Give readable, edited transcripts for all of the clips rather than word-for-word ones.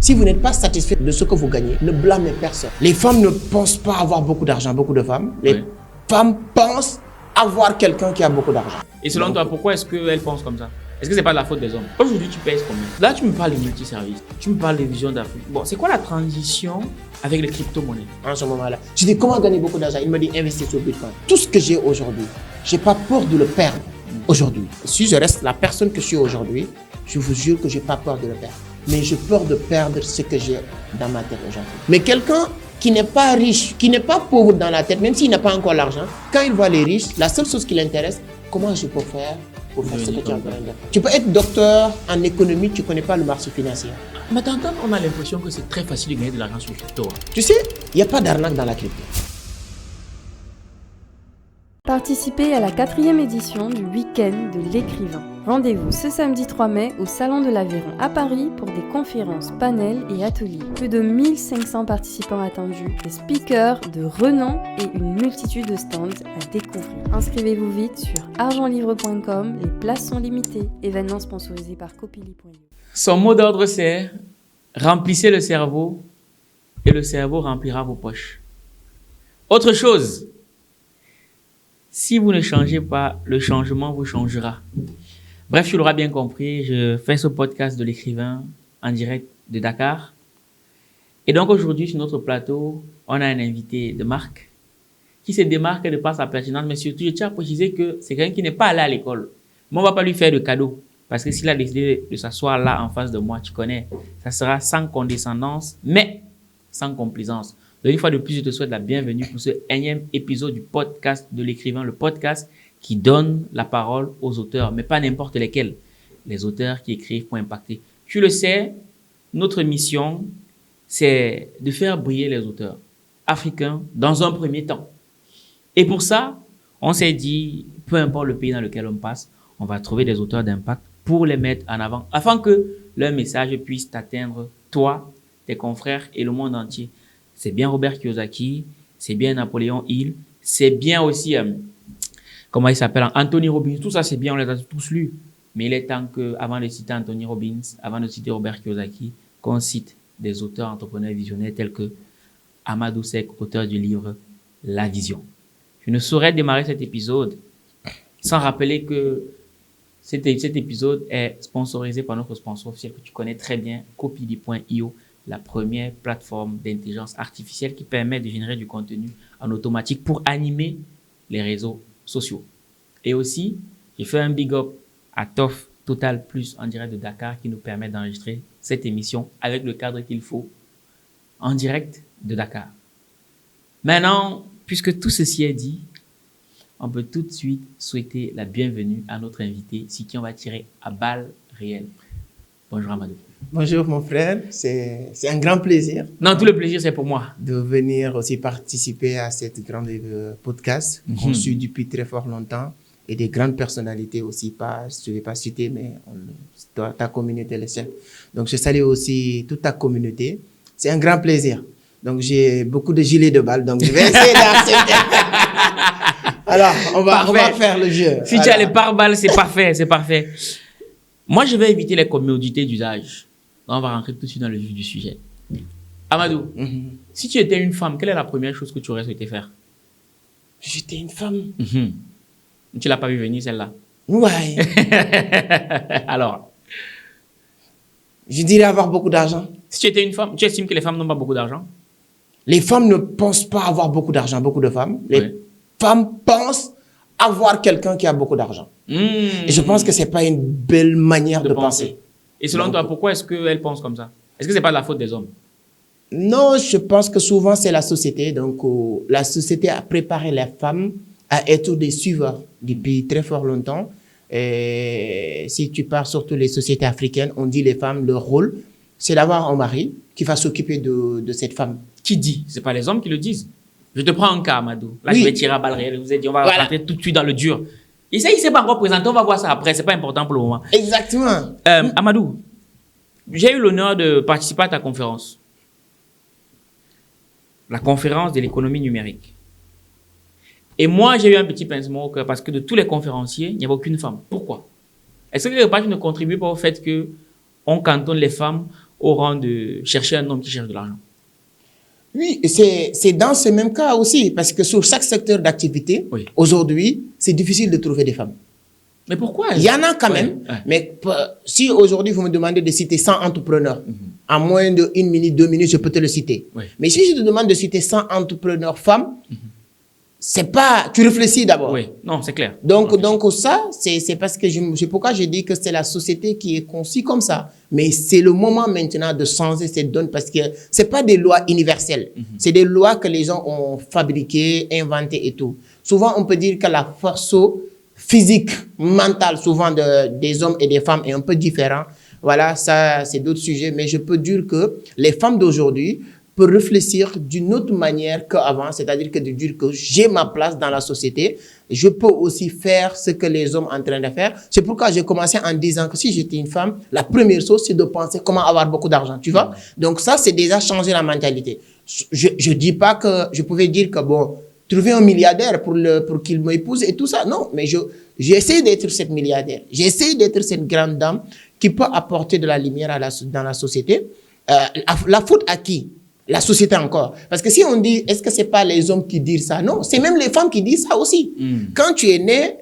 Si vous n'êtes pas satisfait de ce que vous gagnez, ne blâmez personne. Les femmes ne pensent pas avoir beaucoup d'argent, beaucoup de femmes. Les femmes pensent avoir quelqu'un qui a beaucoup d'argent. Et selon toi, pourquoi est-ce qu'elles pensent comme ça? Est-ce que c'est pas de la faute des hommes? Aujourd'hui, tu pèses combien? Là, tu me parles de multiservices, tu me parles de vision d'Afrique. Bon, c'est quoi la transition avec les crypto-monnaies? En ce moment-là, je dis comment gagner beaucoup d'argent? Il me dit investir sur Bitcoin. Tout ce que j'ai aujourd'hui, j'ai pas peur de le perdre aujourd'hui. Si je reste la personne que je suis aujourd'hui, je vous jure que j'ai pas peur de le perdre. Mais j'ai peur de perdre ce que j'ai dans ma tête aujourd'hui. Mais quelqu'un qui n'est pas riche, qui n'est pas pauvre dans la tête, même s'il n'a pas encore l'argent, quand il voit les riches, la seule chose qui l'intéresse, comment je peux faire pour faire ce que tu es en train de faire. Tu peux être docteur en économie, tu ne connais pas le marché financier. Mais t'entends, on a l'impression que c'est très facile de gagner de l'argent sur crypto. Tu sais, il n'y a pas d'arnaque dans la crypto. Participez à la 4e édition du Week-end de l'écrivain. Rendez-vous ce samedi 3 mai au Salon de l'Aveyron à Paris pour des conférences, panels et ateliers. Plus de 1500 participants attendus, des speakers de renom et une multitude de stands à découvrir. Inscrivez-vous vite sur argentlivre.com, les places sont limitées. Événement sponsorisé par Copili.io. Son mot d'ordre c'est « Remplissez le cerveau et le cerveau remplira vos poches ». Autre chose, si vous ne changez pas, le changement vous changera. Bref, tu l'auras bien compris, je fais ce podcast de l'écrivain en direct de Dakar. Et donc aujourd'hui, sur notre plateau, on a un invité de marque qui se démarque de par sa pertinence, mais surtout, je tiens à préciser que c'est quelqu'un qui n'est pas allé à l'école. Mais on ne va pas lui faire de cadeau, parce que s'il a décidé de s'asseoir là en face de moi, tu connais, ça sera sans condescendance, mais sans complaisance. Donc une fois de plus, je te souhaite la bienvenue pour ce énième épisode du podcast de l'écrivain, le podcast qui donne la parole aux auteurs, mais pas n'importe lesquels. Les auteurs qui écrivent pour impacter. Tu le sais, notre mission, c'est de faire briller les auteurs africains dans un premier temps. Et pour ça, on s'est dit, peu importe le pays dans lequel on passe, on va trouver des auteurs d'impact pour les mettre en avant, afin que leur message puisse t'atteindre, toi, tes confrères et le monde entier. C'est bien Robert Kiyosaki, c'est bien Napoléon Hill, c'est bien aussi... comment il s'appelle, Anthony Robbins, tout ça c'est bien, on les a tous lus. Mais il est temps que, avant de citer Anthony Robbins, avant de citer Robert Kiyosaki, qu'on cite des auteurs entrepreneurs visionnaires tels que Amadou Seck, auteur du livre La Vision. Je ne saurais démarrer cet épisode sans rappeler que cet épisode est sponsorisé par notre sponsor officiel que tu connais très bien, Copili.io, la première plateforme d'intelligence artificielle qui permet de générer du contenu en automatique pour animer les réseaux sociaux. Et aussi, j'ai fait un big up à TOF Total Plus en direct de Dakar qui nous permet d'enregistrer cette émission avec le cadre qu'il faut en direct de Dakar. Maintenant, puisque tout ceci est dit, on peut tout de suite souhaiter la bienvenue à notre invité, sur qui on va tirer à balles réelles. Bonjour Amadou. Bonjour mon frère, c'est un grand plaisir. Non, tout le plaisir c'est pour moi. De venir aussi participer à cette grande podcast qu'on suit depuis très fort longtemps et des grandes personnalités aussi, je ne vais pas citer, mais ta communauté le sait. Donc je salue aussi toute ta communauté. C'est un grand plaisir. Donc j'ai beaucoup de gilets de balles, donc je vais essayer d'accepter. Alors, on va faire le jeu. Si tu as les pare-balles, c'est parfait, c'est parfait. Moi, je vais éviter les commodités d'usage. On va rentrer tout de suite dans le vif du sujet. Amadou, si tu étais une femme, quelle est la première chose que tu aurais souhaité faire? J'étais une femme. Tu l'as pas vu venir, celle-là? Ouais. Alors? Je dirais avoir beaucoup d'argent. Si tu étais une femme, tu estimes que les femmes n'ont pas beaucoup d'argent? Les femmes ne pensent pas avoir beaucoup d'argent, beaucoup de femmes. Les femmes pensent avoir quelqu'un qui a beaucoup d'argent. Et je pense que c'est pas une belle manière de penser. Et selon toi, pourquoi est-ce qu'elles pensent comme ça? Est-ce que c'est pas de la faute des hommes? Non, je pense que souvent c'est la société. Donc, la société a préparé les femmes à être des suiveurs depuis très fort longtemps. Et si tu pars surtout les sociétés africaines, on dit les femmes, leur rôle, c'est d'avoir un mari qui va s'occuper de cette femme. Qui dit? C'est pas les hommes qui le disent. Je te prends un cas, Amadou. Là, je vais tirer à balles réelles. Je vous ai dit, on va rentrer tout de suite dans le dur. Et ça, il ne s'est pas encore présenté. On va voir ça après. C'est pas important pour le moment. Exactement. Amadou, j'ai eu l'honneur de participer à ta conférence. La conférence de l'économie numérique. Et moi, j'ai eu un petit pincement au cœur parce que de tous les conférenciers, il n'y avait aucune femme. Pourquoi? Est-ce que quelque part, tu ne contribues pas au fait que on cantonne les femmes au rang de chercher un homme qui cherche de l'argent? Oui, c'est dans ce même cas aussi, parce que sur chaque secteur d'activité, Oui. aujourd'hui, c'est difficile de trouver des femmes. Mais pourquoi? Il y en a quand Ouais, même, ouais. mais si aujourd'hui vous me demandez de citer 100 entrepreneurs, en moins de 1 minute, 2 minutes, je peux te le citer. Oui. Mais si je te demande de citer 100 entrepreneurs femmes, c'est pas... Tu réfléchis d'abord. Oui, non, c'est clair. Donc, Ok. donc ça, c'est parce que c'est pourquoi je dis que c'est la société qui est conçue comme ça. Mais c'est le moment maintenant de changer cette donne parce que c'est pas des lois universelles. C'est des lois que les gens ont fabriquées, inventées et tout. Souvent, on peut dire que la force physique, mentale, souvent des hommes et des femmes est un peu différente. Voilà, ça, c'est d'autres sujets. Mais je peux dire que les femmes d'aujourd'hui peuvent réfléchir d'une autre manière qu'avant, c'est-à-dire que de dire que j'ai ma place dans la société, je peux aussi faire ce que les hommes sont en train de faire. C'est pourquoi j'ai commencé en disant que si j'étais une femme, la première chose, c'est de penser comment avoir beaucoup d'argent, tu vois. Donc ça, c'est déjà changer la mentalité. Je dis pas que, je pouvais dire que bon, trouver un milliardaire pour qu'il m'épouse et tout ça. Non, mais j'essaie d'être cette milliardaire. J'essaie d'être cette grande dame qui peut apporter de la lumière dans la société. La faute à qui? La société encore. Parce que si on dit, est-ce que c'est pas les hommes qui disent ça? Non, c'est même les femmes qui disent ça aussi. Quand tu es né,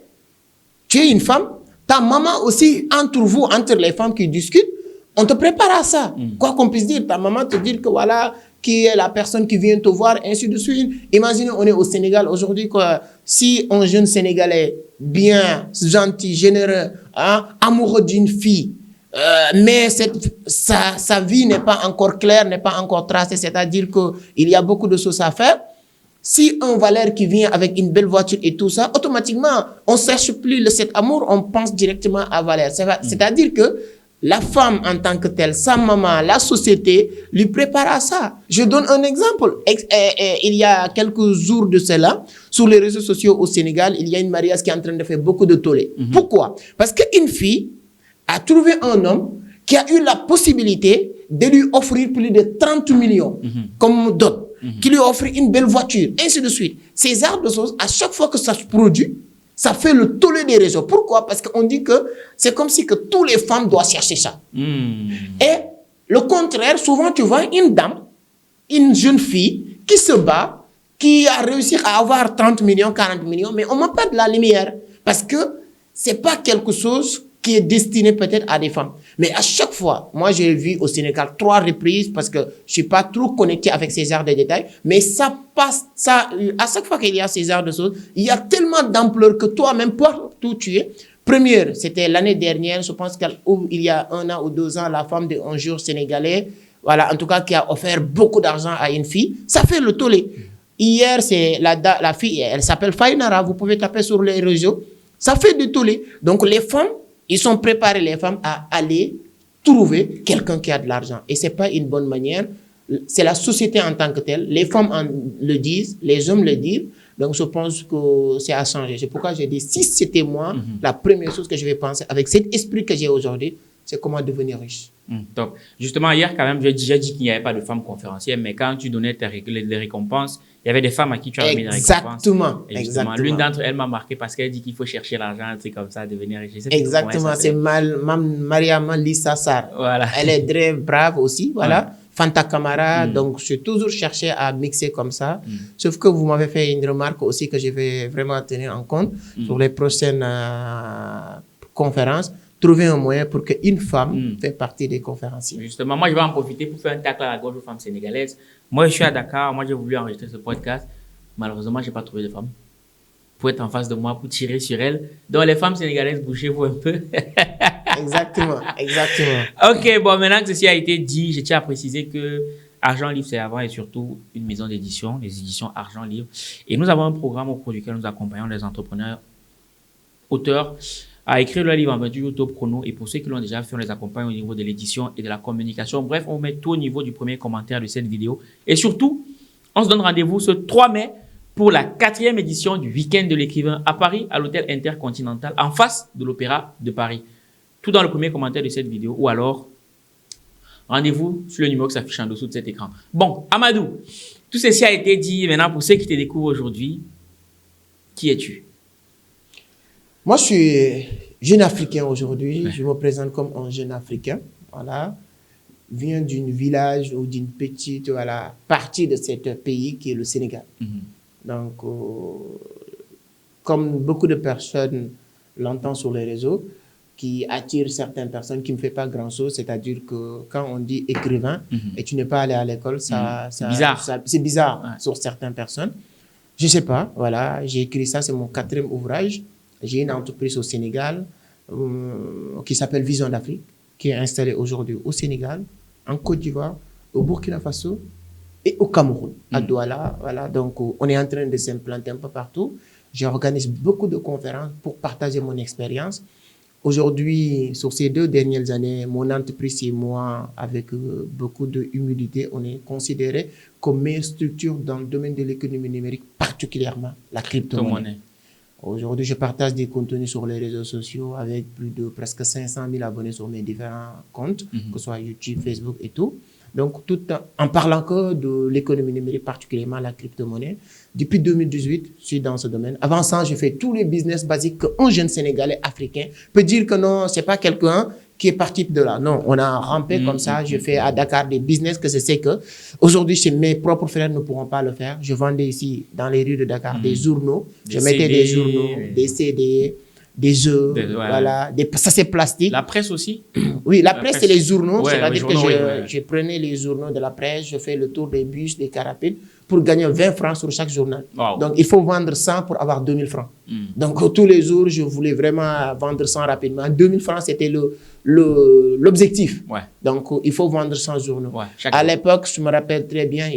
tu es une femme, ta maman aussi, entre les femmes qui discutent, on te prépare à ça. Quoi qu'on puisse dire, ta maman te dit que voilà, qui est la personne qui vient te voir, ainsi de suite. Imaginez, on est au Sénégal aujourd'hui, quoi. Si un jeune Sénégalais, bien, gentil, généreux, hein, amoureux d'une fille, mais sa vie n'est pas encore claire, n'est pas encore tracée, c'est-à-dire qu'il y a beaucoup de choses à faire. Si un Valère qui vient avec une belle voiture et tout ça, automatiquement, on ne cherche plus cet amour, on pense directement à Valère. C'est-à-dire que la femme en tant que telle, sa maman, la société, lui prépare à ça. Je donne un exemple. Il y a quelques jours de cela, sur les réseaux sociaux au Sénégal, il y a une mariage qui est en train de faire beaucoup de tollé. Pourquoi? Parce qu'une fille a trouvé un homme qui a eu la possibilité de lui offrir plus de 30 millions comme dot, qui lui offre une belle voiture, ainsi de suite. Ces genres de choses, à chaque fois que ça se produit, ça fait le tollé des réseaux. Pourquoi? Parce qu'on dit que c'est comme si que toutes les femmes doivent chercher ça. Et le contraire, souvent tu vois une dame, une jeune fille qui se bat, qui a réussi à avoir 30 millions, 40 millions, mais on ne met pas de la lumière. Parce que ce n'est pas quelque chose qui est destiné peut-être à des femmes. Mais à chaque fois, moi j'ai vu au Sénégal 3 reprises parce que je ne suis pas trop connecté avec ces genres de détails, mais ça passe, à chaque fois qu'il y a ces genres de choses, il y a tellement d'ampleur que toi-même, partout tu es. Première, c'était l'année dernière, je pense qu'il y a 1 an ou 2 ans, la femme d'un jour sénégalais, voilà, en tout cas qui a offert beaucoup d'argent à une fille, ça fait le tollé. Hier, c'est la fille, elle s'appelle Fainara, vous pouvez taper sur les réseaux, ça fait du tollé. Donc les femmes, ils sont préparés, les femmes, à aller trouver quelqu'un qui a de l'argent. Et ce n'est pas une bonne manière. C'est la société en tant que telle. Les femmes le disent, les hommes le disent. Donc, je pense que c'est à changer. C'est pourquoi j'ai dit, si c'était moi, la première chose que je vais penser, avec cet esprit que j'ai aujourd'hui, c'est comment devenir riche. Top. Justement, hier, quand même, j'ai déjà dit qu'il n'y avait pas de femmes conférencières, mais quand tu donnais les récompenses, il y avait des femmes à qui tu as remis des récompenses. Exactement. L'une d'entre elles m'a marqué parce qu'elle dit qu'il faut chercher l'argent, c'est comme ça, devenir riche. Exactement, c'est Mariama Lisa Sarr. Voilà. Elle est très brave aussi, voilà. Ouais. Fanta Camara, donc je suis toujours cherché à mixer comme ça. Sauf que vous m'avez fait une remarque aussi que je vais vraiment tenir en compte sur les prochaines conférences. Trouver un moyen pour qu'une femme fasse partie des conférenciers. Justement, moi, je vais en profiter pour faire un tacle à la gorge aux femmes sénégalaises. Moi, je suis à Dakar. Moi, j'ai voulu enregistrer ce podcast. Malheureusement, je n'ai pas trouvé de femme pour être en face de moi, pour tirer sur elle. Donc, les femmes sénégalaises, bougez-vous un peu. Exactement. OK, bon, maintenant que ceci a été dit, je tiens à préciser que Argent Livre, c'est avant et surtout une maison d'édition, les éditions Argent Livre. Et nous avons un programme au cours duquel nous accompagnons les entrepreneurs, auteurs, à écrire leur livre en 28 jours top chrono. Et pour ceux qui l'ont déjà fait, on les accompagne au niveau de l'édition et de la communication. Bref, on met tout au niveau du premier commentaire de cette vidéo. Et surtout, on se donne rendez-vous ce 3 mai pour la 4e édition du Week-end de l'écrivain à Paris, à l'hôtel Intercontinental, en face de l'Opéra de Paris. Tout dans le premier commentaire de cette vidéo. Ou alors, rendez-vous sur le numéro qui s'affiche en dessous de cet écran. Bon, Amadou, tout ceci a été dit. Maintenant, pour ceux qui te découvrent aujourd'hui, qui es-tu? Moi, je suis jeune Africain aujourd'hui. Ouais. Je me présente comme un jeune Africain. Voilà. vient d'un village ou d'une petite partie de ce pays qui est le Sénégal. Donc, comme beaucoup de personnes l'entendent sur les réseaux, qui attire certaines personnes, qui ne me fait pas grand-chose, c'est-à-dire que quand on dit écrivain et tu n'es pas allé à l'école, c'est bizarre, sur certaines personnes. Je ne sais pas, voilà, j'ai écrit ça, c'est mon 4e ouvrage. J'ai une entreprise au Sénégal qui s'appelle Vision d'Afrique, qui est installée aujourd'hui au Sénégal, en Côte d'Ivoire, au Burkina Faso et au Cameroun, à Douala. Voilà, donc on est en train de s'implanter un peu partout. J'organise beaucoup de conférences pour partager mon expérience. Aujourd'hui, sur ces 2 dernières années, mon entreprise et moi, avec beaucoup d'humilité, on est considéré comme meilleure structure dans le domaine de l'économie numérique, particulièrement la crypto-monnaie. Aujourd'hui, je partage des contenus sur les réseaux sociaux avec plus de presque 500 000 abonnés sur mes différents comptes, que ce soit YouTube, Facebook et tout. Donc, tout en parlant que de l'économie numérique, particulièrement la crypto-monnaie. Depuis 2018, je suis dans ce domaine. Avant ça, je fais tous les business basiques qu'un jeune Sénégalais africain peut dire que non, c'est pas quelqu'un qui est parti de là. Non, on a rampé comme ça. Je fais à Dakar des business que je sais que aujourd'hui, mes propres frères ne pourront pas le faire. Je vendais ici, dans les rues de Dakar, des journaux. Je mettais des journaux, des CD, des œufs, voilà. Ça, c'est plastique. La presse aussi? Oui, la presse, c'est les journaux. C'est-à-dire que je prenais les journaux de la presse, je fais le tour des bus, des cars rapides pour gagner 20 francs sur chaque journal. Donc, il faut vendre 100 pour avoir 2000 francs. Donc, tous les jours, je voulais vraiment vendre 100 rapidement. 2000 francs, c'était l'objectif. Donc, il faut vendre 100 journaux. À l'époque, je me rappelle très bien,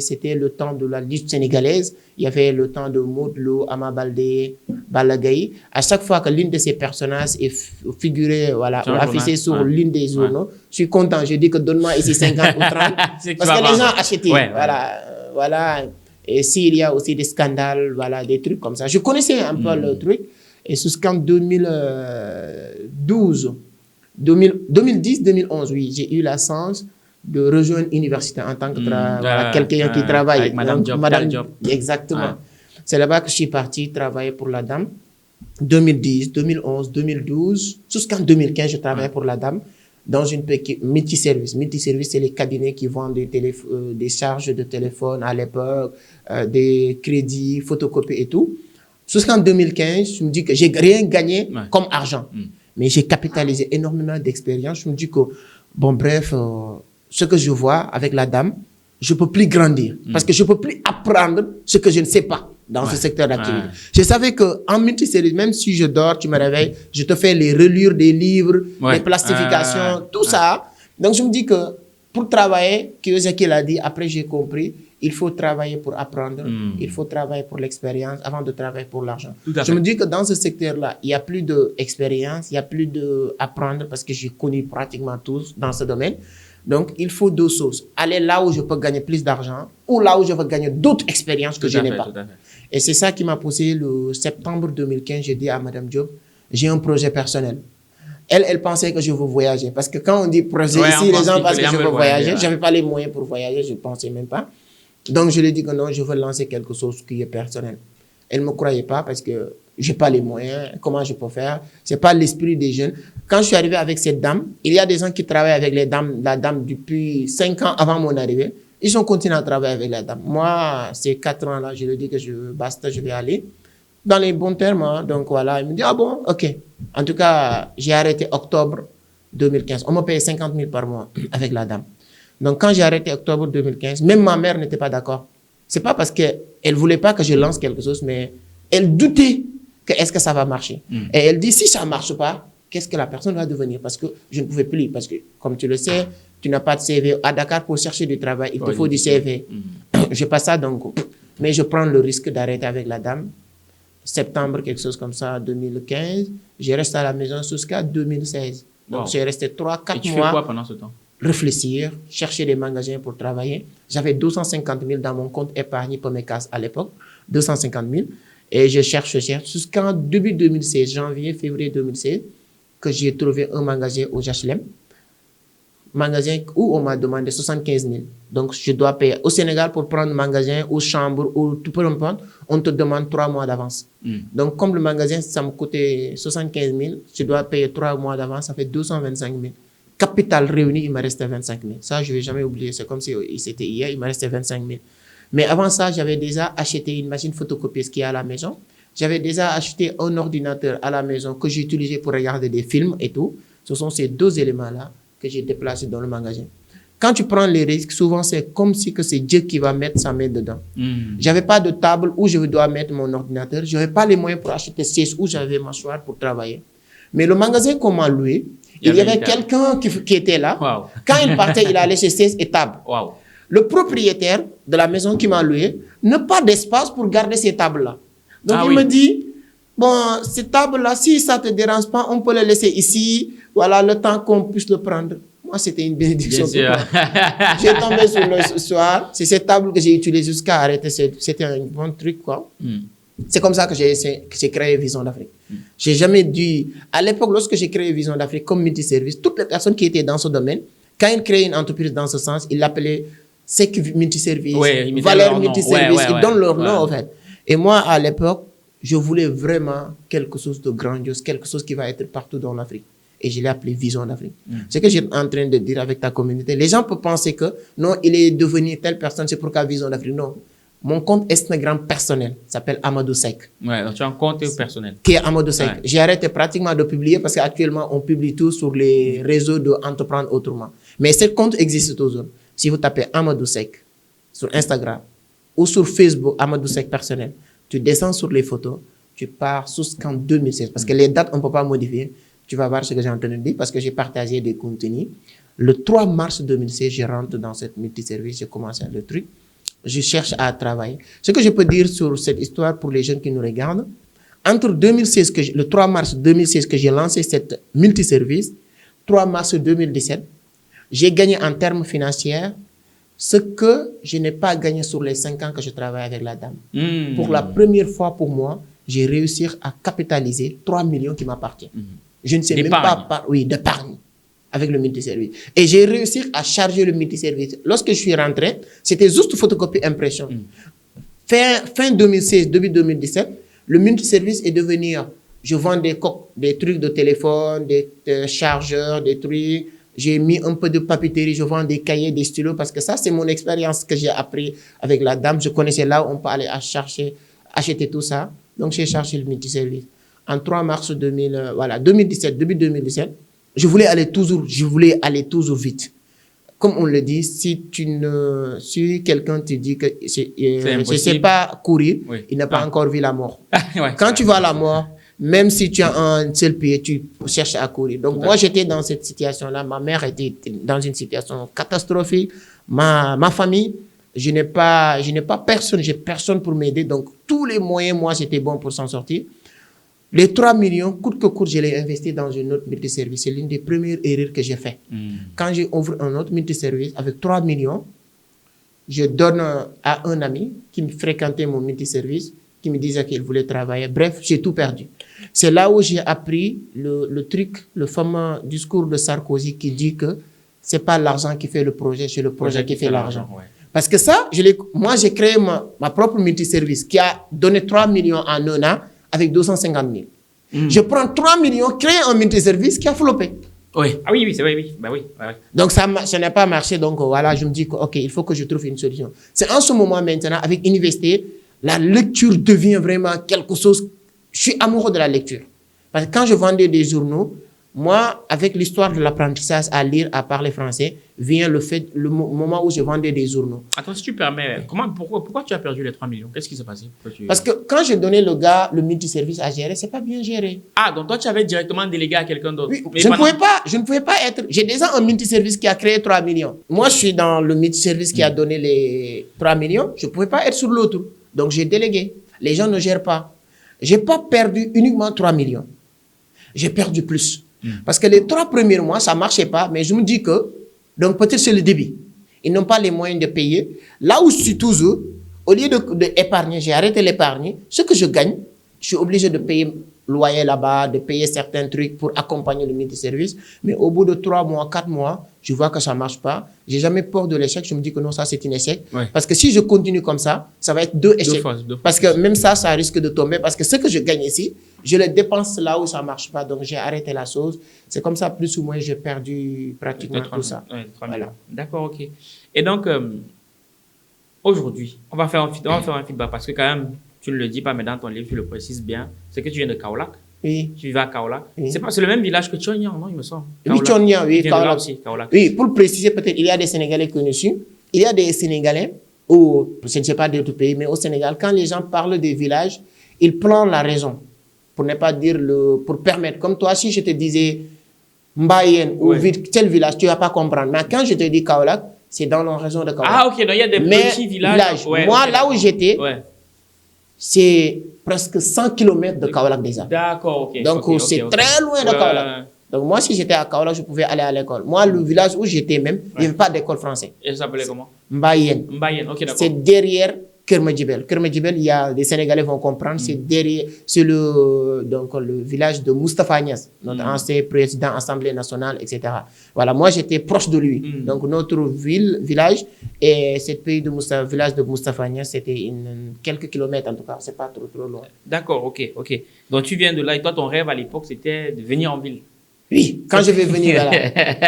c'était le temps de la lutte sénégalaise. Il y avait le temps de Modou, Ama Baldé, Balla Gaye. À chaque fois que l'une de ces personnages est figurée, voilà, ou affichée sur l'une des journaux, je suis content. Je dis que donne-moi ici 50 ou 30. Parce que les gens achetaient. Voilà. Et s'il y a aussi des scandales, voilà, des trucs comme ça. Je connaissais un peu le truc. Et jusqu'en 2010-2011, oui, j'ai eu la chance de rejoindre l'université en tant que quelqu'un qui travaille. Avec Madame Diop. Exactement. C'est là-bas que je suis parti travailler pour la dame. 2010, 2011, 2012, jusqu'en 2015, je travaillais pour la dame dans une multiservice. Multiservice, c'est les cabinets qui vendent des charges de téléphone à l'époque, des crédits, photocopies et tout. Jusqu'en 2015, je me dis que j'ai rien gagné comme argent. Mais j'ai capitalisé énormément d'expérience. Je me dis que, bon, bref, ce que je vois avec la dame, je peux plus grandir. Parce que je peux plus apprendre ce que je ne sais pas dans ce secteur d'activité. Je savais qu'en multiservice, même si je dors, tu me réveilles, je te fais les relures des livres, les plastifications, tout ça. Donc, je me dis que pour travailler, Kiyosaki l'a dit, après j'ai compris, il faut travailler pour apprendre, il faut travailler pour l'expérience avant de travailler pour l'argent. Je me dis que dans ce secteur-là, il n'y a plus d'expérience, il n'y a plus d'apprendre parce que j'ai connu pratiquement tous dans ce domaine. Donc, il faut 2 choses. Aller là où je peux gagner plus d'argent ou là où je veux gagner d'autres expériences que je n'ai pas. Et c'est ça qui m'a poussé le septembre 2015. J'ai dit à Madame Diop, j'ai un projet personnel. Elle pensait que je veux voyager. Parce que quand on dit projet ici, les gens pensent que je veux voyager. Je n'avais pas les moyens pour voyager, je ne pensais même pas. Donc, je lui ai dit que non, je veux lancer quelque chose qui est personnel. Elle ne me croyait pas parce que je n'ai pas les moyens. Comment je peux faire? Ce n'est pas l'esprit des jeunes. Quand je suis arrivé avec cette dame, il y a des gens qui travaillent avec la dame depuis 5 ans avant mon arrivée. Ils ont continué à travailler avec la dame. Moi, ces 4 ans-là, je lui ai dit que basta, je vais aller. Dans les bons termes, hein. Donc voilà, il me dit, ah bon, ok. En tout cas, j'ai arrêté octobre 2015. On m'a payé 50 000 par mois avec la dame. Donc quand j'ai arrêté octobre 2015, même ma mère n'était pas d'accord. C'est pas parce qu'elle ne voulait pas que je lance quelque chose, mais elle doutait que est-ce que ça va marcher. Et elle dit, si ça ne marche pas, qu'est-ce que la personne va devenir? Parce que je ne pouvais plus. Parce que, comme tu le sais, tu n'as pas de CV. À Dakar, pour chercher du travail, il te faut du CV. Je passe ça donc. Mais je prends le risque d'arrêter avec la dame. Septembre, quelque chose comme ça, 2015. Je reste à la maison jusqu'à 2016. Donc, j'ai resté 3-4 mois. Et tu fais quoi pendant ce temps? Réfléchir, chercher des magasins pour travailler. J'avais 250 000 dans mon compte épargne pour mes casses à l'époque. 250 000. Et je cherche jusqu'en début 2016, janvier, février 2016, que j'ai trouvé un magasin au HLM. Magasin où on m'a demandé 75 000. Donc, je dois payer. Au Sénégal, pour prendre un magasin ou chambre ou tout peu importe, on te demande 3 mois d'avance. Donc, comme le magasin, ça me coûtait 75 000, je dois payer 3 mois d'avance, ça fait 225 000. capital réuni, il me restait 25 000. Ça, je ne vais jamais oublier. C'est comme si c'était hier, il me restait 25 000. Mais avant ça, j'avais déjà acheté une machine photocopieuse qui est à la maison. J'avais déjà acheté un ordinateur à la maison que j'ai utilisé pour regarder des films et tout. Ce sont ces deux éléments-là que j'ai déplacés dans le magasin. Quand tu prends les risques, souvent c'est comme si que c'est Dieu qui va mettre sa main dedans. J'avais pas de table où je dois mettre mon ordinateur. Je n'avais pas les moyens pour acheter 6 où j'avais m'asseoir pour travailler. Mais le magasin qu'on m'a loué, il y avait quelqu'un qui était là. Wow. Quand il partait, il allait chez 16 tables. Wow. Le propriétaire de la maison qui m'a loué n'a pas d'espace pour garder ces tables-là. Donc il me dit, bon, ces tables-là, si ça ne te dérange pas, on peut les laisser ici. Voilà, le temps qu'on puisse le prendre. Moi, c'était une bénédiction. Bien sûr. J'ai tombé sur le soir. C'est cette table que j'ai utilisée jusqu'à arrêter. C'était un bon truc, quoi. C'est comme ça que j'ai créé Vision d'Afrique. J'ai jamais dû... À l'époque, lorsque j'ai créé Vision d'Afrique comme multiservice, toutes les personnes qui étaient dans ce domaine, quand ils créaient une entreprise dans ce sens, ils l'appelaient Sec Multiservice, Valeur Multiservice. Ils donnent leur nom, en fait. Et moi, à l'époque, je voulais vraiment quelque chose de grandiose, quelque chose qui va être partout dans l'Afrique. Et je l'ai appelé Vision d'Afrique. Ce que j'ai en train de dire avec ta communauté, les gens peuvent penser que non, il est devenu telle personne, c'est pourquoi Vision d'Afrique. Non. Mon compte Instagram personnel s'appelle Amadou Seck. Ouais, donc tu as un compte personnel. Qui est Amadou Seck. Ouais. J'ai arrêté pratiquement de publier parce qu'actuellement, on publie tout sur les réseaux d'entreprendre autrement. Mais ce compte existe toujours. Si vous tapez Amadou Seck sur Instagram ou sur Facebook, Amadou Seck personnel, tu descends sur les photos, tu pars jusqu'en 2016. Parce que les dates, on ne peut pas modifier. Tu vas voir ce que j'ai en train de dire parce que j'ai partagé des contenus. Le 3 mars 2016, je rentre dans cette multiservice, j'ai commencé le truc. Je cherche à travailler. Ce que je peux dire sur cette histoire pour les jeunes qui nous regardent, entre 2016, le 3 mars 2016 que j'ai lancé cette multiservice, 3 mars 2017, j'ai gagné en termes financiers ce que je n'ai pas gagné sur les 5 ans que je travaille avec la dame. Pour la première fois pour moi, j'ai réussi à capitaliser 3 millions qui m'appartiennent. Je ne sais même pas, d'épargne avec le multiservice. Et j'ai réussi à charger le multiservice. Lorsque je suis rentré, c'était juste photocopie impression. Fin 2016, début 2017, le multiservice est devenu, je vends des trucs de téléphone, des chargeurs, des trucs. J'ai mis un peu de papeterie, je vends des cahiers, des stylos, parce que ça, c'est mon expérience que j'ai appris avec la dame. Je connaissais là où on peut aller acheter tout ça. Donc, j'ai chargé le multiservice. En 3 mars 2017, début 2017, je voulais aller toujours vite. Comme on le dit, si quelqu'un te dit que je ne sais pas courir, il n'a pas encore vu la mort. Quand tu vas à la mort, même si tu as un seul pied, tu cherches à courir. Donc, moi, j'étais dans cette situation-là. Ma mère était dans une situation catastrophique. Ma famille, je n'ai pas personne, j'ai personne pour m'aider. Donc, tous les moyens, moi, c'était bon pour s'en sortir. Les 3 millions, coûte que coûte, je l'ai investi dans une autre multiservice. C'est l'une des premières erreurs que j'ai fait. Quand j'ai ouvert un autre multiservice avec 3 millions, je donne à un ami qui me fréquentait mon multiservice, qui me disait qu'il voulait travailler. Bref, j'ai tout perdu. C'est là où j'ai appris le truc, le fameux discours de Sarkozy qui dit que c'est pas l'argent qui fait le projet, c'est le projet qui fait l'argent. Ouais. Parce que ça, moi, j'ai créé ma propre multiservice qui a donné 3 millions en un an avec 250 000. Je prends 3 millions, créer un multiservice qui a floppé. Oui. Ah oui, c'est oui. Bah oui. Donc, ça n'a pas marché. Donc, voilà, je me dis que, OK, il faut que je trouve une solution. C'est en ce moment maintenant, avec Université, la lecture devient vraiment quelque chose. Je suis amoureux de la lecture. Parce que quand je vendais des journaux, moi, avec l'histoire de l'apprentissage à lire, à parler français, vient le moment où je vendais des journaux. Attends, si tu permets, pourquoi tu as perdu les 3 millions? Qu'est-ce qui s'est passé? Parce que quand j'ai donné le gars le multiservice à gérer, c'est pas bien géré. Ah, donc toi, tu avais directement délégué à quelqu'un d'autre. Oui, je ne pouvais pas être... J'ai déjà un multiservice qui a créé 3 millions. Moi, je suis dans le multiservice qui a donné les 3 millions. Je ne pouvais pas être sur l'autre. Donc, j'ai délégué. Les gens ne gèrent pas. Je n'ai pas perdu uniquement 3 millions. J'ai perdu plus. Parce que les 3 premiers mois, ça ne marchait pas, mais je me dis que, donc peut-être c'est le début. Ils n'ont pas les moyens de payer. Là où je suis toujours, au lieu d'épargner, j'ai arrêté l'épargne. Ce que je gagne, je suis obligé de payer loyer là-bas, de payer certains trucs pour accompagner le multiservice. Mais au bout de 3 mois, 4 mois, je vois que ça marche pas. J'ai jamais peur de l'échec. Je me dis que non, ça c'est un échec. Ouais. Parce que si je continue comme ça va être 2 échecs. Deux fois. Parce que même ça risque de tomber. Parce que ce que je gagne ici, je le dépense là où ça marche pas. Donc j'ai arrêté la chose. C'est comme ça, plus ou moins, j'ai perdu pratiquement tout ça. Ouais, 3 Voilà. millions. D'accord, ok. Et donc, aujourd'hui, on va faire un feedback parce que quand même, tu ne le dis pas, mais dans ton livre, tu le précises bien. C'est que tu viens de Kaolack. Oui. Tu vivais à Kaolack. Oui. C'est le même village que Tchonyan, non, il me semble. Oui, Tchonyan, oui. Tu viens de là aussi, Kaolack. Oui, pour le préciser, peut-être, il y a des Sénégalais connus. Il y a des Sénégalais, ou je ne sais pas d'autres pays, mais au Sénégal, quand les gens parlent des villages, ils prennent la raison. Pour ne pas dire pour permettre. Comme toi, si je te disais Mbayen ou tel village, tu ne vas pas comprendre. Mais quand je te dis Kaolack, c'est dans la région de Kaolack. Ah, ok, donc il y a des petits villages. Ouais, moi, là où j'étais, c'est presque 100 km de Kaolack déjà. D'accord, ok. Donc, c'est très loin de Kaolack. Donc, moi, si j'étais à Kaolack, je pouvais aller à l'école. Moi, le village où j'étais même, il n'y avait pas d'école française. Et ça s'appelait comment? Mbayen. Mbayen, ok, d'accord. C'est derrière Kermedjibel. Kermedjibel, il y a des Sénégalais vont comprendre, c'est derrière, c'est le village de Moustapha Agnès, notre ancien président Assemblée nationale, etc. Voilà, moi j'étais proche de lui. Donc notre village et cette village de Moustapha Agnès, c'était quelques kilomètres en tout cas, c'est pas trop loin. D'accord, ok. Donc tu viens de là et toi ton rêve à l'époque c'était de venir en ville. Oui, quand je vais venir là.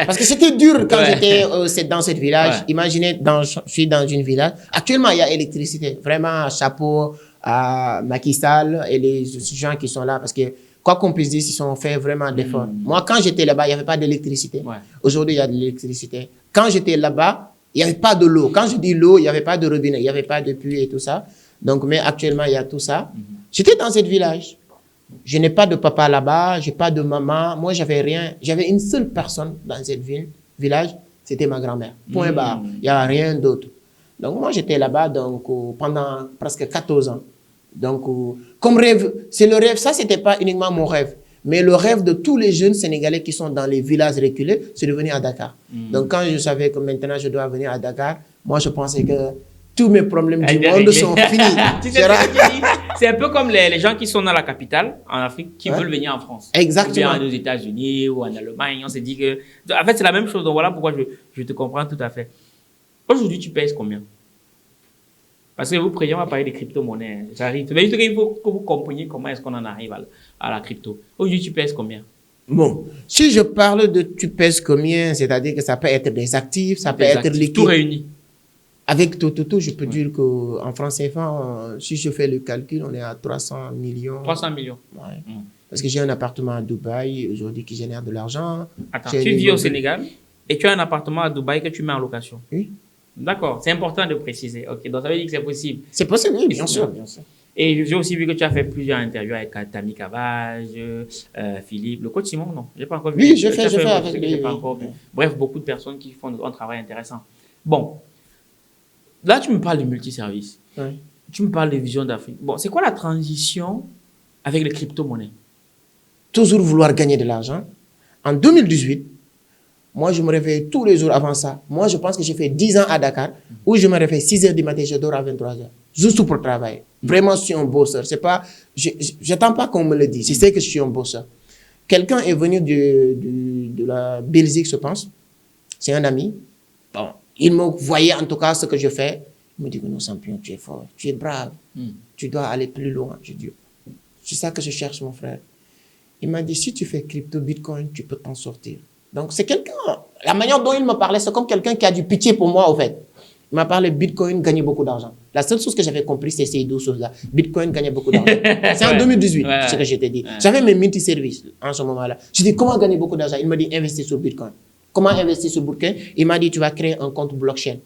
Parce que c'était dur quand j'étais dans ce village. Ouais. Imaginez, je suis dans une village. Actuellement, il y a électricité. Vraiment, chapeau à Macky Sall et les gens qui sont là. Parce que, quoi qu'on puisse dire, ils ont fait vraiment d'efforts. Moi, quand j'étais là-bas, il n'y avait pas d'électricité. Ouais. Aujourd'hui, il y a de l'électricité. Quand j'étais là-bas, il n'y avait pas de l'eau. Quand je dis l'eau, il n'y avait pas de robinet, il n'y avait pas de puits et tout ça. Donc, mais actuellement, il y a tout ça. J'étais dans ce village. Je n'ai pas de papa là-bas, je n'ai pas de maman. Moi, j'avais rien. J'avais une seule personne dans cette village, c'était ma grand-mère. Point barre. Il n'y a rien d'autre. Donc, moi, j'étais là-bas pendant presque 14 ans. Donc, comme rêve, c'est le rêve. Ça, ce n'était pas uniquement mon rêve. Mais le rêve de tous les jeunes Sénégalais qui sont dans les villages reculés, c'est de venir à Dakar. Donc, quand je savais que maintenant, je dois venir à Dakar, moi, je pensais que tous mes problèmes du monde sont finis. C'est un peu comme les gens qui sont dans la capitale, en Afrique, qui veulent venir en France. Exactement. Ou bien aux États-Unis ou en Allemagne. On s'est dit que... En fait, c'est la même chose. Donc voilà pourquoi je te comprends tout à fait. Aujourd'hui, tu pèses combien? Parce que vous prévoyez, on va parler des crypto-monnaies. J'arrive. Mais juste qu'il faut que vous compreniez comment est-ce qu'on en arrive à la crypto. Aujourd'hui, tu pèses combien? Bon, si je parle de tu pèses combien, c'est-à-dire que ça peut être des actifs, ça peut être liquide. Tout réuni. Avec tout, je peux dire qu'en francs CFA, si je fais le calcul, on est à 300 millions. 300 millions. Ouais. Parce que j'ai un appartement à Dubaï aujourd'hui qui génère de l'argent. Attends, tu vis au Sénégal et tu as un appartement à Dubaï que tu mets en location. Oui. D'accord, c'est important de préciser. Ok, donc ça veut dire que c'est possible. C'est possible, oui, bien sûr. Et j'ai aussi vu que tu as fait plusieurs interviews avec Tammy Cavage, Philippe, le coach Simon, non? J'ai pas encore vu. Oui, je fais avec lui. Bref, beaucoup de personnes qui font un travail intéressant. Bon. Là, tu me parles de multiservices. Oui. Tu me parles de vision d'Afrique. Bon, c'est quoi la transition avec les crypto-monnaies? Toujours vouloir gagner de l'argent. En 2018, moi, je me réveille tous les jours avant ça. Moi, je pense que j'ai fait 10 ans à Dakar, où je me réveille 6 heures du matin, je dors à 23 heures. Juste pour travailler. Vraiment, je suis un bosseur. C'est pas, j'attends pas qu'on me le dise. Je sais que je suis un bosseur. Quelqu'un est venu de la Belgique, je pense. C'est un ami. Bon. Il me voyait en tout cas ce que je fais. Il me dit que non, champion, tu es fort, tu es brave, tu dois aller plus loin. Je dis, c'est ça que je cherche, mon frère. Il m'a dit, si tu fais crypto, Bitcoin, tu peux t'en sortir. Donc, c'est quelqu'un, la manière dont il me parlait, c'est comme quelqu'un qui a du pitié pour moi, au fait. Il m'a parlé Bitcoin, gagner beaucoup d'argent. La seule chose que j'avais compris, c'est ces deux choses-là. Bitcoin, gagner beaucoup d'argent. C'est en 2018, ce que je t'ai dit. J'avais mes multi-services en ce moment-là. Je dis, comment gagner beaucoup d'argent? Il m'a dit, investir sur Bitcoin. Comment investir sur Bitcoin? Il m'a dit, tu vas créer un compte blockchain.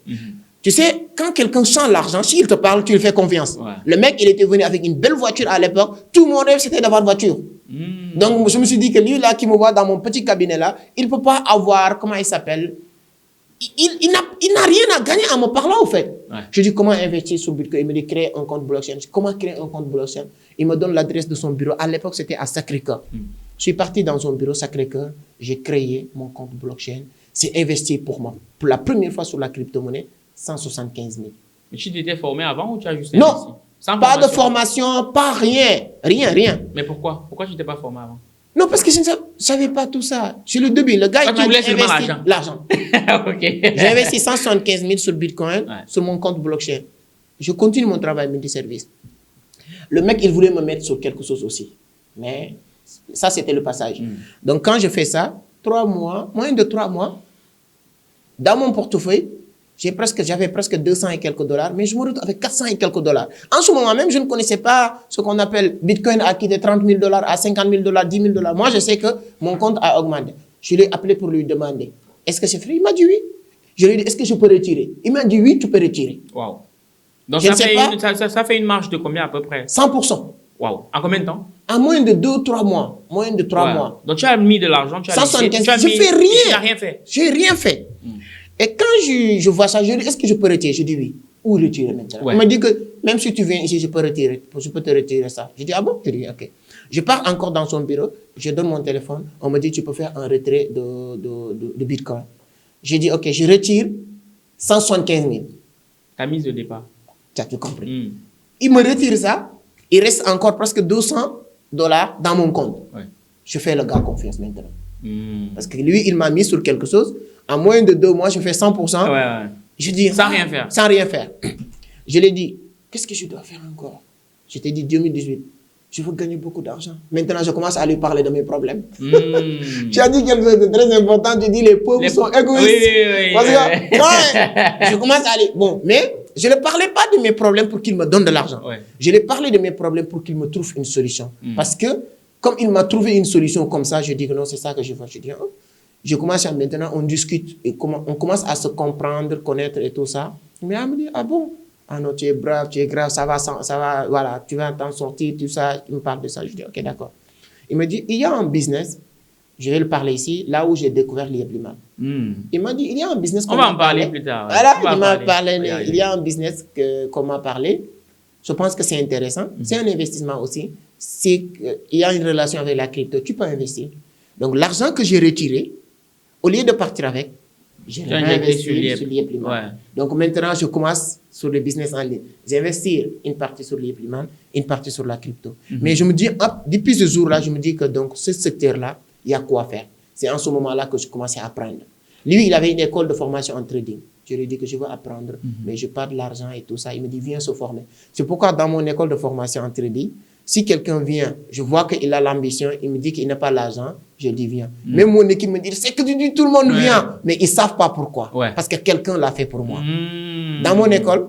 Tu sais, quand quelqu'un sent l'argent, s'il te parle, tu lui fais confiance. Le mec, il était venu avec une belle voiture à l'époque. Tout mon rêve, c'était d'avoir une voiture. Donc, je me suis dit que lui, là, qui me voit dans mon petit cabinet, là, il ne peut pas avoir, comment il s'appelle? Il n'a rien à gagner en me parlant, au fait. Je dis, comment investir sur Bitcoin? Il me dit, créer un compte blockchain. Comment créer un compte blockchain? Il me donne l'adresse de son bureau. À l'époque, c'était à Sacré-Cœur. Je suis parti dans son bureau Sacré-Cœur. J'ai créé mon compte blockchain. C'est investi pour moi. Pour la première fois sur la crypto-monnaie, 175 000. Mais tu t'étais formé avant ou tu as juste investi? Non, Sans Pas de formation, pas rien. Rien. Mais pourquoi? Pourquoi tu t'es pas formé avant? Non, parce que je ne savais pas tout ça. Sur le début, le gars, il tu m'a voulais dit seulement investir l'argent. Ok. J'ai investi 175 000 sur Bitcoin, Ouais. sur mon compte blockchain. Je continue mon travail multiservice. Le mec, il voulait me mettre sur quelque chose aussi. Mais ça, c'était le passage. Donc, quand je fais ça, 3 mois, moins de 3 mois, dans mon portefeuille, j'avais presque 200 et quelques dollars, mais je me retrouve avec 400 et quelques dollars. En ce moment même, je ne connaissais pas ce qu'on appelle Bitcoin a quitté 30 000 dollars à 50 000 dollars, 10 000 dollars. Moi, je sais que mon compte a augmenté. Je l'ai appelé pour lui demander, est-ce que c'est vrai? Il m'a dit oui. Je lui ai dit, est-ce que je peux retirer? Il m'a dit oui, tu peux retirer. Waouh. Donc, Je ne sais pas. ça fait une marge de combien à peu près? 100%. Waouh. En combien de temps? En moins de 2-3 mois. Moins de 3 Ouais. mois. Donc, tu as mis de l'argent, tu as 175, tu as je mis- fais rien. Tu n'as rien fait. J'ai rien fait. Et quand je vois ça, je dis, est-ce que je peux retirer? Je dis oui. Où retirer maintenant? Ouais. Il m'a dit que même si tu viens ici, je peux te retirer ça. Je dis, ah bon? Je dis, ok. Je pars encore dans son bureau, je donne mon téléphone, on me dit, tu peux faire un retrait de Bitcoin. J'ai dit, ok, je retire 175 000. Ta mise de départ. Tu as tout compris. Hmm. Il me retire ça, il reste encore presque 200 dollars dans mon compte. Ouais. Je fais le gars confiance maintenant. Hmm. Parce que lui, il m'a mis sur quelque chose. En moins de 2 mois, je fais 100%. Ouais. Je dis, Sans rien faire. Sans rien faire. Je lui ai dit, qu'est-ce que je dois faire encore? Je t'ai dit 2018, je veux gagner beaucoup d'argent. Maintenant, je commence à lui parler de mes problèmes. Tu as dit quelque chose de très important, tu dis les pauvres sont égoïstes. Oui. Parce que quand je commence à aller... Bon, mais je ne parlais pas de mes problèmes pour qu'il me donne de l'argent. Ouais. Je lui parlais de mes problèmes pour qu'il me trouve une solution. Parce que, comme il m'a trouvé une solution comme ça, je dis que non, c'est ça que je veux. Je dis, oh. Je commence à maintenant, on discute, et on commence à se comprendre, connaître et tout ça. Mais elle me dit, ah bon? Ah non, tu es brave, ça va, voilà, tu vas t'en sortir, tout ça. Il me parle de ça. Je dis, ok, d'accord. Il me dit, il y a un business, je vais le parler ici, là où j'ai découvert l'Iebliman. Il m'a dit, il y a un business On va en parler plus tard. Voilà, On va il m'a parler. parlé, Oui, il y a un business qu'on m'a parlé. Je pense que c'est intéressant. C'est un investissement aussi. Il y a une relation avec la crypto, tu peux investir. Donc, l'argent que j'ai retiré, au lieu de partir avec, j'ai réinvesti sur l'Iebliman. Ouais. Donc maintenant, je commence sur le business en ligne. J'investis une partie sur l'Iebliman, une partie sur la crypto. Mais je me dis, hop, depuis ce jour-là, je me dis que donc ce secteur-là, il y a quoi faire. C'est en ce moment-là que je commençais à apprendre. Lui, il avait une école de formation en trading. Je lui ai dit que je veux apprendre, mais je n'ai pas de l'argent et tout ça. Il me dit, viens se former. C'est pourquoi dans mon école de formation en trading, si quelqu'un vient, je vois qu'il a l'ambition, il me dit qu'il n'a pas l'argent, je dis viens. Même mon équipe me dit, c'est que tu dis tout le monde vient, mais ils ne savent pas pourquoi. Ouais. Parce que quelqu'un l'a fait pour moi. Dans mon école,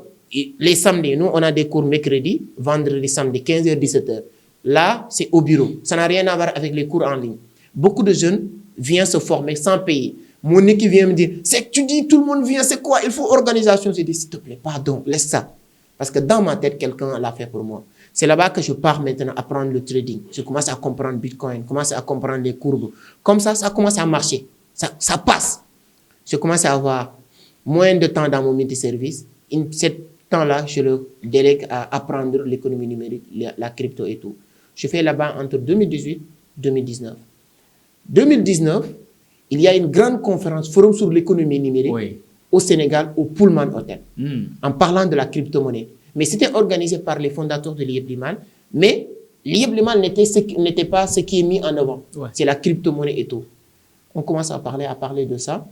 les samedis, nous, on a des cours mercredi, vendredi, samedi, 15h, 17h. Là, c'est au bureau. Ça n'a rien à voir avec les cours en ligne. Beaucoup de jeunes viennent se former sans payer. Mon équipe vient me dire, c'est que tu dis tout le monde vient, c'est quoi? Il faut organisation. Je dis, s'il te plaît, pardon, laisse ça. Parce que dans ma tête, quelqu'un l'a fait pour moi. C'est là-bas que je pars maintenant apprendre le trading. Je commence à comprendre Bitcoin, commence à comprendre les courbes. Comme ça, ça commence à marcher. Ça passe. Je commence à avoir moins de temps dans mon multiservice. Ce temps-là, je le délègue à apprendre l'économie numérique, la crypto et tout. Je fais là-bas entre 2018 et 2019. 2019, il y a une grande conférence, forum sur l'économie numérique au Sénégal, au Pullman Hotel, en parlant de la crypto-monnaie. Mais c'était organisé par les fondateurs de l'Iebliman. Mais l'Iebliman n'était pas ce qui est mis en avant. C'est la crypto-monnaie et tout. On commence à parler de ça.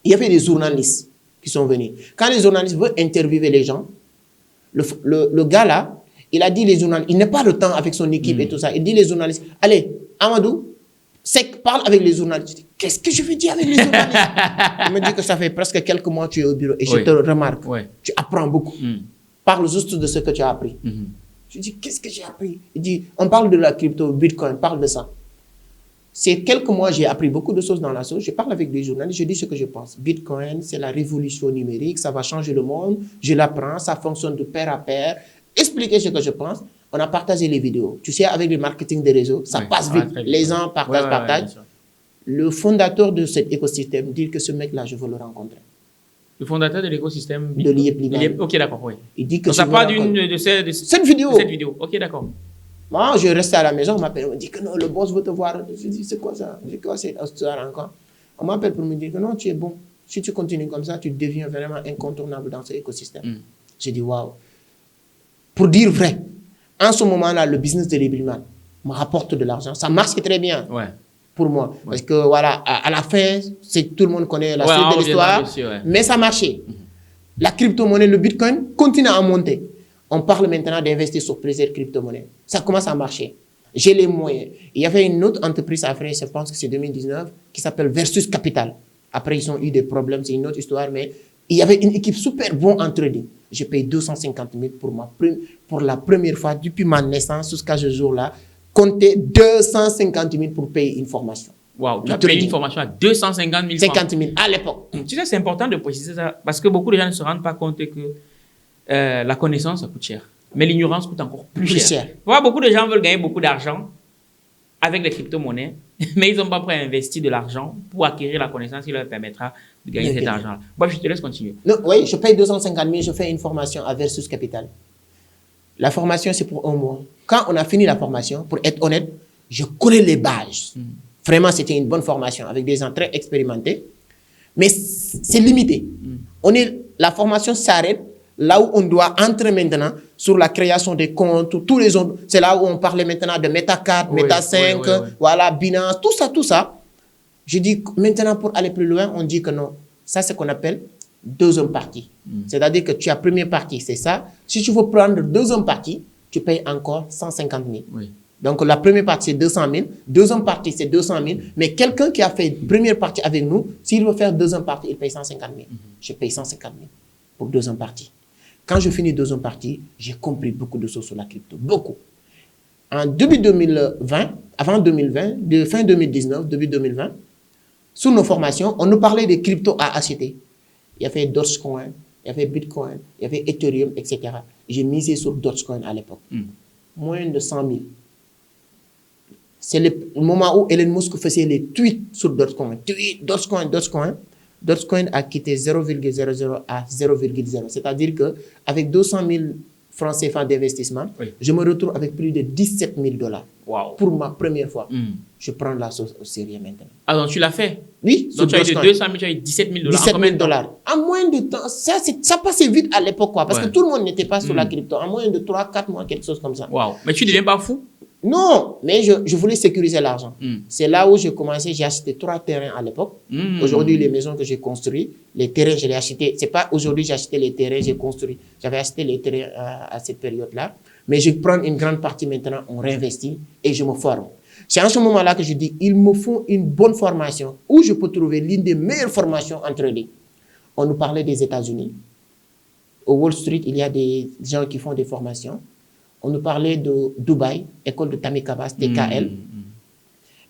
Il y avait des journalistes qui sont venus. Quand les journalistes veulent interviewer les gens, le gars là, il a dit les journalistes, il n'a pas le temps avec son équipe et tout ça. Il dit les journalistes, allez, Amadou, parle avec les journalistes. Je dis, qu'est-ce que je vais dire avec les journalistes? Il me dit que ça fait presque quelques mois que tu es au bureau et je te remarque. Tu apprends beaucoup. Parle juste de ce que tu as appris. Je dis, qu'est-ce que j'ai appris? Il dit, on parle de la crypto, Bitcoin, parle de ça. C'est quelques mois, j'ai appris beaucoup de choses dans la chose. Je parle avec des journalistes, je dis ce que je pense. Bitcoin, c'est la révolution numérique, ça va changer le monde. Je l'apprends, ça fonctionne de pair à pair. Expliquer ce que je pense. On a partagé les vidéos. Tu sais, avec le marketing des réseaux, ça passe vite. Les gens partagent. Le fondateur de cet écosystème dit que ce mec-là, je veux le rencontrer. Le fondateur de l'écosystème de l'Iebliman. Ok, d'accord, oui. Il dit que ça part de cette vidéo. Ok, d'accord. Moi, je restais à la maison, on m'appelle, on me dit que non, le boss veut te voir. Je dis, c'est quoi ça? Je dis, quoi cette histoire encore? On m'appelle pour me dire que non, tu es bon. Si tu continues comme ça, tu deviens vraiment incontournable dans ce écosystème. Je dis, waouh. Pour dire vrai, en ce moment-là, le business de l'éboulement me rapporte de l'argent. Ça marche très bien pour moi. Parce que voilà, à la fin, tout le monde connaît la suite de l'histoire, mais ça marchait. La crypto-monnaie, le Bitcoin, continue à monter. On parle maintenant d'investir sur plusieurs crypto-monnaies. Ça commence à marcher. J'ai les moyens. Il y avait une autre entreprise à faire, je pense que c'est 2019, qui s'appelle Versus Capital. Après, ils ont eu des problèmes, c'est une autre histoire, mais il y avait une équipe super bonne en trading. J'ai payé 250 000 pour la première fois depuis ma naissance jusqu'à ce jour-là. Comptez 250 000 pour payer une formation. Waouh, tu as payé une formation à 250 000 francs. 50 000 à l'époque. Tu sais, c'est important de préciser ça parce que beaucoup de gens ne se rendent pas compte que la connaissance, ça coûte cher. Mais l'ignorance coûte encore plus cher. Voilà, beaucoup de gens veulent gagner beaucoup d'argent avec les crypto-monnaies, mais ils n'ont pas prêt à investir de l'argent pour acquérir la connaissance qui leur permettra de gagner cet argent-là. Bon, je te laisse continuer. Non, oui, je paye 250 000, je fais une formation à Versus Capital. La formation, c'est pour 1 mois. Quand on a fini la formation, pour être honnête, je connais les bases. Vraiment, c'était une bonne formation avec des gens très expérimentés. Mais c'est limité. La formation s'arrête là où on doit entrer maintenant sur la création des comptes, tous les autres. C'est là où on parlait maintenant de Meta4, Meta5, voilà, Binance, tout ça. Je dis maintenant pour aller plus loin, on dit que non. Ça, c'est ce qu'on appelle deuxième partie. C'est-à-dire que tu as première partie, c'est ça. Si tu veux prendre deuxième partie, tu payes encore 150 000. Donc, la première partie, c'est 200 000. Deuxième partie, c'est 200 000. Mais quelqu'un qui a fait première partie avec nous, s'il veut faire deuxième partie, il paye 150 000. Je paye 150 000 pour deuxième partie. Quand je finis deuxième partie, j'ai compris beaucoup de choses sur la crypto. Beaucoup. En début 2020, avant 2020, de fin 2019, début 2020, sous nos formations, on nous parlait des cryptos à acheter. Il y avait Dogecoin, il y avait Bitcoin, il y avait Ethereum, etc. J'ai misé sur Dogecoin à l'époque. Moins de 100 000. C'est le moment où Elon Musk faisait les tweets sur Dogecoin. Dogecoin a quitté 0,00 à 0,0. C'est-à-dire qu'avec 200 000 francs CFA d'investissement, je me retrouve avec plus de 17 000 $. Wow. Pour ma première fois. Je prends la chose au sérieux maintenant. Ah, donc tu l'as fait? Oui. Donc tu as eu de 200 000, tu as eu 17 000 $. 17 000 $. En moins de temps, ça passait vite à l'époque, quoi. Parce que tout le monde n'était pas sur la crypto. En moins de 3-4 mois, quelque chose comme ça. Wow. Mais tu ne deviens pas fou? Non, mais je voulais sécuriser l'argent. C'est là où j'ai commencé. J'ai acheté 3 terrains à l'époque. Aujourd'hui, les maisons que j'ai construites, les terrains, je les ai achetés. C'est pas aujourd'hui j'ai acheté les terrains, j'ai construit. J'avais acheté les terrains à cette période-là. Mais je prends une grande partie maintenant, on réinvestit et je me forme. C'est en ce moment-là que je dis, il me faut une bonne formation où je peux trouver l'une des meilleures formations en trading. On nous parlait des États-Unis. Au Wall Street, il y a des gens qui font des formations. On nous parlait de Dubaï, école de Tammy Abbas, TKL.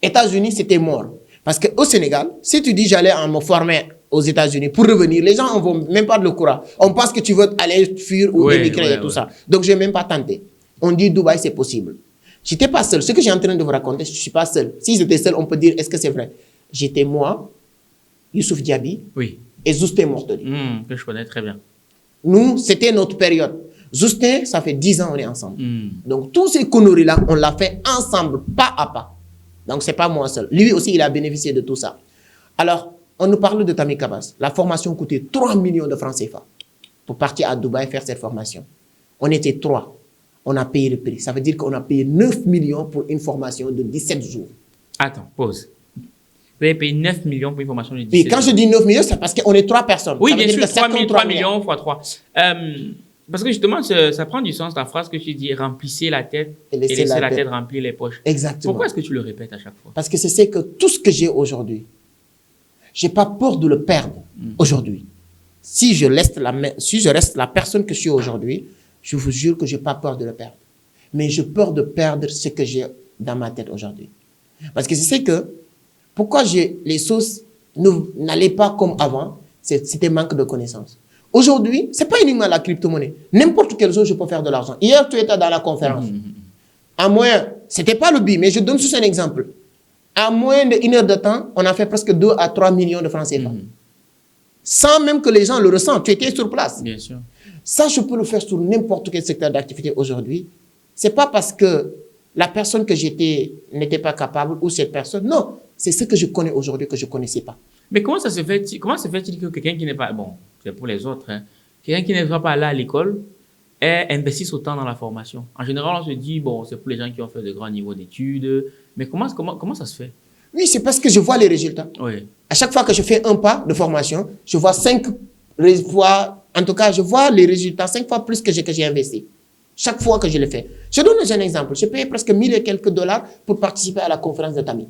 États-Unis, c'était mort. Parce qu'au Sénégal, si tu dis j'allais me former aux États-Unis pour revenir, les gens ne vont même pas de le courant. On pense que tu veux aller fuir ou émigrer et tout ça. Donc, je n'ai même pas tenté. On dit Dubaï, c'est possible. Je n'étais pas seul. Ce que j'ai en train de vous raconter, je ne suis pas seul. Si j'étais seul, on peut dire, est-ce que c'est vrai? J'étais moi, Youssouf Diaby et Zousté Mortoli. Que je connais très bien. Nous, c'était notre période. Zousté, ça fait 10 ans on est ensemble. Donc, tous ces conneries-là, on l'a fait ensemble, pas à pas. Donc, ce n'est pas moi seul. Lui aussi, il a bénéficié de tout ça. Alors, on nous parle de Tammy Abbas. La formation coûtait 3 millions de francs CFA pour partir à Dubaï faire cette formation. On était 3. On a payé le prix. Ça veut dire qu'on a payé 9 millions pour une formation de 17 jours. Attends, pause. Vous avez payé 9 millions pour une formation de 17 jours. Et quand je dis 9 millions, c'est parce qu'on est 3 personnes. Oui, bien sûr, 3 millions x 3. Parce que justement, ça prend du sens, la phrase que tu dis, remplissez la tête et laissez la tête remplir les poches. Exactement. Pourquoi est-ce que tu le répètes à chaque fois? Parce que c'est que tout ce que j'ai aujourd'hui, je n'ai pas peur de le perdre aujourd'hui. Si je reste la personne que je suis aujourd'hui, je vous jure que je n'ai pas peur de le perdre. Mais j'ai peur de perdre ce que j'ai dans ma tête aujourd'hui. Parce que je sais que pourquoi les choses n'allaient pas comme avant, c'était manque de connaissances. Aujourd'hui, ce n'est pas uniquement la crypto-monnaie. N'importe quelle chose, je peux faire de l'argent. Hier, tu étais dans la conférence. À moins, ce n'était pas le but, mais je donne juste un exemple. À moins d'1 heure de temps, on a fait presque 2 à 3 millions de francs CFA. Sans même que les gens le ressentent. Tu étais sur place. Bien sûr. Ça, je peux le faire sur n'importe quel secteur d'activité aujourd'hui. Ce n'est pas parce que la personne que j'étais n'était pas capable ou cette personne. Non, c'est ce que je connais aujourd'hui que je ne connaissais pas. Mais comment ça se fait-il que quelqu'un qui n'est pas... Bon, c'est pour les autres. Quelqu'un qui n'est pas allé à l'école investissent autant dans la formation? En général, on se dit, bon, c'est pour les gens qui ont fait de grands niveaux d'études. Mais comment ça se fait? Oui, c'est parce que je vois les résultats. Oui. À chaque fois que je fais un pas de formation, je vois 5 fois, en tout cas, je vois les résultats 5 fois plus que j'ai investi. Chaque fois que je le fais. Je donne un exemple. J'ai payé presque 1000 et quelques dollars pour participer à la conférence de Tami.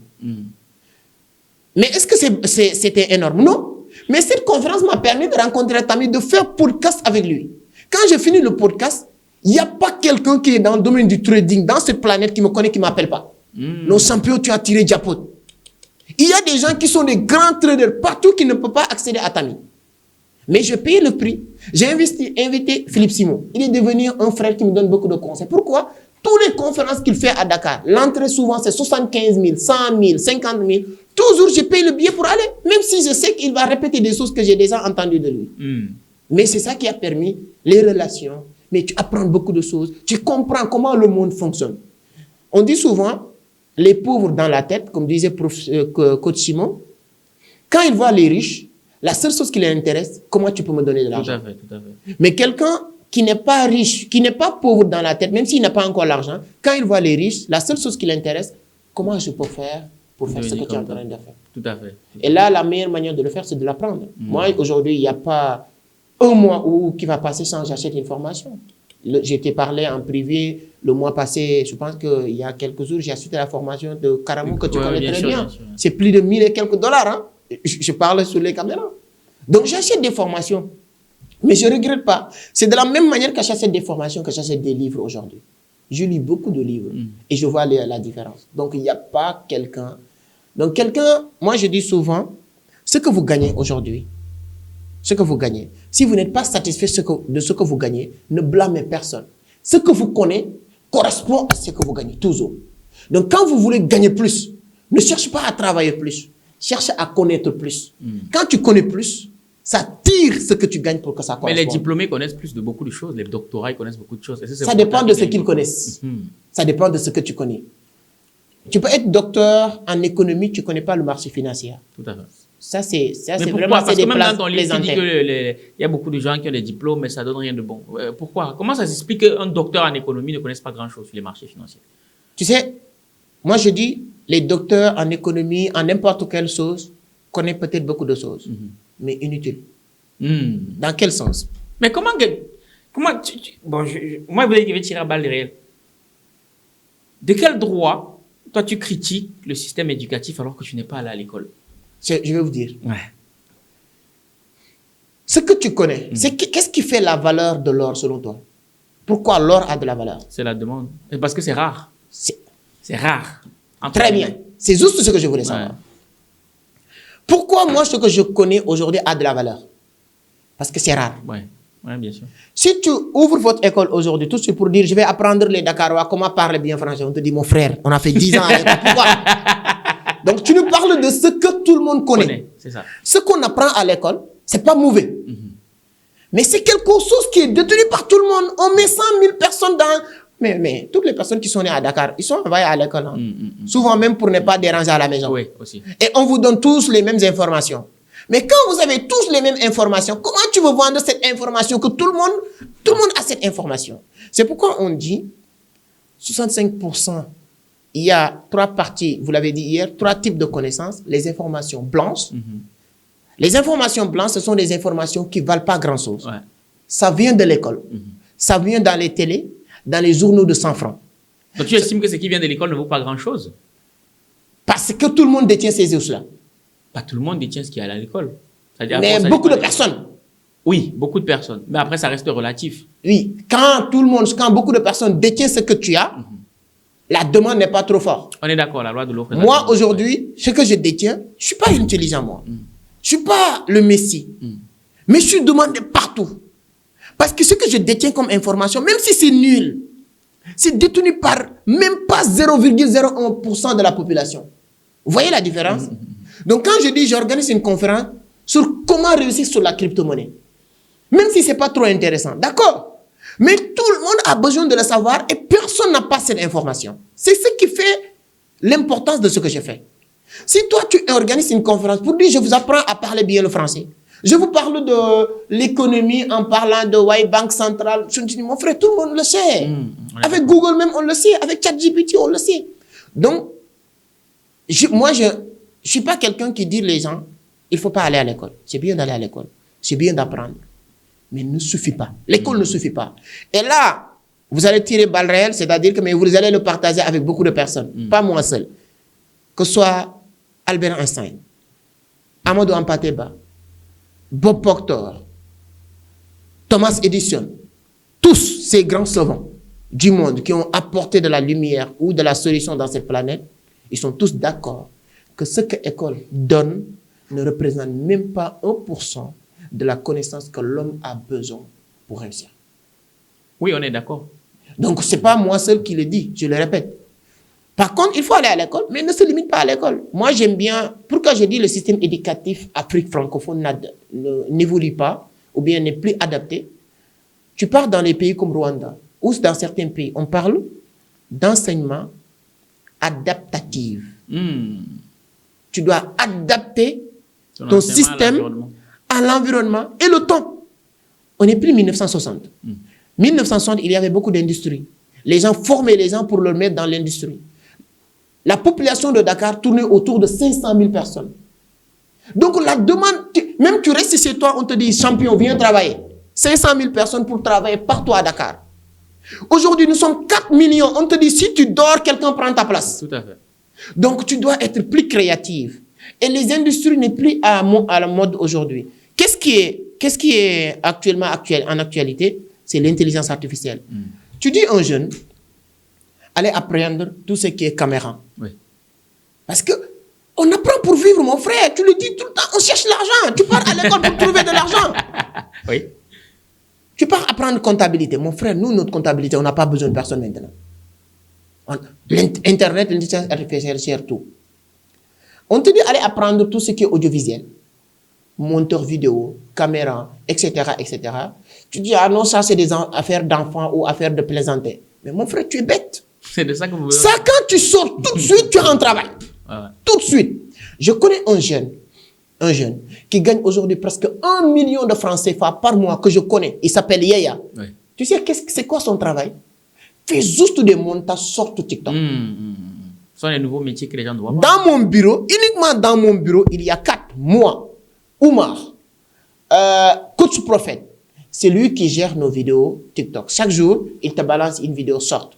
Mais est-ce que c'était énorme? Non. Mais cette conférence m'a permis de rencontrer Tami, de faire podcast avec lui. Quand j'ai fini le podcast, il n'y a pas quelqu'un qui est dans le domaine du trading, dans cette planète, qui me connaît, qui ne m'appelle pas. Nos champions, tu as tiré diapo. Il y a des gens qui sont des grands traders partout qui ne peuvent pas accéder à Tami. Mais je paye le prix. J'ai invité Philippe Simon. Il est devenu un frère qui me donne beaucoup de conseils. Pourquoi? Toutes les conférences qu'il fait à Dakar, l'entrée souvent c'est 75 000, 100 000, 50 000. Toujours je paye le billet pour aller. Même si je sais qu'il va répéter des choses que j'ai déjà entendues de lui. Mais c'est ça qui a permis les relations. Mais tu apprends beaucoup de choses. Tu comprends comment le monde fonctionne. On dit souvent, les pauvres dans la tête, comme disait coach Simon, quand ils voient les riches, la seule chose qui les intéresse, comment tu peux me donner de l'argent. Tout à fait. Mais quelqu'un qui n'est pas riche, qui n'est pas pauvre dans la tête, même s'il n'a pas encore l'argent, quand il voit les riches, la seule chose qui l'intéresse, comment je peux faire pour faire ce que tu es en train de faire. Tout à fait. Et là, la meilleure manière de le faire, c'est de l'apprendre. Moi, aujourd'hui, il n'y a pas un mois qui va passer sans que j'achète une formation. J'ai été parlé en privé le mois passé, je pense qu'il y a quelques jours, j'ai acheté la formation de Karamou que tu connais très bien. C'est plus de 1000 et quelques dollars. Hein? Je parle sur les caméras. Donc, j'achète des formations. Mais je ne regrette pas. C'est de la même manière que j'achète des formations que j'achète des livres aujourd'hui. Je lis beaucoup de livres et je vois la différence. Donc, il n'y a pas quelqu'un. Donc, quelqu'un, moi je dis souvent, ce que vous gagnez aujourd'hui, ce que vous gagnez, si vous n'êtes pas satisfait de ce que vous gagnez, ne blâmez personne. Ce que vous connaissez correspond à ce que vous gagnez, toujours. Donc, quand vous voulez gagner plus, ne cherchez pas à travailler plus. Cherche à connaître plus. Quand tu connais plus, ça tire ce que tu gagnes pour que ça corresponde. Mais les diplômés connaissent plus de beaucoup de choses. Les doctorats, ils connaissent beaucoup de choses. Ça dépend de ce qu'ils connaissent. Ça dépend de ce que tu connais. Tu peux être docteur en économie, tu ne connais pas le marché financier. Tout à fait. Ça, c'est vraiment... Parce que même dans ton livre, tu dis qu'il y a beaucoup de gens qui ont des diplômes, mais ça ne donne rien de bon. Pourquoi? Comment ça s'explique qu'un docteur en économie ne connaisse pas grand-chose sur les marchés financiers? Tu sais, moi je dis, les docteurs en économie, en n'importe quelle chose, connaissent peut-être beaucoup de choses, mais inutiles. Dans quel sens? Mais comment moi, je vais tirer à balles réelles. De quel droit, toi, tu critiques le système éducatif alors que tu n'es pas allé à l'école? Je vais vous dire. Ce que tu connais, qu'est-ce qui fait la valeur de l'or selon toi? Pourquoi l'or a de la valeur? C'est la demande. Parce que c'est rare. C'est rare. Très bien. C'est juste ce que je voulais savoir. Pourquoi moi, ce que je connais aujourd'hui a de la valeur? Parce que c'est rare. Oui, bien sûr. Si tu ouvres votre école aujourd'hui, tout de suite pour dire, je vais apprendre les Dakarois, comment parler bien français, on te dit, mon frère, on a fait 10 ans à l'école. Pourquoi? Donc, tu nous parles de ce que tout le monde connaît. C'est ça. Ce qu'on apprend à l'école, c'est pas mauvais. Mais c'est quelque chose qui est détenu par tout le monde. On met 100 000 personnes dans... Mais toutes les personnes qui sont nées à Dakar, ils sont envoyés à l'école. Souvent même pour ne pas déranger à la maison. Oui, aussi. Et on vous donne tous les mêmes informations. Mais quand vous avez tous les mêmes informations, comment tu veux vendre cette information que tout le monde a cette information? C'est pourquoi on dit 65%. Il y a 3 parties, vous l'avez dit hier, 3 types de connaissances. Les informations blanches. Les informations blanches, ce sont des informations qui ne valent pas grand-chose. Ça vient de l'école. Ça vient dans les télés, dans les journaux de 100 francs. Donc tu estimes que ce qui vient de l'école ne vaut pas grand-chose? Parce que tout le monde détient ces choses-là. Pas tout le monde détient ce qu'il y a à l'école. Mais beaucoup de personnes. Oui, beaucoup de personnes. Mais après, ça reste relatif. Oui, quand beaucoup de personnes détiennent ce que tu as, la demande n'est pas trop forte. On est d'accord, la loi de l'offre. Moi, aujourd'hui, ce que je détiens, je ne suis pas intelligent, moi. Je ne suis pas le Messie. Mais je suis demandé partout. Parce que ce que je détiens comme information, même si c'est nul, c'est détenu par même pas 0,01% de la population. Vous voyez la différence? Donc, quand je dis j'organise une conférence sur comment réussir sur la crypto-monnaie, même si ce n'est pas trop intéressant, d'accord? Mais tout le monde a besoin de le savoir et personne n'a pas cette information. C'est ce qui fait l'importance de ce que je fais. Si toi, tu organises une conférence pour dire je vous apprends à parler bien le français, Je vous parle de l'économie en parlant de White Bank Central. Je dis, mon frère, tout le monde le sait. Avec Google même, on le sait. Avec ChatGPT, on le sait. Donc, moi, je ne suis pas quelqu'un qui dit les gens, il ne faut pas aller à l'école. C'est bien d'aller à l'école. C'est bien d'apprendre. Mais il ne suffit pas. L'école ne suffit pas. Et là, vous allez tirer balle réelle, c'est-à-dire que mais vous allez le partager avec beaucoup de personnes. Pas moi seul. Que ce soit Albert Einstein, Amadou Hampâté-Bâ, Bob Proctor, Thomas Edison, tous ces grands savants du monde qui ont apporté de la lumière ou de la solution dans cette planète, ils sont tous d'accord que ce que l'école donne ne représente même pas 1% de la connaissance que l'homme a besoin pour réussir. Oui, on est d'accord. Donc, ce n'est pas moi seul qui le dis, je le répète. Par contre, il faut aller à l'école, mais ne se limite pas à l'école. Moi, j'aime bien, pourquoi je dis le système éducatif Afrique francophone n'évolue pas, ou bien n'est plus adapté. Tu pars dans les pays comme Rwanda, ou dans certains pays, on parle d'enseignement adaptatif. Tu dois adapter ton système à l'environnement et le temps. On n'est plus 1960. 1960, il y avait beaucoup d'industries. Les gens formaient les gens pour leur mettre dans l'industrie. La population de Dakar tournait autour de 500 000 personnes. Donc la demande, même tu restes chez toi, on te dit, champion, viens travailler. 500 000 personnes pour travailler partout à Dakar. Aujourd'hui, nous sommes 4 millions. On te dit, si tu dors, quelqu'un prend ta place. Tout à fait. Donc tu dois être plus créative. Et les industries n'est plus à la mode aujourd'hui. Qu'est-ce qui est actuellement en actualité? C'est l'intelligence artificielle. Tu dis à un jeune, allez apprendre tout ce qui est caméra. Oui. Parce que on apprend pour vivre, mon frère. Tu le dis tout le temps, on cherche l'argent. Tu pars à l'école pour trouver de l'argent. Oui. Tu pars apprendre comptabilité. Mon frère, nous, notre comptabilité, on n'a pas besoin de personne maintenant. Internet, l'intelligence artificielle, c'est tout. On te dit, allez apprendre tout ce qui est audiovisuel. Monteur vidéo, caméra, etc., etc. Tu dis, ah non, ça, c'est des affaires d'enfants ou affaires de plaisanter. Mais mon frère, tu es bête. C'est de ça que vous... Ça, quand tu sors, tout de suite, tu es en travail. Ouais. Tout de suite. Je connais un jeune qui gagne aujourd'hui presque 1 million de francs CFA par mois que je connais. Il s'appelle Yaya. Oui. Tu sais, c'est quoi son travail? Fais juste des montages, sort tout TikTok. Ce sont les nouveaux métiers que les gens doivent voir. Dans mon bureau, uniquement dans mon bureau, il y a 4. Moi, Oumar, Coach Prophète, c'est lui qui gère nos vidéos TikTok. Chaque jour, il te balance une vidéo sorte.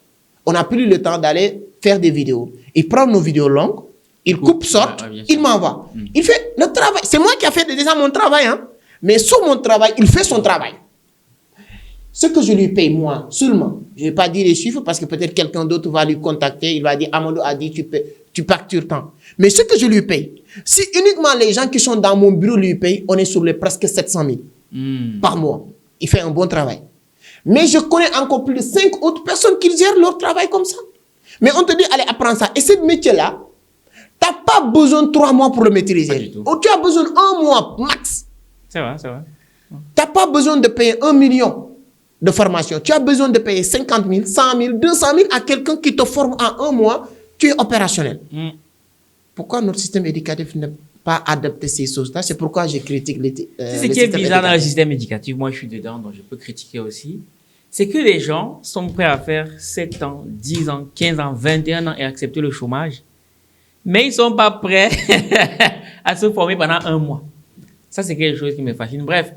On n'a plus le temps d'aller faire des vidéos. Il prend nos vidéos longues, il coupe sorte, il m'envoie. Il fait le travail. C'est moi qui ai fait déjà mon travail. Hein? Mais sur mon travail, il fait son travail. Ce que je lui paye, moi, seulement, je ne vais pas dire les chiffres parce que peut-être quelqu'un d'autre va lui contacter. Il va dire, Amadou a dit, tu factures tant. Mais ce que je lui paye, si uniquement les gens qui sont dans mon bureau lui payent, on est sur les presque 700 000 par mois. Il fait un bon travail. Mais je connais encore plus de 5 autres personnes qui gèrent leur travail comme ça. Mais on te dit, allez, apprends ça. Et ce métier-là, tu n'as pas besoin de 3 mois pour le maîtriser. Ou tu as besoin d'1 mois max. C'est vrai, c'est vrai. Tu n'as pas besoin de payer 1 million de formation. Tu as besoin de payer 50 000, 100 000, 200 000 à quelqu'un qui te forme en 1 mois. Tu es opérationnel. Pourquoi notre système éducatif n'est pas adapté ces choses-là? C'est pourquoi je critique ce qui est bizarre dans le système éducatif, moi je suis dedans, donc je peux critiquer aussi, c'est que les gens sont prêts à faire 7 ans, 10 ans, 15 ans, 21 ans et accepter le chômage, mais ils ne sont pas prêts à se former pendant 1 mois. Ça, c'est quelque chose qui me fascine. Bref,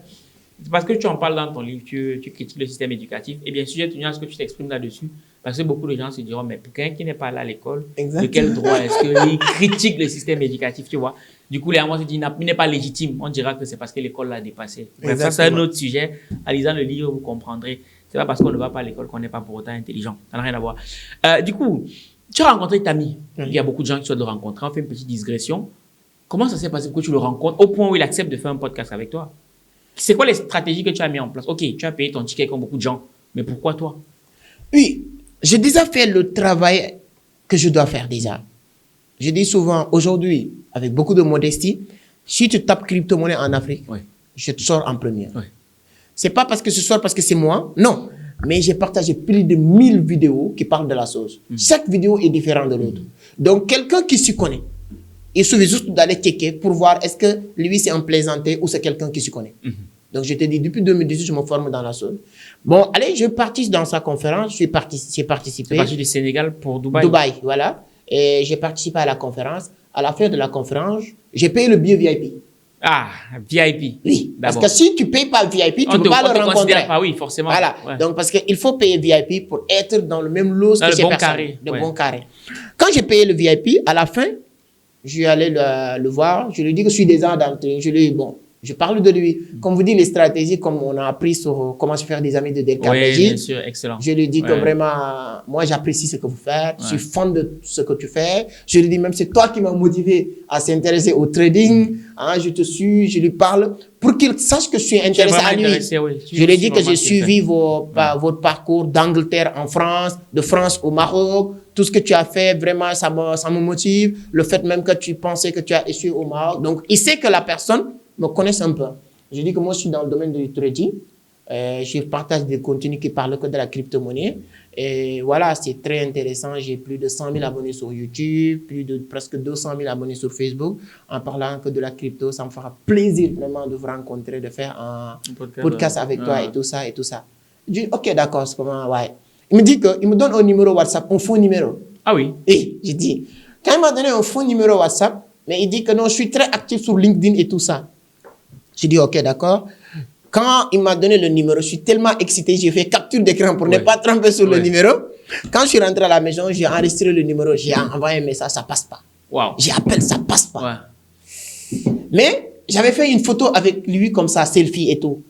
parce que tu en parles dans ton livre, tu critiques le système éducatif, et bien sûr, j'ai tenu à ce que tu t'exprimes là-dessus, parce que beaucoup de gens se diront, mais pour quelqu'un qui n'est pas allé à l'école, de quel droit est-ce qu'il critique le système éducatif, tu vois? Du coup, les gens se disent, il n'est pas légitime. On dira que c'est parce que l'école l'a dépassé. Bref, ça, c'est un autre sujet. En lisant le livre, vous comprendrez. C'est pas parce qu'on ne va pas à l'école qu'on n'est pas pour autant intelligent. Ça n'a rien à voir. Du coup, tu as rencontré Tami. Il y a beaucoup de gens qui souhaitent le rencontrer. On fait une petite digression. Comment ça s'est passé pour que tu le rencontres au point où il accepte de faire un podcast avec toi? C'est quoi les stratégies que tu as mis en place? Ok, tu as payé ton ticket comme beaucoup de gens. Mais pourquoi toi? Oui, j'ai déjà fait le travail que je dois faire déjà. Je dis souvent, aujourd'hui, avec beaucoup de modestie, si tu tapes crypto-monnaie en Afrique, je te sors en première. C'est pas parce que ce soir, parce que c'est moi, non. Mais j'ai partagé plus de 1000 vidéos qui parlent de la chose. Chaque vidéo est différente de l'autre. Donc, quelqu'un qui s'y connaît, Il suffit juste d'aller checker pour voir est-ce que lui, c'est un plaisanté ou c'est quelqu'un qui se connaît. Donc, je te dis, depuis 2018, je me forme dans la zone. Bon, allez, je participe dans sa conférence. J'ai participé. C'est parti du Sénégal pour Dubaï. Dubaï, voilà. Et j'ai participé à la conférence. À la fin de la conférence, j'ai payé le billet VIP. Ah, VIP. Oui, parce que si tu ne payes pas VIP, tu ne peux pas le rencontrer. Pas, oui, forcément. Voilà. Ouais. Donc, parce qu'il faut payer VIP pour être dans le même lot que ces personnes. Bon carré. Quand j'ai payé le VIP, à la fin, je suis allé le voir. Je lui ai dit que je suis déjà d'entrée. Je lui ai dit, bon, je parle de lui. Comme vous dites, les stratégies, comme on a appris sur comment se faire des amis de Delta. Oui, bien sûr, excellent. Je lui ai dit que vraiment, moi, j'apprécie ce que vous faites. Je suis fan de ce que tu fais. Je lui ai dit, même c'est toi qui m'as motivé à s'intéresser au trading. Hein, je te suis, je lui parle pour qu'il sache que je suis intéressé à lui. Oui. Je lui ai dit que j'ai suivi votre parcours d'Angleterre en France, de France au Maroc. Tout ce que tu as fait, vraiment, ça me motive. Le fait même que tu pensais que tu as échoué au Maroc. Donc, il sait que la personne me connaît un peu. Je dis que moi, je suis dans le domaine du trading. Je partage des contenus qui parlent que de la crypto-monnaie. Et voilà, c'est très intéressant. J'ai plus de 100 000 abonnés sur YouTube, plus de presque 200 000 abonnés sur Facebook. En parlant que de la crypto, ça me fera plaisir vraiment de vous rencontrer, de faire un podcast avec toi et tout ça et tout ça. Je dis, ok, d'accord, c'est comment, ouais. Il me dit qu'il me donne un numéro WhatsApp, un faux numéro. Ah oui? Et je dis, quand il m'a donné un faux numéro WhatsApp, mais il dit que non, je suis très actif sur LinkedIn et tout ça. Je dis, ok, d'accord. Quand il m'a donné le numéro, je suis tellement excité, j'ai fait capture d'écran pour ne pas tromper sur le numéro. Quand je suis rentré à la maison, j'ai enregistré le numéro, j'ai envoyé un message, ça passe pas. Wow. J'appelle, ça passe pas. Mais j'avais fait une photo avec lui comme ça, selfie et tout.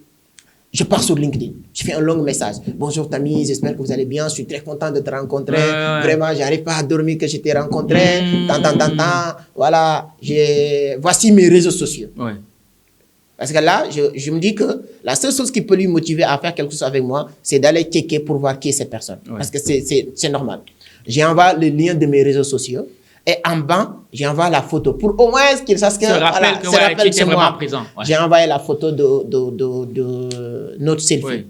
Je pars sur LinkedIn. Je fais un long message. Bonjour Tammy, j'espère que vous allez bien. Je suis très content de te rencontrer. Vraiment, j'arrive pas à dormir que je t'ai rencontré. Voilà, voici mes réseaux sociaux. Parce que là, je me dis que la seule chose qui peut lui motiver à faire quelque chose avec moi, c'est d'aller checker pour voir qui est cette personne. Parce que c'est normal. J'envoie le lien de mes réseaux sociaux. Et en bas, j'envoie la photo pour au moins qu'il sache que c'est moi. J'ai envoyé la photo de notre selfie.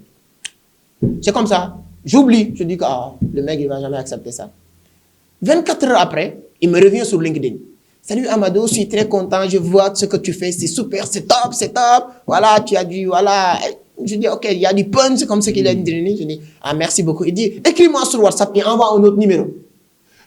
C'est comme ça. J'oublie. Je dis que le mec, il ne va jamais accepter ça. 24 heures après, il me revient sur LinkedIn. Salut Amadou, je suis très content. Je vois ce que tu fais. C'est super, c'est top, c'est top. Voilà, tu as dit, voilà. Je dis, ok, il y a du punch, comme ce qu'il a dit. Je dis, merci beaucoup. Il dit, écris-moi sur WhatsApp et envoie un autre numéro.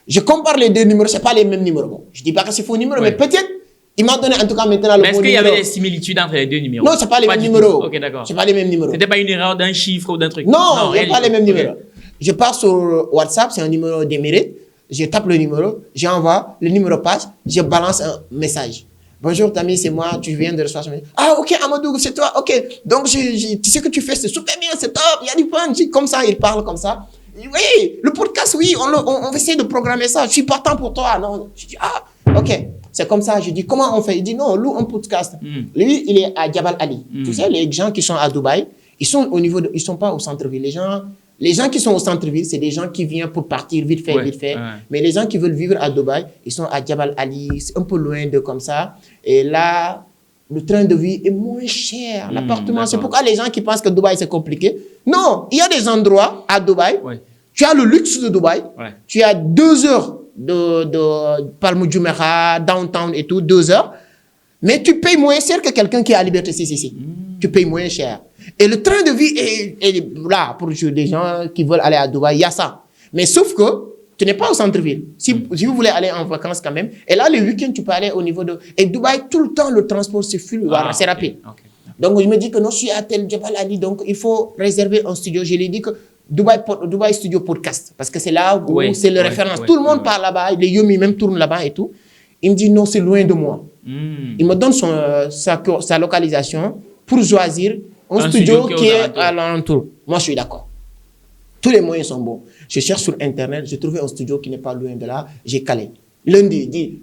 Je compare les deux numéros, ce n'est pas les mêmes numéros. Bon, je ne dis pas que c'est faux numéro, mais peut-être, il m'a donné en tout cas maintenant le bon numéro. Est-ce qu'il y avait des similitudes entre les deux numéros? Non, ce n'est pas les mêmes numéros. Ok, d'accord. Ce n'est pas les mêmes numéros. Ce n'était pas une erreur d'un chiffre ou d'un truc? Non, il n'y a pas les mêmes numéros. Je pars sur WhatsApp, c'est un numéro d'émérite. Je tape le numéro, j'envoie, le numéro passe, je balance un message. Bonjour Tammy, c'est moi, tu viens de recevoir ce message. Ah ok Amadou, c'est toi, ok. Donc tu sais que tu fais, c'est super bien, c'est top, il y a du punch. Comme ça, il parle comme ça. Oui, le podcast, oui, on va essayer de programmer ça. Je suis partant pour toi. Non, je dis, ok. C'est comme ça. Je dis, comment on fait? Il dit, non, loue un podcast. Lui, il est à Jabal Ali. Tu sais, les gens qui sont à Dubaï, ils sont ils sont pas au centre-ville. Les gens qui sont au centre-ville, c'est des gens qui viennent pour partir vite fait. Mais les gens qui veulent vivre à Dubaï, ils sont à Jabal Ali. C'est un peu loin de comme ça. Et là, le train de vie est moins cher. L'appartement, c'est pourquoi les gens qui pensent que Dubaï, c'est compliqué. Non, il y a des endroits à Dubaï. Tu as le luxe de Dubaï. Tu as 2 heures de Palm Jumeirah, downtown et tout, 2 heures. Mais tu payes moins cher que quelqu'un qui est à Liberté 6 ici. Tu payes moins cher. Et le train de vie est là pour les gens qui veulent aller à Dubaï. Il y a ça. Mais sauf que tu n'es pas au centre-ville. Si vous voulez aller en vacances quand même. Et là, le week-end, tu peux aller au niveau de... Et Dubaï, tout le temps, le transport, c'est fluide. C'est rapide. Donc, je me dis que non, je suis à tel Jabal Ali. Donc, il faut réserver un studio. Je lui ai dit que Dubaï Studio Podcast. Parce que c'est là où c'est le référence. Tout le monde parle là-bas. Les Yomi même tournent là-bas et tout. Il me dit non, c'est loin de moi. Il me donne sa localisation pour choisir un studio qui est à l'entour. Moi, je suis d'accord. Tous les moyens sont bons. Je cherche sur Internet. J'ai trouvé un studio qui n'est pas loin de là. J'ai calé. Lundi,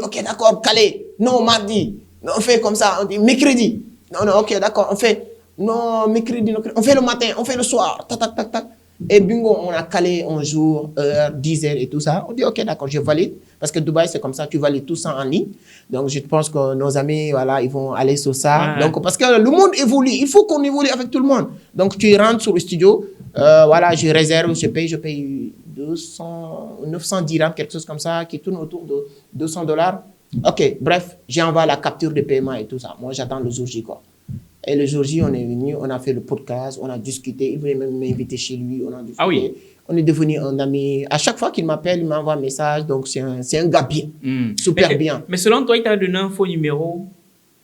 ok, d'accord, calé. Non, mardi. Non, on fait comme ça. On dit mercredi. Non, ok, d'accord, on fait. Non, mercredi, on fait le matin, on fait le soir. Tac. Et bingo, on a calé un jour, heure, 10 heures et tout ça. On dit, ok, d'accord, je valide. Parce que Dubaï, c'est comme ça, tu valides tout ça en ligne. Donc, je pense que nos amis, voilà, ils vont aller sur ça. Donc, parce que le monde évolue. Il faut qu'on évolue avec tout le monde. Donc, tu rentres sur le studio. Voilà, je réserve, je paye 900 dirhams, quelque chose comme ça, qui tourne autour de $200. Ok, bref, j'ai envoyé la capture de paiement et tout ça. Moi, j'attends le jour J, quoi. Et le jour J, on est venu, on a fait le podcast, on a discuté. Il voulait même m'inviter chez lui, on a discuté. Ah oui. On est devenu un ami. À chaque fois qu'il m'appelle, il m'envoie un message. Donc, c'est un gars bien. Super bien. Mais selon toi, il t'a donné un faux numéro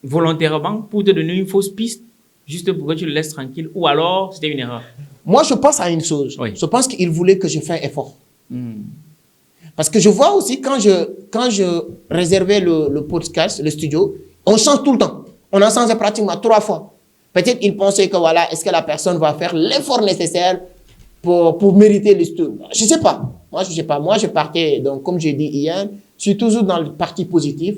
volontairement pour te donner une fausse piste, juste pour que tu le laisses tranquille, ou alors c'était une erreur? Moi, je pense à une chose. Oui. Je pense qu'il voulait que je fasse un effort. Parce que je vois aussi, quand je réservais le podcast, le studio, on change tout le temps. On en change pratiquement 3 fois. Peut-être il pensait que voilà, est-ce que la personne va faire l'effort nécessaire pour mériter le studio? Je ne sais pas. Moi, je ne sais pas. Moi, je partais, donc, comme j'ai dit hier, je suis toujours dans le parti positif.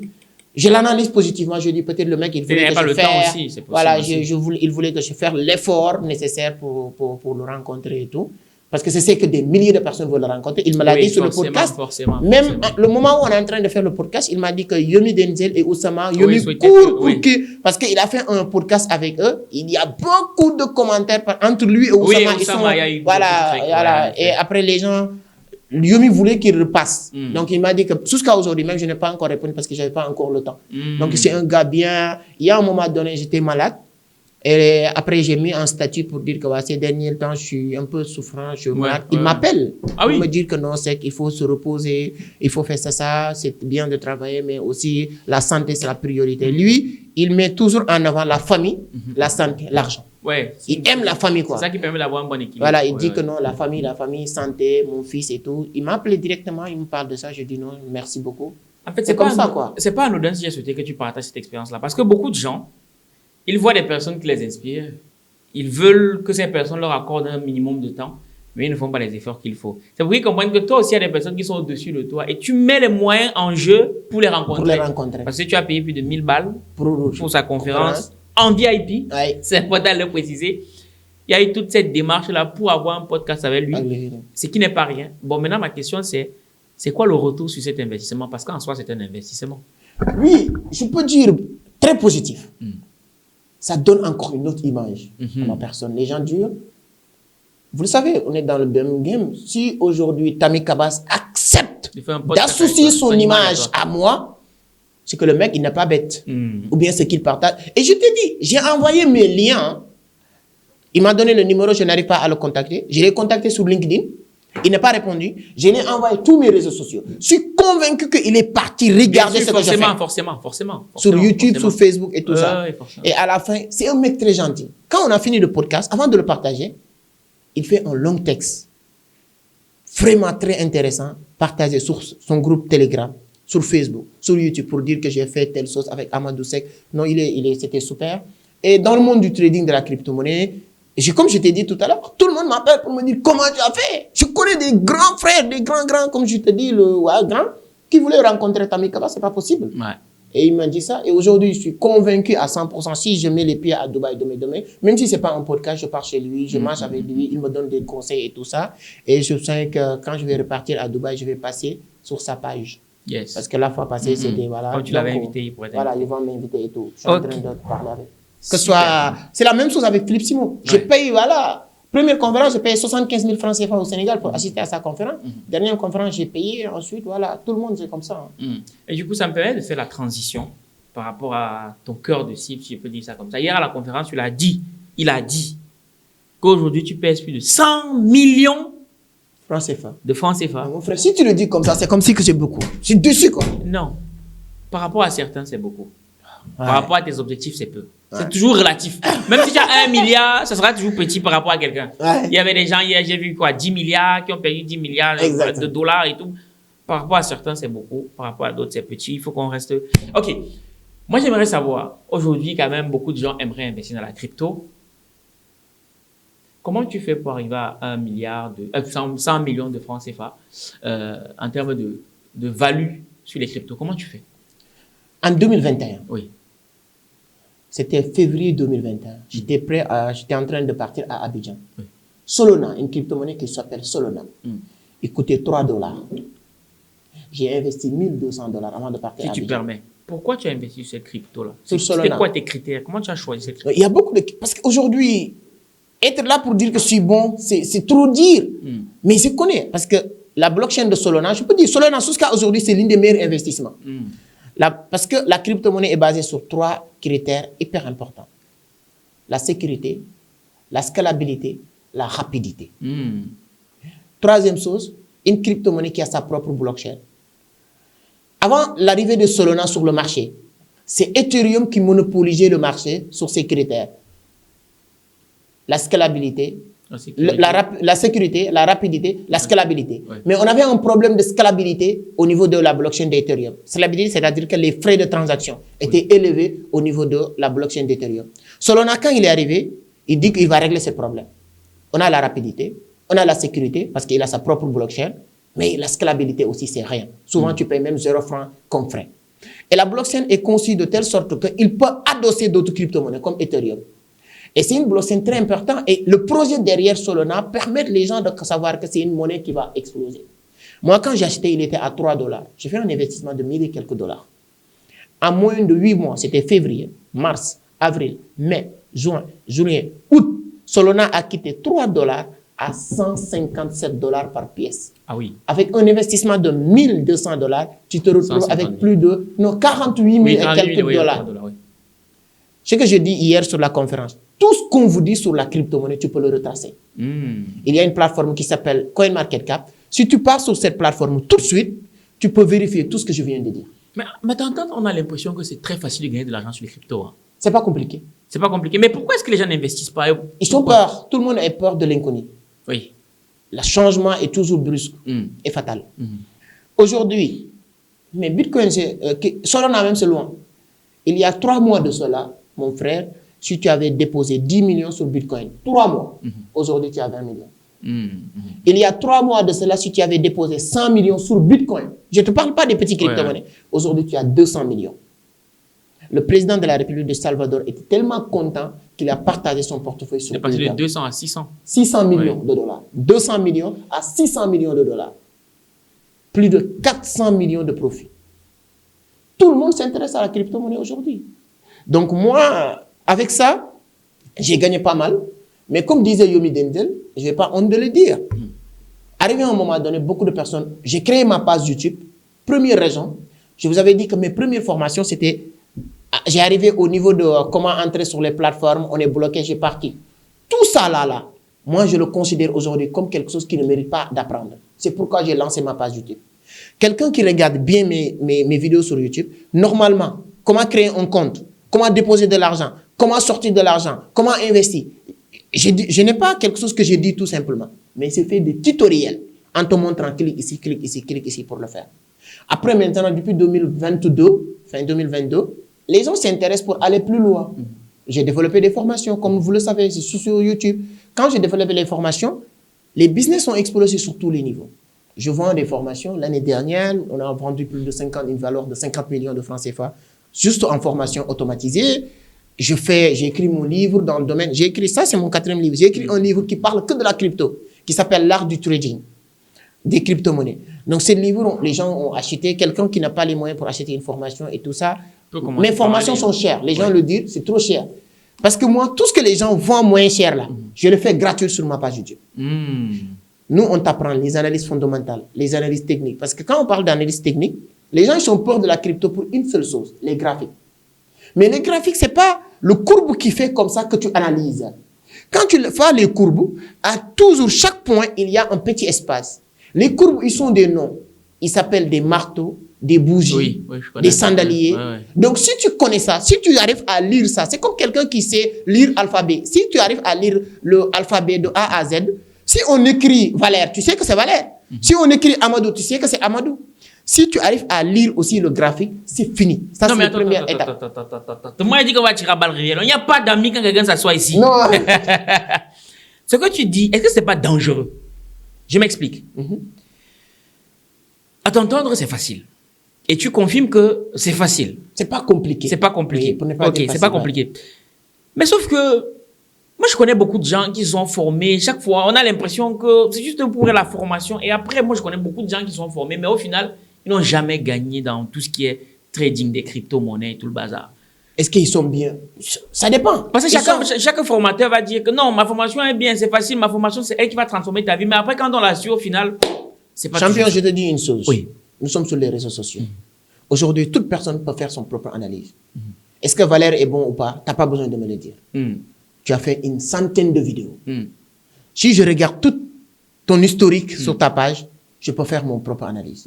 Je l'analyse positivement. Je dis peut-être le mec, il voulait que je fasse. Voilà, il voulait que je fasse l'effort nécessaire pour le rencontrer et tout. Parce que c'est ce que des milliers de personnes veulent le rencontrer. Il me l'a dit sur le podcast. Même le moment où on est en train de faire le podcast, il m'a dit que Yomi Denzel et Oussama, Yomi court pour que... Parce qu'il a fait un podcast avec eux. Il y a beaucoup de commentaires entre lui et Oussama. Oui, Oussama, il y a eu voilà. Et après, les gens... Yomi voulait qu'il repasse. Donc, il m'a dit que jusqu'à aujourd'hui, même je n'ai pas encore répondu parce que je n'avais pas encore le temps. Donc, c'est un gars bien. Il y a un moment donné, j'étais malade. Et après, j'ai mis un statut pour dire que ces derniers temps, je suis un peu souffrant, je suis malade. Il m'appelle pour me dire que non, c'est qu'il faut se reposer, il faut faire ça, c'est bien de travailler, mais aussi la santé, c'est la priorité. Lui, il met toujours en avant la famille, la santé, l'argent. Ouais, il aime la famille, quoi. C'est ça qui permet d'avoir un bon équilibre. Voilà, il dit que non, la famille, santé, mon fils et tout. Il m'a appelé directement, il me parle de ça, je dis non, merci beaucoup. En fait, c'est comme ça, quoi. C'est pas anodin si j'ai souhaité que tu partages cette expérience-là. Parce que beaucoup de gens, ils voient des personnes qui les inspirent. Ils veulent que ces personnes leur accordent un minimum de temps, mais ils ne font pas les efforts qu'il faut. C'est pour qu'ils comprennent que toi aussi, il y a des personnes qui sont au-dessus de toi et tu mets les moyens en jeu pour les rencontrer. Parce que tu as payé plus de 1000 balles pour sa conférence en VIP. Ouais. C'est important de le préciser. Il y a eu toute cette démarche-là pour avoir un podcast avec lui, ce qui n'est pas rien. Bon, maintenant, ma question, c'est quoi le retour sur cet investissement? Parce qu'en soi, c'est un investissement. Oui, je peux dire très positif. Ça donne encore une autre image à ma personne. Les gens disent, vous le savez, on est dans le même game. Si aujourd'hui, Tammy Kabas accepte d'associer son image à moi, c'est que le mec, il n'est pas bête. Ou bien c'est qu'il partage. Et je te dis, j'ai envoyé mes liens. Il m'a donné le numéro, je n'arrive pas à le contacter. Je l'ai contacté sur LinkedIn. Il n'a pas répondu. Je l'ai envoyé tous mes réseaux sociaux. Je suis convaincu qu'il est parti regarder ce que je fais. Forcément. Sur YouTube, sur Facebook et tout ça. Et à la fin, c'est un mec très gentil. Quand on a fini le podcast, avant de le partager, il fait un long texte. Vraiment très intéressant. Partagé sur son groupe Telegram, sur Facebook, sur YouTube pour dire que j'ai fait telle chose avec Amadou Seck. Non, c'était super. Et dans le monde du trading de la crypto-monnaie, comme je t'ai dit tout à l'heure, tout le monde m'appelle pour me dire comment tu as fait. Je connais des grands frères, des grands, comme je te dis, grand, qui voulaient rencontrer Tammy Kabas, c'est pas possible. Ouais. Et il m'a dit ça. Et aujourd'hui, je suis convaincu à 100%, si je mets les pieds à Dubaï demain, même si c'est pas un podcast, je pars chez lui, je marche avec lui, il me donne des conseils et tout ça. Et je sens que quand je vais repartir à Dubaï, je vais passer sur sa page. Yes. Parce que la fois passée, c'était, voilà. Quand tu l'avais invité, il pourrait t'inviter. Voilà, ils vont m'inviter et tout. Je suis en train de parler avec. C'est la même chose avec Philippe Simon. Je paye, voilà. Première conférence, j'ai payé 75 000 francs CFA au Sénégal pour assister à sa conférence. Dernière conférence, j'ai payé. Ensuite, voilà, tout le monde, c'est comme ça. Et du coup, ça me permet de faire la transition par rapport à ton cœur de cible, si je peux dire ça comme ça. Hier, à la conférence, il a dit qu'aujourd'hui, tu pèses plus de 100 millions de francs CFA. Mon frère, si tu le dis comme ça, c'est comme si que c'est beaucoup. Je suis dessus, quoi. Non. Par rapport à certains, c'est beaucoup. Par rapport à tes objectifs, c'est peu. C'est toujours relatif. Même si tu as 1 milliard, ça sera toujours petit par rapport à quelqu'un. Il y avait des gens hier, j'ai vu 10 milliards qui ont perdu 10 milliards de dollars et tout. Par rapport à certains, c'est beaucoup. Par rapport à d'autres, c'est petit. Il faut qu'on reste... OK. Moi, j'aimerais savoir, aujourd'hui, quand même, beaucoup de gens aimeraient investir dans la crypto. Comment tu fais pour arriver à 1 milliard 100 millions de francs CFA en termes de value sur les cryptos? Comment tu fais? En 2021. Oui. C'était février 2021. J'étais en train de partir à Abidjan. Oui. Solana, une crypto-monnaie qui s'appelle Solana. Il coûtait $3. J'ai investi $1 200 avant de partir à Abidjan. Si tu permets, pourquoi tu as investi sur cette crypto-là? C'était quoi tes critères? Comment tu as choisi cette crypto? Il y a beaucoup de... Parce qu'aujourd'hui, être là pour dire que je suis bon, c'est trop dire. Mais je connais. Parce que la blockchain de Solana, je peux dire, Solana, jusqu'à aujourd'hui, c'est l'un des meilleurs investissements. Parce que la crypto-monnaie est basée sur 3 critères hyper importants. La sécurité, la scalabilité, la rapidité. Troisième chose, une crypto-monnaie qui a sa propre blockchain. Avant l'arrivée de Solana sur le marché, c'est Ethereum qui monopolisait le marché sur ces critères. La scalabilité, la sécurité, la rapidité, la scalabilité. Ouais. Mais on avait un problème de scalabilité au niveau de la blockchain d'Ethereum. Scalabilité, c'est-à-dire que les frais de transaction étaient élevés au niveau de la blockchain d'Ethereum. Solana, quand il est arrivé, il dit qu'il va régler ces problèmes. On a la rapidité, on a la sécurité, parce qu'il a sa propre blockchain, mais la scalabilité aussi, c'est rien. Souvent, tu payes même 0 francs comme frais. Et la blockchain est conçue de telle sorte qu'il peut adosser d'autres crypto-monnaies comme Ethereum. Et c'est une blockchain très importante. Et le projet derrière Solana permet les gens de savoir que c'est une monnaie qui va exploser. Moi, quand j'ai acheté, il était à $3. J'ai fait un investissement de 1000 et quelques dollars. En moins de 8 mois, c'était février, mars, avril, mai, juin, juillet, août, Solana a quitté $3 à $157 par pièce. Ah oui. Avec un investissement de $1200, tu te retrouves avec plus de 48 000 et quelques dollars. Oui. Ce que je dis hier sur la conférence, tout ce qu'on vous dit sur la crypto-monnaie, tu peux le retracer. Il y a une plateforme qui s'appelle CoinMarketCap. Si tu pars sur cette plateforme tout de suite, tu peux vérifier tout ce que je viens de dire. Mais t'entends, on a l'impression que c'est très facile de gagner de l'argent sur les cryptos. Hein. C'est pas compliqué. C'est pas compliqué. Mais pourquoi est-ce que les gens n'investissent pas? Ils ont peur. Tout le monde a peur de l'inconnu. Oui. Le changement est toujours brusque et fatal. Aujourd'hui, mais Bitcoin, Solana même c'est loin. Il y a 3 mois de cela, mon frère, si tu avais déposé 10 millions sur Bitcoin, 3 mois, aujourd'hui tu as 20 millions. Il y a 3 mois de cela, si tu avais déposé 100 millions sur Bitcoin, je ne te parle pas des petits crypto-monnaies, aujourd'hui tu as 200 millions. Le président de la République de Salvador était tellement content qu'il a partagé son portefeuille sur Bitcoin. Il est passé de 200 à 600. 600 millions de dollars. 200 millions à 600 millions de dollars. Plus de 400 millions de profits. Tout le monde s'intéresse à la crypto-monnaie aujourd'hui. Donc moi, avec ça, j'ai gagné pas mal. Mais comme disait Yomi Denzel, je n'ai pas honte de le dire. Arrivé à un moment donné, beaucoup de personnes, j'ai créé ma page YouTube. Première raison, je vous avais dit que mes premières formations, c'était, j'ai arrivé au niveau de comment entrer sur les plateformes, on est bloqué, j'ai parti. Tout ça là, moi je le considère aujourd'hui comme quelque chose qui ne mérite pas d'apprendre. C'est pourquoi j'ai lancé ma page YouTube. Quelqu'un qui regarde bien mes vidéos sur YouTube, normalement, comment créer un compte, comment déposer de l'argent, comment sortir de l'argent, comment investir. Je n'ai pas quelque chose que j'ai dit tout simplement, mais c'est fait des tutoriels en te montrant clique ici pour le faire. Après maintenant, depuis 2022, fin 2022, les gens s'intéressent pour aller plus loin. J'ai développé des formations, comme vous le savez, c'est sur YouTube. Quand j'ai développé les formations, les business ont explosé sur tous les niveaux. Je vends des formations. L'année dernière, on a vendu plus de une valeur de 50 millions de francs CFA, juste en formation automatisée. J'ai écrit mon livre dans le domaine. J'ai écrit ça, c'est mon 4e livre. J'ai écrit un livre qui parle que de la crypto, qui s'appelle L'art du trading, des crypto-monnaies. Donc, ce livre, les gens ont acheté. Quelqu'un qui n'a pas les moyens pour acheter une formation et tout ça. Mes formations sont chères. Les gens le disent, c'est trop cher. Parce que moi, tout ce que les gens vendent moins cher là, je le fais gratuit sur ma page YouTube. Nous, on t'apprend les analyses fondamentales, les analyses techniques. Parce que quand on parle d'analyse technique, les gens ils sont peur de la crypto pour une seule chose, les graphiques. Mais les graphiques, ce n'est pas le courbe qui fait comme ça que tu analyses. Quand tu fais les courbes, à toujours, chaque point, il y a un petit espace. Les courbes, ils sont des noms. Ils s'appellent des marteaux, des bougies, des sandaliers. Donc, si tu connais ça, si tu arrives à lire ça, c'est comme quelqu'un qui sait lire l'alphabet. Si tu arrives à lire l'alphabet de A à Z, si on écrit Valère, tu sais que c'est Valère. Si on écrit Amadou, tu sais que c'est Amadou. Si tu arrives à lire aussi le graphique, c'est fini. Ça, c'est la première étape. Moi, je dis qu'on va tirer à balles réelles. Il n'y a pas d'amis quand quelqu'un s'assoit ici. Non. Ce que tu dis, est-ce que ce n'est pas dangereux? Je m'explique. À t'entendre, c'est facile. Et tu confirmes que c'est facile. C'est pas compliqué. C'est pas compliqué. Oui, ok, c'est pas compliqué. Mais sauf que, moi, je connais beaucoup de gens qui sont formés. Chaque fois, on a l'impression que c'est juste pour la formation. Et après, moi, je connais beaucoup de gens qui sont formés. Mais au final, ils n'ont jamais gagné dans tout ce qui est trading des crypto-monnaies et tout le bazar. Est-ce qu'ils sont bien? Ça dépend. Parce que chaque formateur va dire que non, ma formation est bien, c'est facile, ma formation, c'est elle qui va transformer ta vie. Mais après, quand on la suit, au final, c'est pas Champion, je te dis une chose. Oui. Nous sommes sur les réseaux sociaux. Aujourd'hui, toute personne peut faire son propre analyse. Est-ce que Valère est bon ou pas? Tu n'as pas besoin de me le dire. Tu as fait une centaine de vidéos. Si je regarde tout ton historique sur ta page, je peux faire mon propre analyse.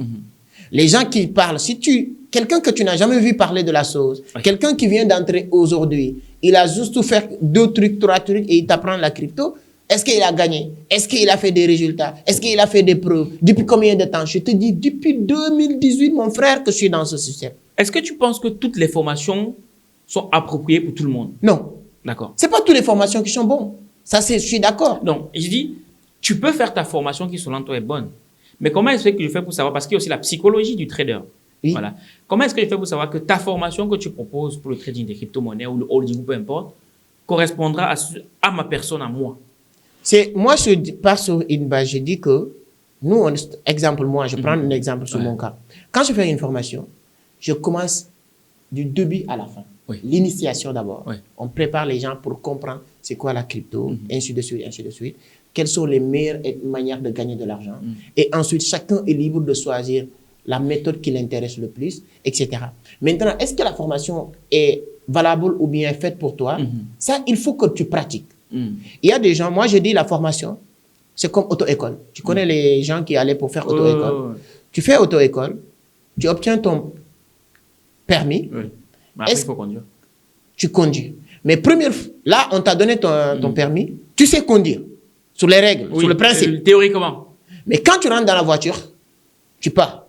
Les gens qui parlent, quelqu'un que tu n'as jamais vu parler de la chose, quelqu'un qui vient d'entrer aujourd'hui, il a juste fait 2 trucs, 3 trucs et il t'apprend la crypto. Est-ce qu'il a gagné? Est-ce qu'il a fait des résultats? Est-ce qu'il a fait des preuves? Depuis combien de temps? Je te dis, depuis 2018, mon frère, que je suis dans ce système. Est-ce que tu penses que toutes les formations sont appropriées pour tout le monde? Non. D'accord. C'est pas toutes les formations qui sont bonnes. Ça, je suis d'accord. Non, je dis, tu peux faire ta formation qui, selon toi, est bonne. Mais comment est-ce que je fais pour savoir? Parce qu'il y a aussi la psychologie du trader. Oui. Voilà. Comment est-ce que je fais pour savoir que ta formation que tu proposes pour le trading des crypto-monnaies ou le holding ou peu importe correspondra à ma personne, à moi? Moi, je pars sur une base. Je dis que nous, exemple, moi, je prends un exemple sur mon cas. Quand je fais une formation, je commence du début à la fin. L'initiation d'abord. On prépare les gens pour comprendre c'est quoi la crypto, ainsi de suite, ainsi de suite. Quelles sont les meilleures manières de gagner de l'argent. Et ensuite, chacun est libre de choisir la méthode qui l'intéresse le plus, etc. Maintenant, est-ce que la formation est valable ou bien faite pour toi? Ça, il faut que tu pratiques. Il y a des gens, moi je dis la formation, c'est comme auto-école. Tu connais les gens qui allaient pour faire auto-école. Tu fais auto-école, tu obtiens ton permis. Mais après, il faut conduire. Tu conduis. Mais là, on t'a donné ton permis, tu sais conduire. Sur les règles, sur le principe. Théoriquement. Mais quand tu rentres dans la voiture, tu pars.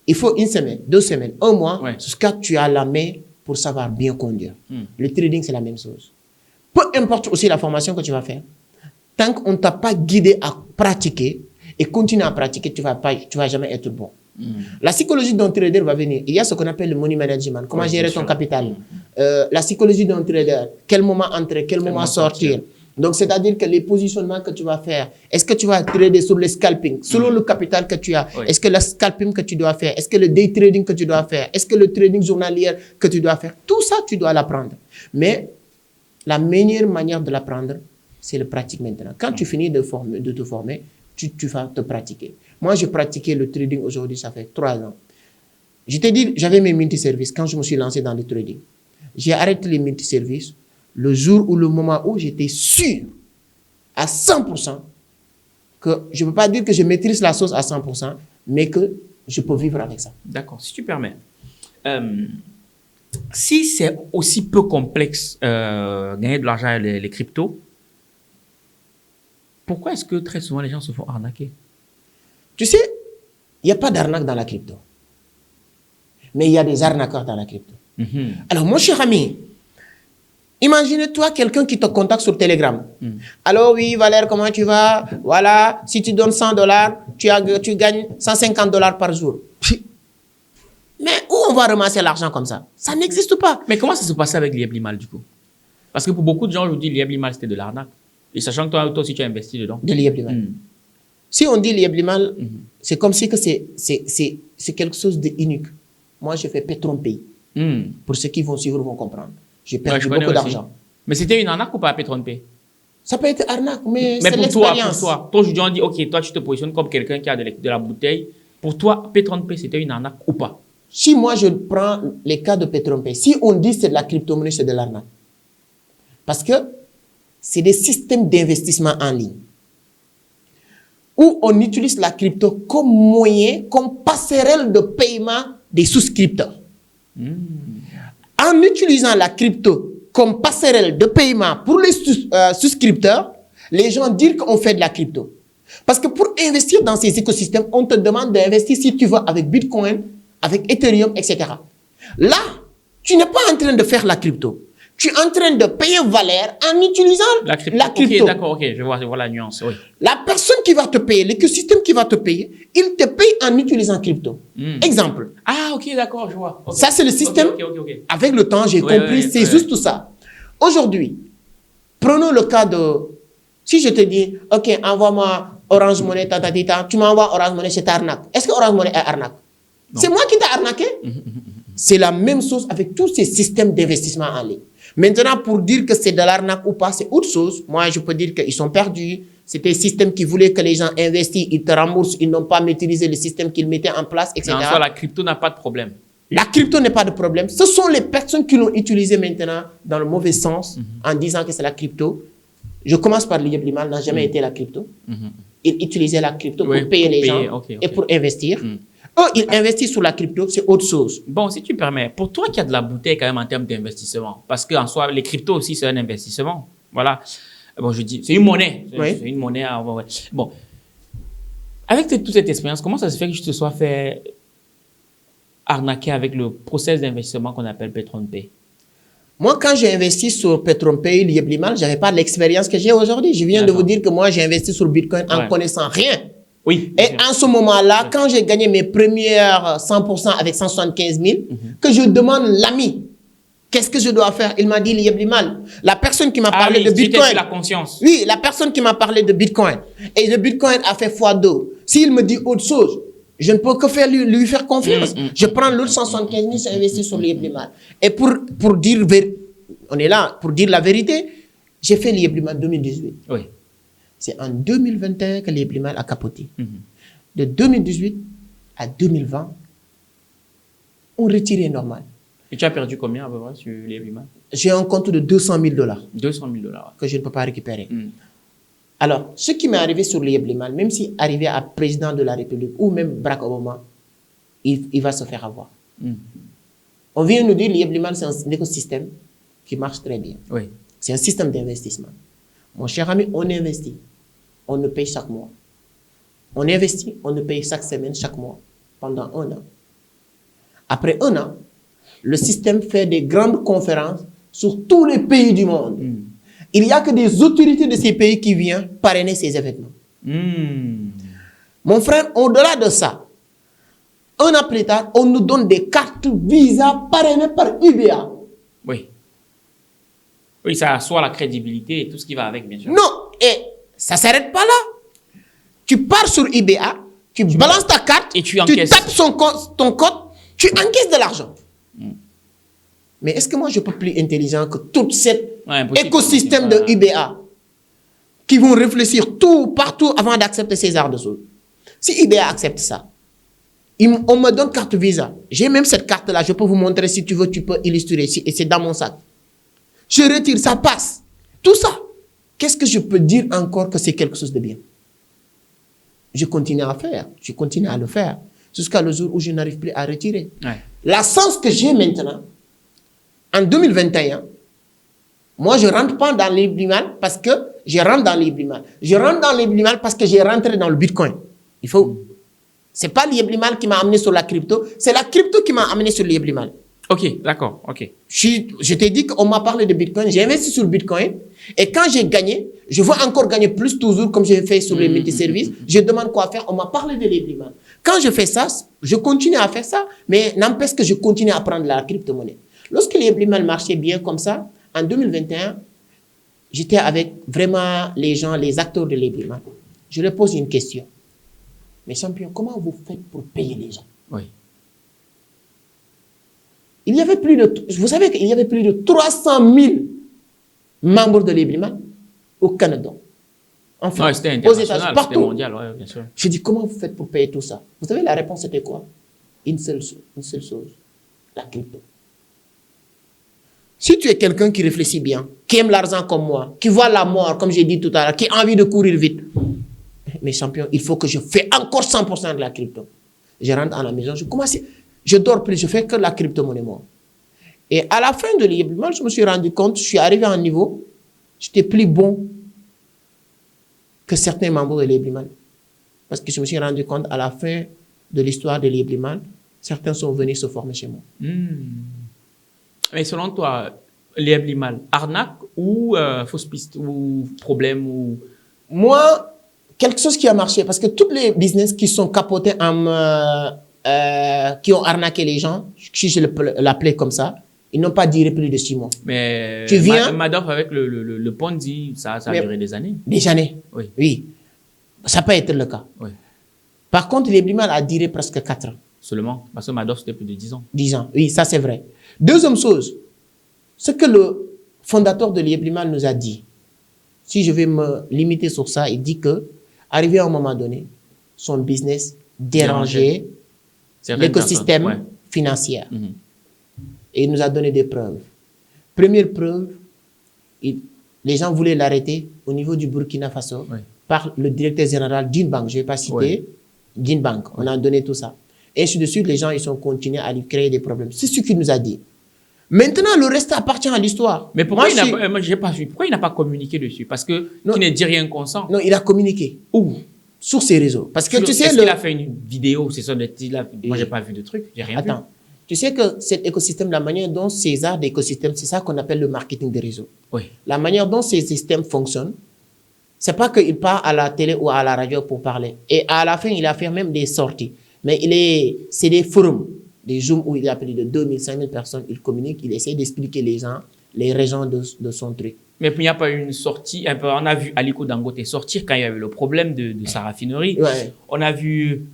Il faut 1 semaine, 2 semaines, 1 mois, jusqu'à ce que tu as la main pour savoir bien conduire. Le trading, c'est la même chose. Peu importe aussi la formation que tu vas faire, tant qu'on ne t'a pas guidé à pratiquer et continuer à pratiquer, tu vas jamais être bon. La psychologie d'un trader va venir. Il y a ce qu'on appelle le money management. Comment gérer ton capital. La psychologie d'un trader. Quel moment entrer, quel moment sortir. Donc, c'est-à-dire que les positionnements que tu vas faire, est-ce que tu vas trader sur le scalping, selon le capital que tu as? Est-ce que le scalping que tu dois faire? Est-ce que le day trading que tu dois faire? Est-ce que le trading journalier que tu dois faire? Tout ça, tu dois l'apprendre. Mais la meilleure manière de l'apprendre, c'est le pratique maintenant. Quand tu finis de te former, tu vas te pratiquer. Moi, j'ai pratiqué le trading aujourd'hui, ça fait 3 ans. Je t'ai dit, j'avais mes multiservices quand je me suis lancé dans le trading. J'ai arrêté les multiservices le jour ou le moment où j'étais sûr à 100% que je ne peux pas dire que je maîtrise la sauce à 100%, mais que je peux vivre avec ça. D'accord, si tu permets. Si c'est aussi peu complexe gagner de l'argent avec les cryptos, pourquoi est-ce que très souvent les gens se font arnaquer? Tu sais, il n'y a pas d'arnaque dans la crypto. Mais il y a des arnaqueurs dans la crypto. Alors, mon cher ami, imagine-toi quelqu'un qui te contacte sur Telegram. Alors oui, Valère, comment tu vas? Voilà, si tu donnes $100, tu gagnes $150 par jour. Mais où on va ramasser l'argent comme ça? Ça n'existe pas. Mais comment ça se passait avec Liablimal du coup? Parce que pour beaucoup de gens, je vous dis Liablimal, c'était de l'arnaque. Et sachant que toi aussi, tu as investi dedans. De Liablimal. Si on dit Liablimal, c'est comme si que c'est quelque chose d'unique. Moi, je fais Petron-Pay. Pour ceux qui vont suivre, vont comprendre. J'ai perdu beaucoup d'argent. Mais c'était une arnaque ou pas Petron-Pay? Ça peut être arnaque, mais c'est pour l'expérience. Toi, aujourd'hui, on dit, OK, toi, tu te positionnes comme quelqu'un qui a de la bouteille. Pour toi, Petron-Pay, c'était une arnaque ou pas? Si moi, je prends les cas de Petron-Pay, si on dit c'est de la crypto-monnaie, c'est de l'arnaque. Parce que c'est des systèmes d'investissement en ligne où on utilise la crypto comme moyen, comme passerelle de paiement des souscripteurs. En utilisant la crypto comme passerelle de paiement pour les souscripteurs, les gens disent qu'on fait de la crypto. Parce que pour investir dans ces écosystèmes, on te demande d'investir si tu veux avec Bitcoin, avec Ethereum, etc. Là, tu n'es pas en train de faire la crypto. Tu es en train de payer Valère en utilisant la crypto. Ok, d'accord, ok, je vois la nuance. Oui. La personne qui va te payer, l'écosystème qui va te payer, il te paye en utilisant crypto. Exemple. Ah, ok, d'accord, je vois. Okay. Ça, c'est le système. Okay. Avec le temps, j'ai compris, c'est juste tout ça. Aujourd'hui, prenons le cas de... Si je te dis, OK, envoie-moi Orange Money, tu m'envoies Orange Money, c'est arnaque. Est-ce que Orange Money est arnaque? C'est moi qui t'ai arnaqué. C'est la même chose avec tous ces systèmes d'investissement en ligne. Maintenant, pour dire que c'est de l'arnaque ou pas, c'est autre chose. Moi, je peux dire qu'ils sont perdus. C'était un système qui voulait que les gens investissent, ils te remboursent, ils n'ont pas maîtrisé le système qu'ils mettaient en place, etc. Mais en soi, la crypto n'a pas de problème. La crypto n'est pas de problème. Ce sont les personnes qui l'ont utilisé maintenant dans le mauvais sens, en disant que c'est la crypto. Je commence par Lieb Limal, n'a jamais été la crypto. Il utilisait la crypto pour payer les gens et pour investir. Eux, ils investissent sur la crypto, c'est autre chose. Bon, si tu permets, pour toi qui a de la bouteille quand même en termes d'investissement, parce qu'en soi, les cryptos aussi, c'est un investissement. Voilà. Bon, je dis, c'est une monnaie. Oui. C'est une monnaie. Ouais. Bon. Avec toute cette expérience, comment ça se fait que je te sois fait arnaquer avec le process d'investissement qu'on appelle PetronPay? Moi, quand j'ai investi sur PetronPay, Lieb Limal, je n'avais pas l'expérience que j'ai aujourd'hui. Je viens de vous dire que moi, j'ai investi sur Bitcoin en connaissant rien. Oui. Et en ce moment-là, quand j'ai gagné mes premières 100% avec 175 000, que je demande l'ami, qu'est-ce que je dois faire? Il m'a dit Lieb Limal. La personne qui m'a parlé de Bitcoin. La conscience. Oui, la personne qui m'a parlé de Bitcoin. Et le Bitcoin a fait x2. S'il me dit autre chose, je ne peux que faire lui faire confiance. Je prends l'autre 175 000, c'est investi sur Lieb Limal. Et pour dire, on est là, pour dire la vérité, j'ai fait Lieb Limal 2018. Oui. C'est en 2021 que Lieb Limal a capoté. De 2018 à 2020, on retirait normal. Et tu as perdu combien à peu près sur Lieb Limal? J'ai un compte de 200 000 $. 200 000 $. Que je ne peux pas récupérer. Alors, ce qui m'est arrivé sur Lieb Limal, même si arrivé à président de la République ou même Barack Obama, il va se faire avoir. On vient nous dire Lieb Limal, c'est un écosystème qui marche très bien. Oui. C'est un système d'investissement. Mon cher ami, on investit. On ne paye chaque mois. On investit, on ne paye chaque semaine, chaque mois, pendant 1 an. Après 1 an, le système fait des grandes conférences sur tous les pays du monde. Il n'y a que des autorités de ces pays qui viennent parrainer ces événements. Mon frère, au-delà de ça, 1 an plus tard, on nous donne des cartes Visa parrainées par IBA. Oui. Oui, ça assoit la crédibilité et tout ce qui va avec, bien sûr. Non, et ça ne s'arrête pas là. Tu pars sur IBA, tu balances ta carte, et tu tapes ton code, tu encaisses de l'argent. Mais est-ce que moi, je ne peux plus intelligent que tout cet écosystème de IBA qui vont réfléchir tout, partout avant d'accepter ces arts de choses? Si IBA accepte ça, on me donne carte Visa. J'ai même cette carte-là, je peux vous montrer si tu veux, tu peux illustrer. Et c'est dans mon sac. Je retire, ça passe. Tout ça. Qu'est-ce que je peux dire encore que c'est quelque chose de bien? Je continue à faire. Je continue à le faire. Jusqu'à le jour où je n'arrive plus à retirer. La sens que j'ai maintenant, en 2021, moi, je ne rentre pas dans Lieb Limal parce que je rentre dans Lieb Limal. Je rentre dans Lieb Limal parce que j'ai rentré dans le Bitcoin. Il faut... Ce n'est pas Lieb Limal qui m'a amené sur la crypto, c'est la crypto qui m'a amené sur Lieb Limal. Ok, d'accord, ok. Je t'ai dit qu'on m'a parlé de Bitcoin, j'ai investi sur le Bitcoin, et quand j'ai gagné, je veux encore gagner plus toujours, comme j'ai fait sur les multiservices, je demande quoi faire, on m'a parlé de Lieb Limal. Quand je fais ça, je continue à faire ça, mais n'empêche que je continue à prendre la crypto-monnaie. Lorsque Lieb Limal marchait bien comme ça, en 2021, j'étais avec vraiment les gens, les acteurs de Lieb Limal. Je leur pose une question. Mais champion, comment vous faites pour payer les gens? Oui. Il y avait plus de, vous savez qu'il y avait plus de 300 000 membres de Lieb Limal au Canada. Enfin, ouais, c'était international, c'était mondial, ouais, bien sûr. Je dis, comment vous faites pour payer tout ça? Vous savez, la réponse était quoi? Une seule chose, la crypto. Si tu es quelqu'un qui réfléchit bien, qui aime l'argent comme moi, qui voit la mort, comme j'ai dit tout à l'heure, qui a envie de courir vite, mes champions, il faut que je fais encore 100% de la crypto. Je rentre à la maison, je dors plus, je fais que la crypto-monnaie, moi. Et à la fin de Lieb Limal, je me suis rendu compte, je suis arrivé à un niveau, j'étais plus bon que certains membres de Lieb Limal. Parce que je me suis rendu compte, à la fin de l'histoire de Lieb Limal, certains sont venus se former chez moi. Mais selon toi, Lieb Limal, arnaque ou fausse piste ou problème ou... Moi, quelque chose qui a marché, parce que tous les business qui sont capotés qui ont arnaqué les gens, si je l'appelais comme ça, ils n'ont pas duré plus de 6 mois. Mais tu viens, Madoff avec le Ponzi, ça a duré des années. Des années, oui. Ça n'a pas été le cas. Oui. Par contre, Lieb Limal a duré presque 4 ans. Seulement, parce que Madoff, c'était plus de 10 ans. 10 ans, oui, ça c'est vrai. Deuxième chose, ce que le fondateur de Lieb Limal nous a dit, si je vais me limiter sur ça, il dit que, arrivé à un moment donné, son business dérangeait l'écosystème financier. Et il nous a donné des preuves. Première preuve, les gens voulaient l'arrêter au niveau du Burkina Faso par le directeur général d'une banque. Je ne vais pas citer d'une banque. On a donné tout ça. Et ainsi de suite, les gens ils sont continués à lui créer des problèmes. C'est ce qu'il nous a dit. Maintenant, le reste appartient à l'histoire. Mais pourquoi j'ai pas vu. Pourquoi il n'a pas communiqué dessus? Parce que tu ne dis rien consent. Non, il a communiqué. Où? Sur ses réseaux. Parce que tu sais, il a fait une vidéo, c'est ça. Moi, j'ai pas vu de truc. J'ai rien vu. Attends. Tu sais que cet écosystème, la manière dont ces arts d'écosystème, c'est ça qu'on appelle le marketing des réseaux. Oui. La manière dont ces systèmes fonctionnent, c'est pas qu'il part à la télé ou à la radio pour parler. Et à la fin, il a fait même des sorties. Mais c'est des forums, des Zooms où il y a plus de 2000, 5000 personnes. Il communique, il essaie d'expliquer les gens, les raisons de son truc. Mais il n'y a pas eu une sortie. On a vu Aliko Dangote sortir quand il y a eu le problème de sa raffinerie. Ouais. On a vu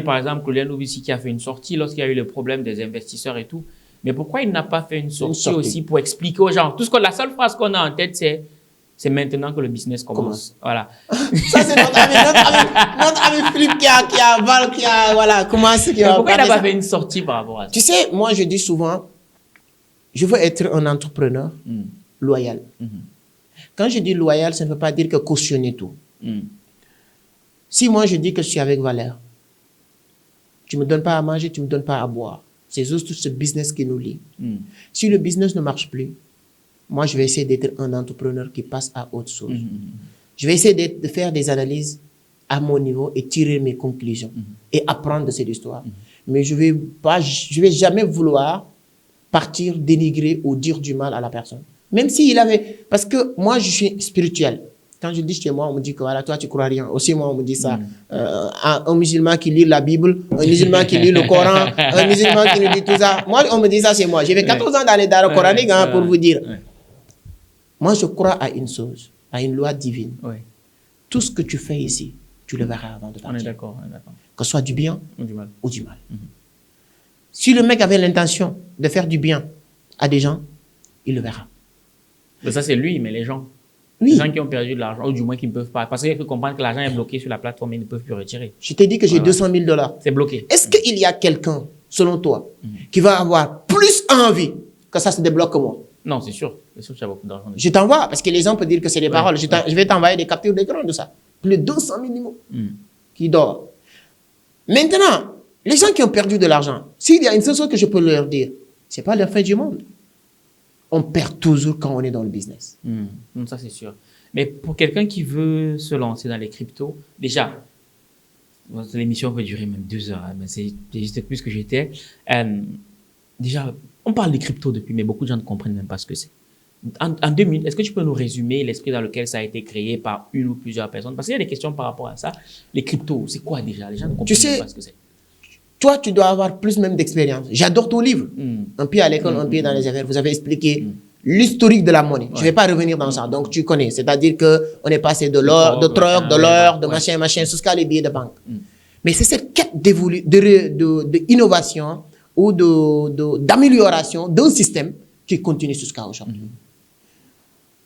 par exemple Colin Lubisi qui a fait une sortie lorsqu'il y a eu le problème des investisseurs et tout. Mais pourquoi il n'a pas fait une sortie aussi pour expliquer aux gens? La seule phrase qu'on a en tête, c'est maintenant que le business commence. Voilà. Ça, c'est notre ami Philippe qui a voilà, commencé. Pourquoi il n'a pas fait une sortie par rapport à ça? Tu sais, moi, je dis souvent, je veux être un entrepreneur loyal. Quand je dis loyal, ça ne veut pas dire que cautionner tout. Si moi, je dis que je suis avec Valère, tu ne me donnes pas à manger, tu ne me donnes pas à boire. C'est juste ce business qui nous lie. Si le business ne marche plus, moi, je vais essayer d'être un entrepreneur qui passe à autre chose. Je vais essayer de faire des analyses à mon niveau et tirer mes conclusions et apprendre de cette histoire. Mais je vais jamais vouloir partir dénigrer ou dire du mal à la personne. Même s'il avait... Parce que moi, je suis spirituel. Quand je dis chez moi, on me dit que voilà, toi, tu crois rien. Aussi, moi, on me dit ça. Un musulman qui lit la Bible, un musulman qui lit le Coran, un musulman qui nous dit tout ça. Moi, on me dit ça chez moi. J'ai fait 14 ans dans les daras coraniques pour vous dire. Moi, je crois à une chose, à une loi divine. Tout ce que tu fais ici, tu le verras avant de partir. On est d'accord. Que ce soit du bien ou du mal. Si le mec avait l'intention de faire du bien à des gens, il le verra. Mais ça, c'est lui, mais les gens. Oui. Les gens qui ont perdu de l'argent, ou du moins qui ne peuvent pas. Parce qu'il faut comprendre que l'argent est bloqué sur la plateforme et ils ne peuvent plus retirer. Je t'ai dit que j'ai 200 000 $. C'est bloqué. Est-ce qu'il y a quelqu'un, selon toi, qui va avoir plus envie que ça se débloque que moi? Non, c'est sûr. C'est sûr que tu as beaucoup d'argent. Je t'envoie, parce que les gens peuvent dire que c'est des paroles. Je vais t'envoyer des captures d'écran de ça. Plus de 200 000 minimum qui dorment. Maintenant, les gens qui ont perdu de l'argent, s'il y a une seule chose que je peux leur dire, c'est pas la fin du monde. On perd toujours quand on est dans le business. Ça, c'est sûr. Mais pour quelqu'un qui veut se lancer dans les cryptos, déjà, l'émission peut durer même 2 heures, mais c'est juste plus que j'étais. Déjà, on parle des cryptos depuis, mais beaucoup de gens ne comprennent même pas ce que c'est. En 2 minutes, est-ce que tu peux nous résumer l'esprit dans lequel ça a été créé par une ou plusieurs personnes? Parce qu'il y a des questions par rapport à ça. Les cryptos, c'est quoi déjà? Les gens ne comprennent même pas ce que c'est. Toi, tu dois avoir plus même d'expérience. J'adore ton livre. Un pied à l'école, un pied dans les affaires. Vous avez expliqué l'historique de la monnaie. Je ne vais pas revenir dans ça. Donc, tu connais. C'est-à-dire qu'on est passé de l'or, de troc, de l'or, de machin, jusqu'à les billets de banque. Mais c'est cette quête d'innovation ou d'amélioration d'un système qui continue jusqu'à aujourd'hui.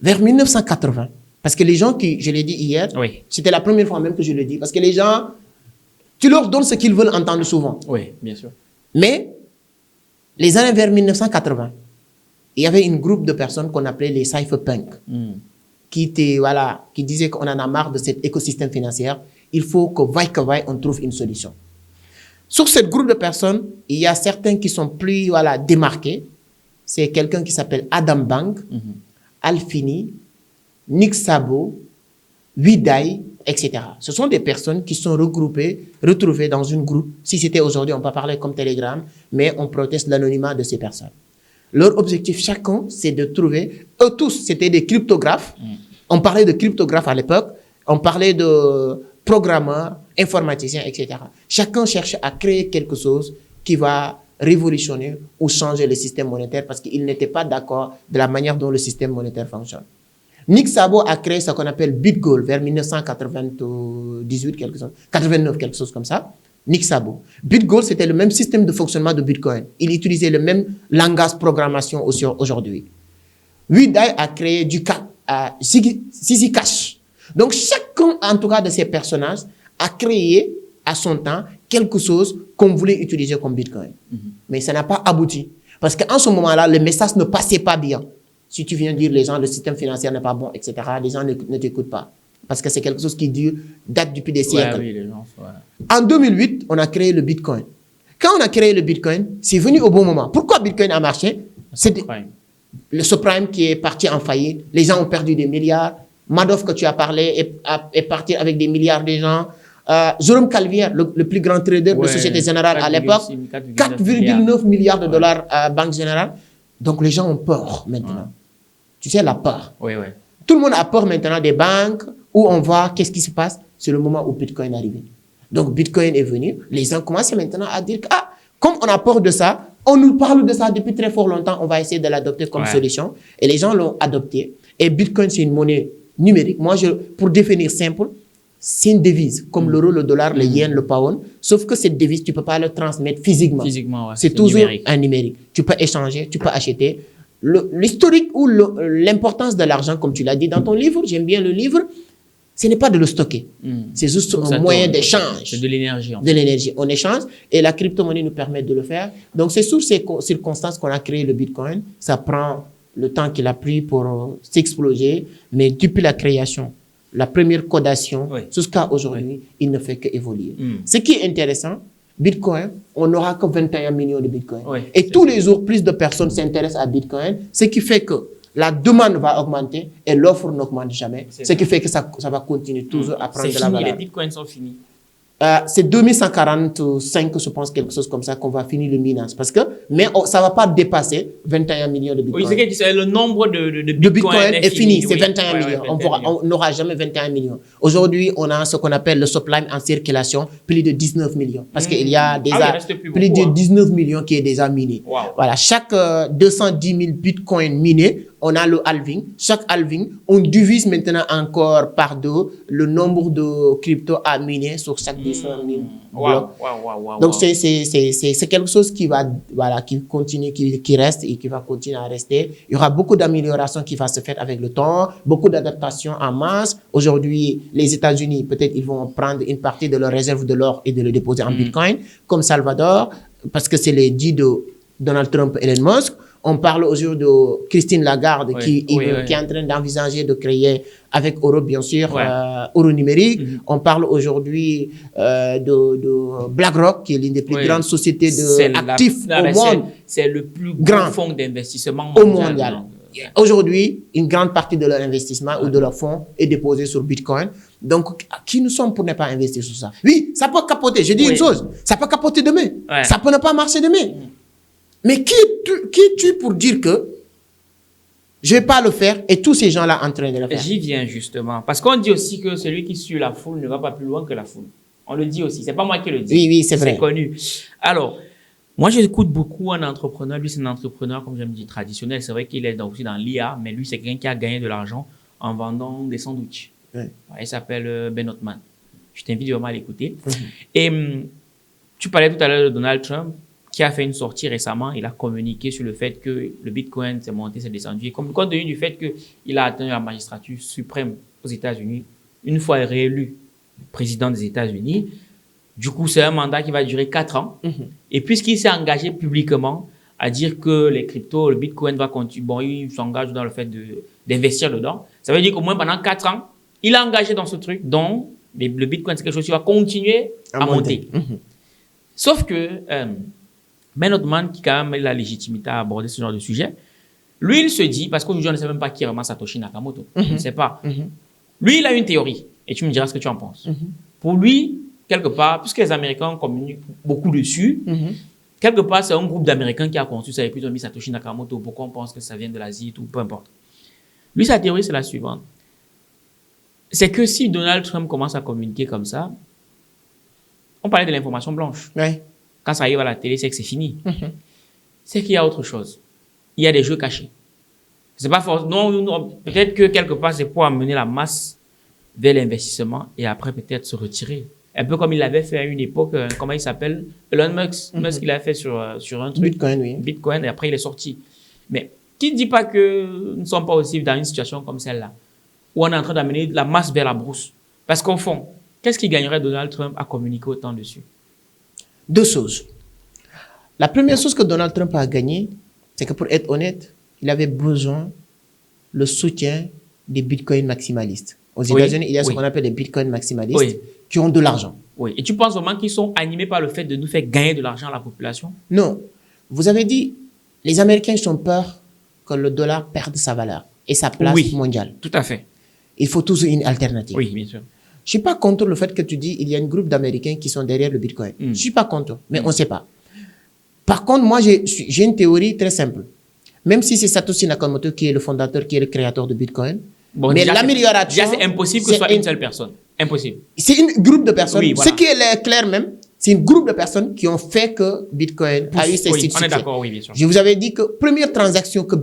Vers 1980, parce que les gens qui, je l'ai dit hier, c'était la première fois même que je le dis, parce que les gens, tu leur donnes ce qu'ils veulent entendre souvent. Oui, bien sûr. Mais, les années vers 1980, il y avait un groupe de personnes qu'on appelait les cypherpunks, qui disaient qu'on en a marre de cet écosystème financier. Il faut que vaille, on trouve une solution. Sur ce groupe de personnes, il y a certains qui sont plus démarqués. C'est quelqu'un qui s'appelle Adam Bank, Alfini, Nick Szabo, Widai, etc. Ce sont des personnes qui sont retrouvées dans un groupe. Si c'était aujourd'hui, on peut parler comme Telegram, mais on proteste l'anonymat de ces personnes. Leur objectif, chacun, c'est de trouver... Eux tous, c'était des cryptographes. On parlait de cryptographes à l'époque. On parlait de programmeurs, informaticiens, etc. Chacun cherche à créer quelque chose qui va révolutionner ou changer le système monétaire parce qu'ils n'étaient pas d'accord de la manière dont le système monétaire fonctionne. Nick Szabo a créé ce qu'on appelle BitGold vers 1998, 89, quelque chose comme ça. Nick Szabo. BitGold, c'était le même système de fonctionnement de Bitcoin. Il utilisait le même langage de programmation aujourd'hui. Widai a créé Zizi Cash. Donc, chacun, en tout cas, de ces personnages a créé, à son temps, quelque chose qu'on voulait utiliser comme Bitcoin. Mais ça n'a pas abouti. Parce qu'en ce moment-là, le message ne passait pas bien. Si tu viens dire les gens, le système financier n'est pas bon, etc., les gens ne t'écoutent pas. Parce que c'est quelque chose qui date depuis des siècles. Oui, les gens, En 2008, on a créé le Bitcoin. Quand on a créé le Bitcoin, c'est venu au bon moment. Pourquoi Bitcoin a marché? C'est le subprime qui est parti en faillite. Les gens ont perdu des milliards. Madoff, que tu as parlé, est parti avec des milliards de gens. Jérôme Calvière, le plus grand trader de Société Générale à l'époque, 4,9 milliards de dollars à Banque Générale. Donc, les gens ont peur maintenant. Tu sais, la peur. Tout le monde a peur maintenant des banques où on voit qu'est-ce qui se passe. C'est le moment où Bitcoin est arrivé. Donc, Bitcoin est venu. Les gens commencent maintenant à dire que, comme on a peur de ça, on nous parle de ça depuis très fort longtemps, on va essayer de l'adopter comme solution. Et les gens l'ont adopté. Et Bitcoin, c'est une monnaie numérique. Moi, pour définir simple, c'est une devise, comme l'euro, le dollar, le yen, le pound. Sauf que cette devise, tu ne peux pas le transmettre physiquement. C'est toujours numérique. Un numérique. Tu peux échanger, tu peux acheter. L'historique ou l'importance de l'argent, comme tu l'as dit dans ton livre, j'aime bien le livre, ce n'est pas de le stocker. C'est juste un moyen d'échange. C'est de l'énergie. De l'énergie. On échange et la crypto-monnaie nous permet de le faire. Donc, c'est sur ces circonstances qu'on a créé le Bitcoin. Ça prend le temps qu'il a pris pour s'exploser, mais depuis la création, la première codation, jusqu'à aujourd'hui, il ne fait qu'évoluer. Ce qui est intéressant, Bitcoin, on n'aura que 21 millions de Bitcoin. Et tous les jours, plus de personnes s'intéressent à Bitcoin, ce qui fait que la demande va augmenter et l'offre n'augmente jamais. Ce qui fait que ça va continuer toujours à prendre de la valeur. Les Bitcoins sont finis. C'est 2145, je pense, quelque chose comme ça, qu'on va finir le minage. Mais ça ne va pas dépasser 21 millions de Bitcoin. Oui, c'est le nombre de Bitcoin est fini. C'est 21 millions. On n'aura jamais 21 millions. Aujourd'hui, on a ce qu'on appelle le supply en circulation, plus de 19 millions. Parce qu'il y a déjà plus de 19 millions qui est déjà miné. Voilà, chaque 210 000 Bitcoins minés, on a le halving. Chaque halving, on divise maintenant encore par deux le nombre de crypto à miner sur chaque 200 000 blocs. Donc, c'est quelque chose qui va, qui continue, qui reste et qui va continuer à rester. Il y aura beaucoup d'améliorations qui vont se faire avec le temps, beaucoup d'adaptations en masse. Aujourd'hui, les États-Unis, peut-être, ils vont prendre une partie de leur réserve de l'or et de le déposer en Bitcoin, comme Salvador, parce que c'est les dits de Donald Trump et Elon Musk. On parle aujourd'hui de Christine Lagarde qui est en train d'envisager de créer avec Euro, bien sûr, Euro numérique. On parle aujourd'hui de BlackRock, qui est l'une des plus grandes sociétés d'actifs au monde. C'est le plus grand fonds d'investissement au mondial. Aujourd'hui, une grande partie de leur investissement ou de leur fonds est déposée sur Bitcoin. Donc, qui nous sommes pour ne pas investir sur ça? Oui, ça peut capoter. Je dis une chose, ça peut capoter demain. Ça peut ne pas marcher demain. Mais qui es-tu pour dire que je ne vais pas le faire et tous ces gens-là en train de le faire? J'y viens justement. Parce qu'on dit aussi que celui qui suit la foule ne va pas plus loin que la foule. On le dit aussi. Ce n'est pas moi qui le dis. Oui, c'est vrai. C'est connu. Alors, moi, j'écoute beaucoup un entrepreneur. Lui, c'est un entrepreneur, comme je me dis, traditionnel. C'est vrai qu'il est aussi dans l'IA, mais lui, c'est quelqu'un qui a gagné de l'argent en vendant des sandwichs. Il s'appelle Ben Othman. Je t'invite vraiment à l'écouter. Et tu parlais tout à l'heure de Donald Trump, qui a fait une sortie récemment. Il a communiqué sur le fait que le Bitcoin s'est monté, s'est descendu. Et compte tenu du fait qu'il a atteint la magistrature suprême aux États-Unis, une fois réélu président des États-Unis, du coup, c'est un mandat qui va durer 4 ans. Et puisqu'il s'est engagé publiquement à dire que les cryptos, le Bitcoin va continuer, bon, il s'engage dans le fait d'investir dedans, ça veut dire qu'au moins pendant 4 ans, il a engagé dans ce truc, dont le Bitcoin, c'est quelque chose qui va continuer à monter. Sauf que Ben Othman, qui quand même a la légitimité à aborder ce genre de sujet, lui, il se dit, parce qu'aujourd'hui, on ne sait même pas qui est vraiment Satoshi Nakamoto. On ne sait pas. Lui, il a une théorie, et tu me diras ce que tu en penses. Pour lui, quelque part, puisque les Américains communiquent beaucoup dessus, quelque part, c'est un groupe d'Américains qui a conçu ça, et puis ils ont mis Satoshi Nakamoto. Pourquoi on pense que ça vient de l'Asie, ou peu importe. Lui, sa théorie, c'est la suivante. C'est que si Donald Trump commence à communiquer comme ça, on parlait de l'information blanche. Quand ça arrive à la télé, c'est que c'est fini. C'est qu'il y a autre chose. Il y a des jeux cachés. C'est pas forcément. Non, peut-être que quelque part, c'est pour amener la masse vers l'investissement et après peut-être se retirer. Un peu comme il l'avait fait à une époque, comment il s'appelle? Elon Musk. Musk, il a fait sur un truc. Bitcoin, oui. Bitcoin, et après il est sorti. Mais qui ne dit pas que nous ne sommes pas aussi dans une situation comme celle-là, où on est en train d'amener la masse vers la brousse? Parce qu'au fond, qu'est-ce qui gagnerait Donald Trump à communiquer autant dessus? Deux choses. La première chose que Donald Trump a gagné, c'est que pour être honnête, il avait besoin le soutien des bitcoins maximalistes. Aux États-Unis, il y a ce qu'on appelle les bitcoins maximalistes qui ont de l'argent. Oui. Et tu penses vraiment qu'ils sont animés par le fait de nous faire gagner de l'argent à la population? Non. Vous avez dit, les Américains ils ont peur que le dollar perde sa valeur et sa place mondiale. Tout à fait. Il faut toujours une alternative. Oui, bien sûr. Je ne suis pas contre le fait que tu dis il y a un groupe d'Américains qui sont derrière le bitcoin. Je ne suis pas contre, mais on ne sait pas. Par contre, moi, j'ai une théorie très simple. Même si c'est Satoshi Nakamoto qui est le fondateur, qui est le créateur de Bitcoin, bon, mais l'amélioration... Déjà, c'est impossible que ce soit une seule personne. Impossible. C'est un groupe de personnes. Oui, voilà. Ce qui est clair même, c'est un groupe de personnes qui ont fait que Bitcoin a eu ses succès. On est d'accord, oui, bien sûr. Je vous avais dit que première transaction que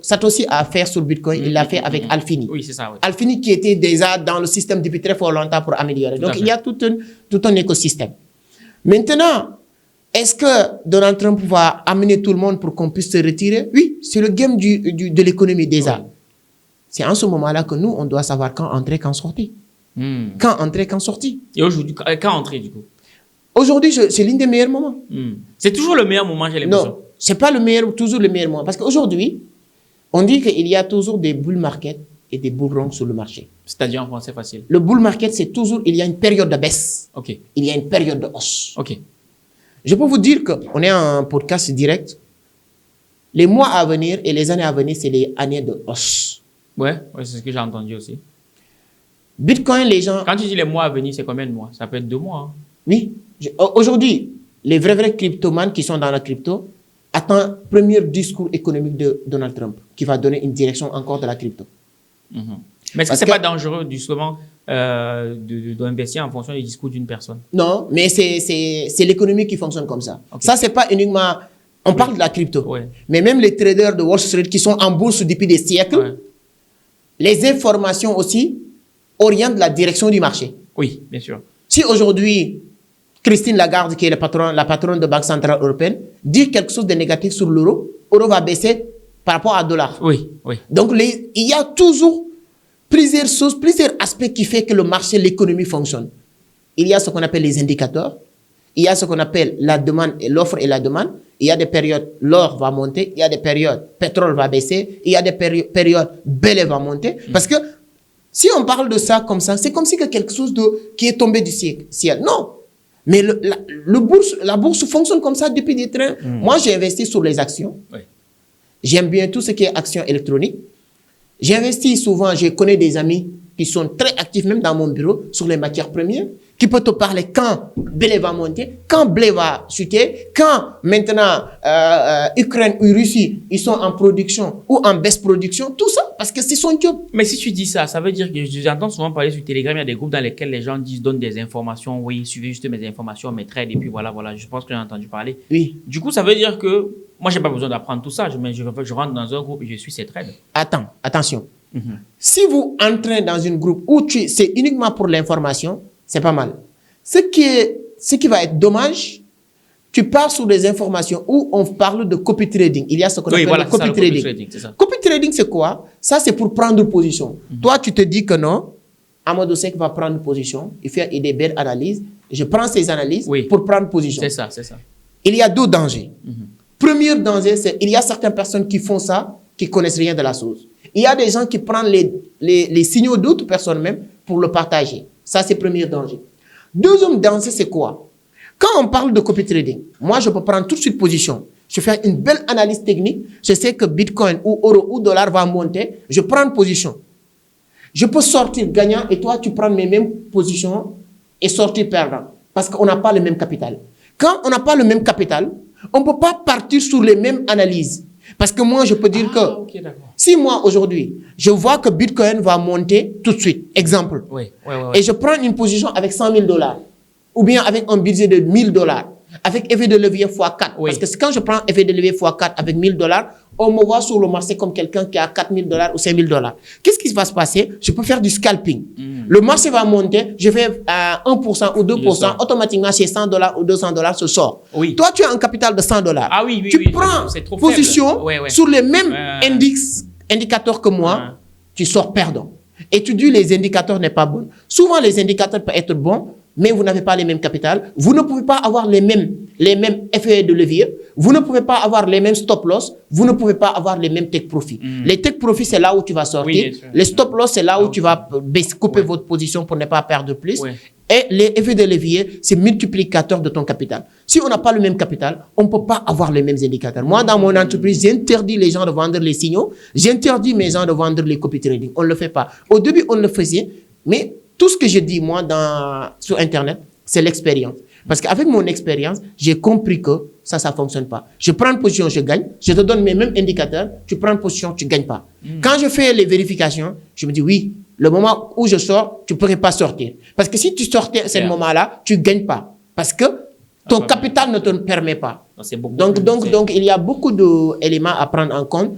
Satoshi a fait sur Bitcoin, il l'a fait avec Alfini. Oui, c'est ça. Oui. Alfini qui était déjà dans le système depuis très fort longtemps pour améliorer. Donc, il y a tout un écosystème. Maintenant, est-ce que Donald Trump va amener tout le monde pour qu'on puisse se retirer? Oui, c'est le game de l'économie déjà. Oui. C'est en ce moment-là que nous, on doit savoir quand entrer, quand sortir. Quand entrer, quand sortir. Et aujourd'hui, quand entrer du coup? Aujourd'hui, c'est l'un des meilleurs moments. C'est toujours le meilleur moment, j'ai l'impression. Non, c'est pas toujours le meilleur moment. Parce qu'aujourd'hui, on dit qu'il y a toujours des bull market et des bull run sur le marché. C'est-à-dire en français facile. Le bull market, c'est toujours, il y a une période de baisse. OK. Il y a une période de hausse. OK. Je peux vous dire qu'on est en podcast direct. Les mois à venir et les années à venir, c'est les années de hausse. Ouais, c'est ce que j'ai entendu aussi. Bitcoin, les gens... Quand tu dis les mois à venir, c'est combien de mois? Ça peut être 2 mois. Hein. Oui. Aujourd'hui, les vrais cryptomanes qui sont dans la crypto attendent le premier discours économique de Donald Trump qui va donner une direction encore de la crypto. Mais est-ce que ce n'est pas dangereux, justement, d'investir en fonction du discours d'une personne? Non, mais c'est l'économie qui fonctionne comme ça. Okay. Ça, c'est pas uniquement... On parle de la crypto. Mais même les traders de Wall Street qui sont en bourse depuis des siècles, les informations aussi orientent la direction du marché. Oui, bien sûr. Si aujourd'hui, Christine Lagarde, qui est la patronne de Banque Centrale Européenne, dit quelque chose de négatif sur l'euro, l'euro va baisser par rapport à dollar. Oui. Donc, il y a toujours plusieurs choses, plusieurs aspects qui font que le marché, l'économie fonctionne. Il y a ce qu'on appelle les indicateurs. Il y a ce qu'on appelle la demande et l'offre et la demande. Il y a des périodes, l'or va monter. Il y a des périodes, pétrole va baisser. Il y a des périodes, blé va monter. Parce que si on parle de ça comme ça, c'est comme si c'est quelque chose qui est tombé du ciel. Non. Mais la bourse fonctionne comme ça depuis des trains. Moi, j'ai investi sur les actions. J'aime bien tout ce qui est actions électroniques. J'investis souvent, je connais des amis qui sont très actifs, même dans mon bureau, sur les matières premières, qui peuvent te parler quand blé va monter, quand blé va chuter, quand maintenant Ukraine ou Russie, ils sont en production ou en baisse production, tout ça, parce que c'est son job. Mais si tu dis ça, ça veut dire que j'entends souvent parler sur Telegram, il y a des groupes dans lesquels les gens donnent des informations, oui, suivez juste mes informations, mes trades, et puis voilà, je pense que j'ai entendu parler. Oui. Du coup, ça veut dire que moi, j'ai pas besoin d'apprendre tout ça, je rentre dans un groupe et je suis ces trades. Attention. Si vous entrez dans un groupe où c'est uniquement pour l'information, c'est pas mal. Ce qui va être dommage, tu pars sur des informations où on parle de copy trading. Il y a ce qu'on appelle le copy trading. Copy trading, c'est quoi? Ça, c'est pour prendre position. Toi, tu te dis que non, Amadou Seck va prendre position, il fait des belles analyses. Je prends ces analyses pour prendre position. C'est ça. Il y a deux dangers. Premier danger, c'est il y a certaines personnes qui font ça, qui connaissent rien de la chose. Il y a des gens qui prennent les signaux d'autres personnes même pour le partager. Ça, c'est le premier danger. Deuxième danger, c'est quoi? Quand on parle de copy trading, moi, je peux prendre tout de suite position. Je fais une belle analyse technique. Je sais que Bitcoin ou euro ou dollar va monter. Je prends une position. Je peux sortir gagnant et toi, tu prends mes mêmes positions et sortir perdant. Parce qu'on n'a pas le même capital. Quand on n'a pas le même capital, on ne peut pas partir sur les mêmes analyses. Parce que moi, je peux dire que si moi, aujourd'hui, je vois que Bitcoin va monter tout de suite, exemple, et je prends une position avec $100,000, ou bien avec un budget de $1,000, avec effet de levier x4. Parce que quand je prends effet de levier x4 avec $1,000, on me voit sur le marché comme quelqu'un qui a $4,000 ou $5,000. Qu'est-ce qui va se passer? Je peux faire du scalping. Le marché va monter, je fais 1% ou 2%, automatiquement, ces $100 ou $200 se sort. Oui. Toi, tu as un capital de $100. Ah oui, oui, tu oui, prends c'est trop position faible. sur les mêmes indicateurs que moi, tu sors perdant. Et tu dis les indicateurs n'est pas bon. Souvent, les indicateurs peuvent être bons, mais vous n'avez pas les mêmes capitales. Vous ne pouvez pas avoir les mêmes effets de levier. Vous ne pouvez pas avoir les mêmes stop loss. Vous ne pouvez pas avoir les mêmes take profit. Les take profit, c'est là où tu vas sortir. Oui, les stop loss, c'est là où tu vas couper votre position pour ne pas perdre plus. Et les effets de levier, c'est multiplicateur de ton capital. Si on n'a pas le même capital, on ne peut pas avoir les mêmes indicateurs. Moi, dans mon entreprise, j'interdis les gens de vendre les signaux. J'interdis mes gens de vendre les copy trading. On ne le fait pas. Au début, on le faisait, mais tout ce que je dis, moi, sur Internet, c'est l'expérience. Parce qu'avec mon expérience, j'ai compris que ça ne fonctionne pas. Je prends une position, je gagne. Je te donne mes mêmes indicateurs. Tu prends une position, tu ne gagnes pas. Quand je fais les vérifications, je me dis oui, le moment où je sors, tu ne pourrais pas sortir. Parce que si tu sortais à ce moment-là, tu ne gagnes pas. Parce que ton capital ne te permet pas. Donc, il y a beaucoup d'éléments à prendre en compte.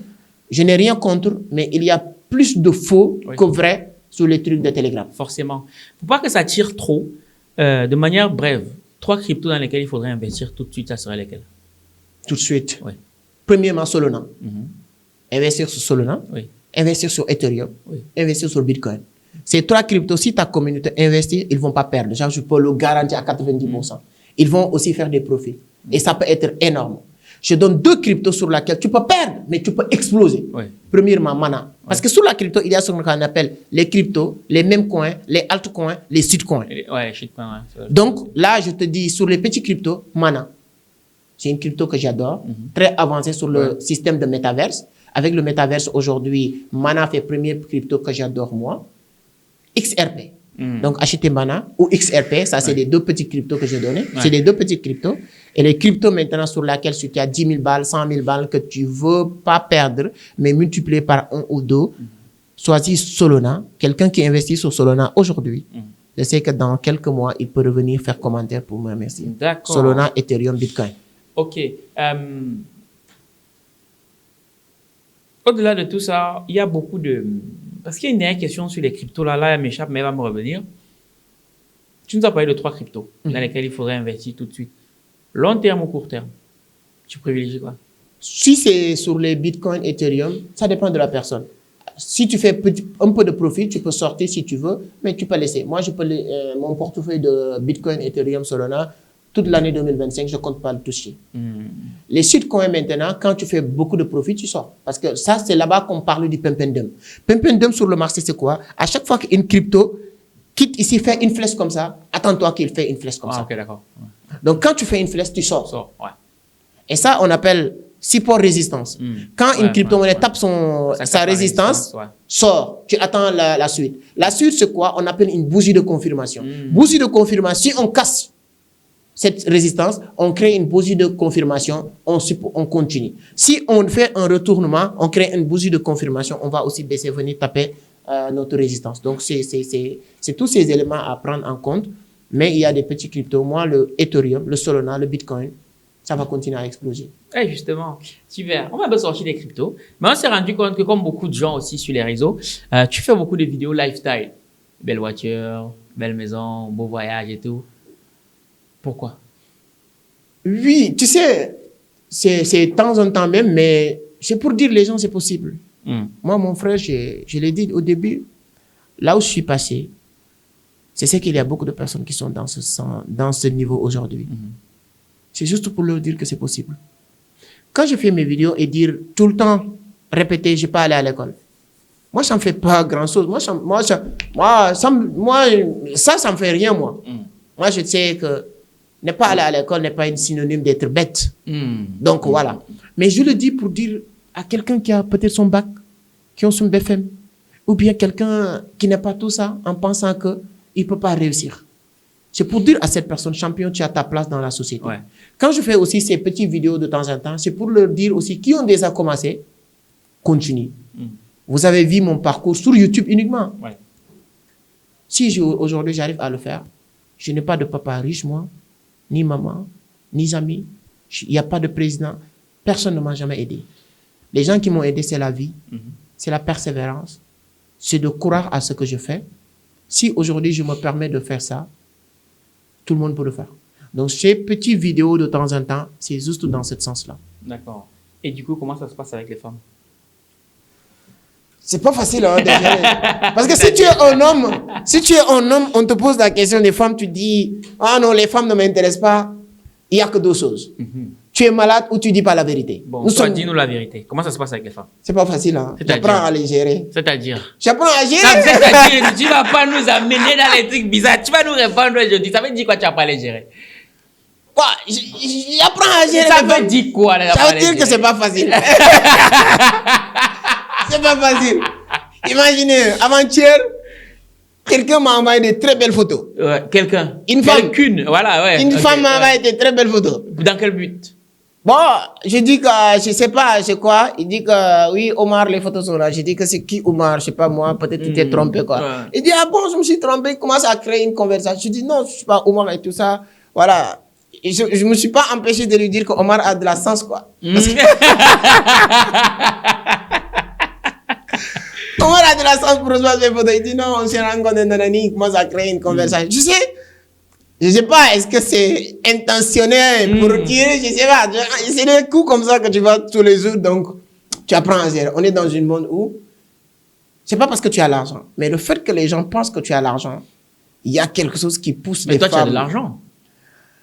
Je n'ai rien contre, mais il y a plus de faux que vrai sur les trucs de Telegram. Forcément. Il ne faut pas que ça tire trop. De manière brève, 3 cryptos dans lesquels il faudrait investir tout de suite, ça serait lesquels? Tout de suite. Oui. Premièrement, Solana. Investir sur Solana. Oui. Investir sur Ethereum. Oui. Investir sur Bitcoin. Ces 3 cryptos, si ta communauté investit, ils ne vont pas perdre. Genre, je peux le garantir à 90%. Ils vont aussi faire des profits. Et ça peut être énorme. Je donne 2 cryptos sur lesquels tu peux perdre, mais tu peux exploser. Oui. Premièrement, Mana. Parce que sur la crypto, il y a ce qu'on appelle les cryptos, les mêmes coins, les altcoins, les shitcoins. Donc là, je te dis, sur les petits cryptos, Mana. C'est une crypto que j'adore, très avancée sur le système de métaverse. Avec le métaverse aujourd'hui, Mana fait premier crypto que j'adore moi. XRP. Donc, achetez Mana ou XRP, ça c'est les 2 petits cryptos que j'ai donnés. C'est les 2 petits cryptos. Et les cryptos maintenant sur lesquels tu as 10 000 balles, 100 000 balles que tu ne veux pas perdre, mais multiplier par 1 ou 2, choisis Solana. Quelqu'un qui investit sur Solana aujourd'hui, je sais que dans quelques mois, il peut revenir faire commentaire pour me remercier. D'accord. Solana, Ethereum, Bitcoin. OK. Au-delà de tout ça, il y a beaucoup de... Parce qu'il y a une dernière question sur les cryptos, là elle m'échappe, mais elle va me revenir. Tu nous as parlé de 3 cryptos dans lesquels il faudrait investir tout de suite. Long terme ou court terme? Tu privilégies quoi? Si c'est sur les Bitcoin, Ethereum, ça dépend de la personne. Si tu fais un peu de profit, tu peux sortir si tu veux, mais tu peux laisser. Moi, je peux mon portefeuille de Bitcoin, Ethereum, Solana, toute l'année 2025, je ne compte pas le toucher. Les shitcoins maintenant, quand tu fais beaucoup de profit, tu sors. Parce que ça, c'est là-bas qu'on parle du pump and dump. Pump and dump sur le marché, c'est quoi? À chaque fois qu'une crypto quitte ici, fait une flèche comme ça, attends-toi qu'il fait une flèche comme ça. Ok, d'accord. Donc, quand tu fais une flèche, tu sors. Ouais. Et ça, on appelle support-résistance. Quand une crypto-monnaie tape sa résistance, sort, tu attends la suite. La suite, c'est quoi? On appelle une bougie de confirmation. Bougie de confirmation, si on casse cette résistance, on crée une bougie de confirmation, on continue. Si on fait un retournement, on crée une bougie de confirmation, on va aussi baisser, venir taper notre résistance. Donc, c'est tous ces éléments à prendre en compte. Mais il y a des petits cryptos. Moi, le Ethereum, le Solana, le Bitcoin, ça va continuer à exploser. Eh, justement, super. On va pas sortir des cryptos. Mais on s'est rendu compte que comme beaucoup de gens aussi sur les réseaux, tu fais beaucoup de vidéos lifestyle. Belle voiture, belle maison, beau voyage et tout. Pourquoi? Oui, tu sais, c'est de temps en temps même, mais c'est pour dire les gens, c'est possible. Moi, mon frère, je l'ai dit au début, là où je suis passé, c'est ce qu'il y a beaucoup de personnes qui sont dans ce niveau aujourd'hui. C'est juste pour leur dire que c'est possible. Quand je fais mes vidéos et dire tout le temps, répéter, je n'ai pas allé à l'école. Moi, ça ne me fait pas grand-chose. Ça ne me fait rien, moi. Moi, je sais que ne pas aller à l'école n'est pas un synonyme d'être bête. Donc, voilà. Mais je le dis pour dire à quelqu'un qui a peut-être son bac, qui a son BFM, ou bien quelqu'un qui n'a pas tout ça en pensant qu'il ne peut pas réussir. C'est pour dire à cette personne, champion, tu as ta place dans la société. Ouais. Quand je fais aussi ces petites vidéos de temps en temps, c'est pour leur dire aussi, qui ont déjà commencé, continue. Vous avez vu mon parcours sur YouTube uniquement. Ouais. Si aujourd'hui j'arrive à le faire, je n'ai pas de papa riche, moi, ni maman, ni amis. Il n'y a pas de président. Personne ne m'a jamais aidé. Les gens qui m'ont aidé, c'est la vie, c'est la persévérance, c'est de croire à ce que je fais, Si aujourd'hui je me permets de faire ça, tout le monde peut le faire. Donc ces petites vidéos de temps en temps, c'est juste dans ce sens-là. D'accord. Et du coup, comment ça se passe avec les femmes? C'est pas facile, hein, de gérer. Parce que si tu es un homme, on te pose la question des femmes, tu dis, ah non, les femmes ne m'intéressent pas. Il n'y a que deux choses. Tu es malade ou tu dis pas la vérité. Bon, toi, dis-nous la vérité. Comment ça se passe avec les femmes? C'est pas facile, hein. C'est-à-dire? J'apprends à les gérer. C'est-à-dire? J'apprends à gérer. C'est-à-dire, tu vas pas nous amener dans les trucs bizarres. Tu vas nous répondre aujourd'hui. Ça veut dire quoi, tu vas pas les gérer? Quoi? J'apprends à gérer. Ça veut dire quoi, là, ça veut dire que c'est pas facile. C'est pas facile. Imaginez, avant-hier, quelqu'un m'a envoyé de très belles photos. Ouais, quelqu'un. Une femme. Quelqu'une, voilà, ouais. Une Ok, femme m'a ouais. envoyé de très belles photos. Dans quel but? Bon, je dis que, je sais pas, c'est quoi. Il dit que, oui, Omar, les photos sont là. Je dis que c'est qui Omar? Je sais pas moi, peut-être tu t'es trompé, quoi. Ouais. Il dit, ah bon, je me suis trompé. Il commence à créer une conversation. Je dis, non, je suis pas Omar et tout ça. Voilà. Et je me suis pas empêché de lui dire que Omar a de la sens, quoi. Parce que Omar a de la sens pour recevoir ses photos. Il dit, non, on s'est rencontrés, nanani. Il commence à créer une conversation. Je sais pas, est-ce que c'est intentionnel pour tirer, je sais pas. C'est des coups comme ça que tu vas tous les jours, donc tu apprends à gérer. On est dans un monde où, c'est pas parce que tu as l'argent, mais le fait que les gens pensent que tu as l'argent, il y a quelque chose qui pousse Mais les toi, femmes. tu as de l'argent.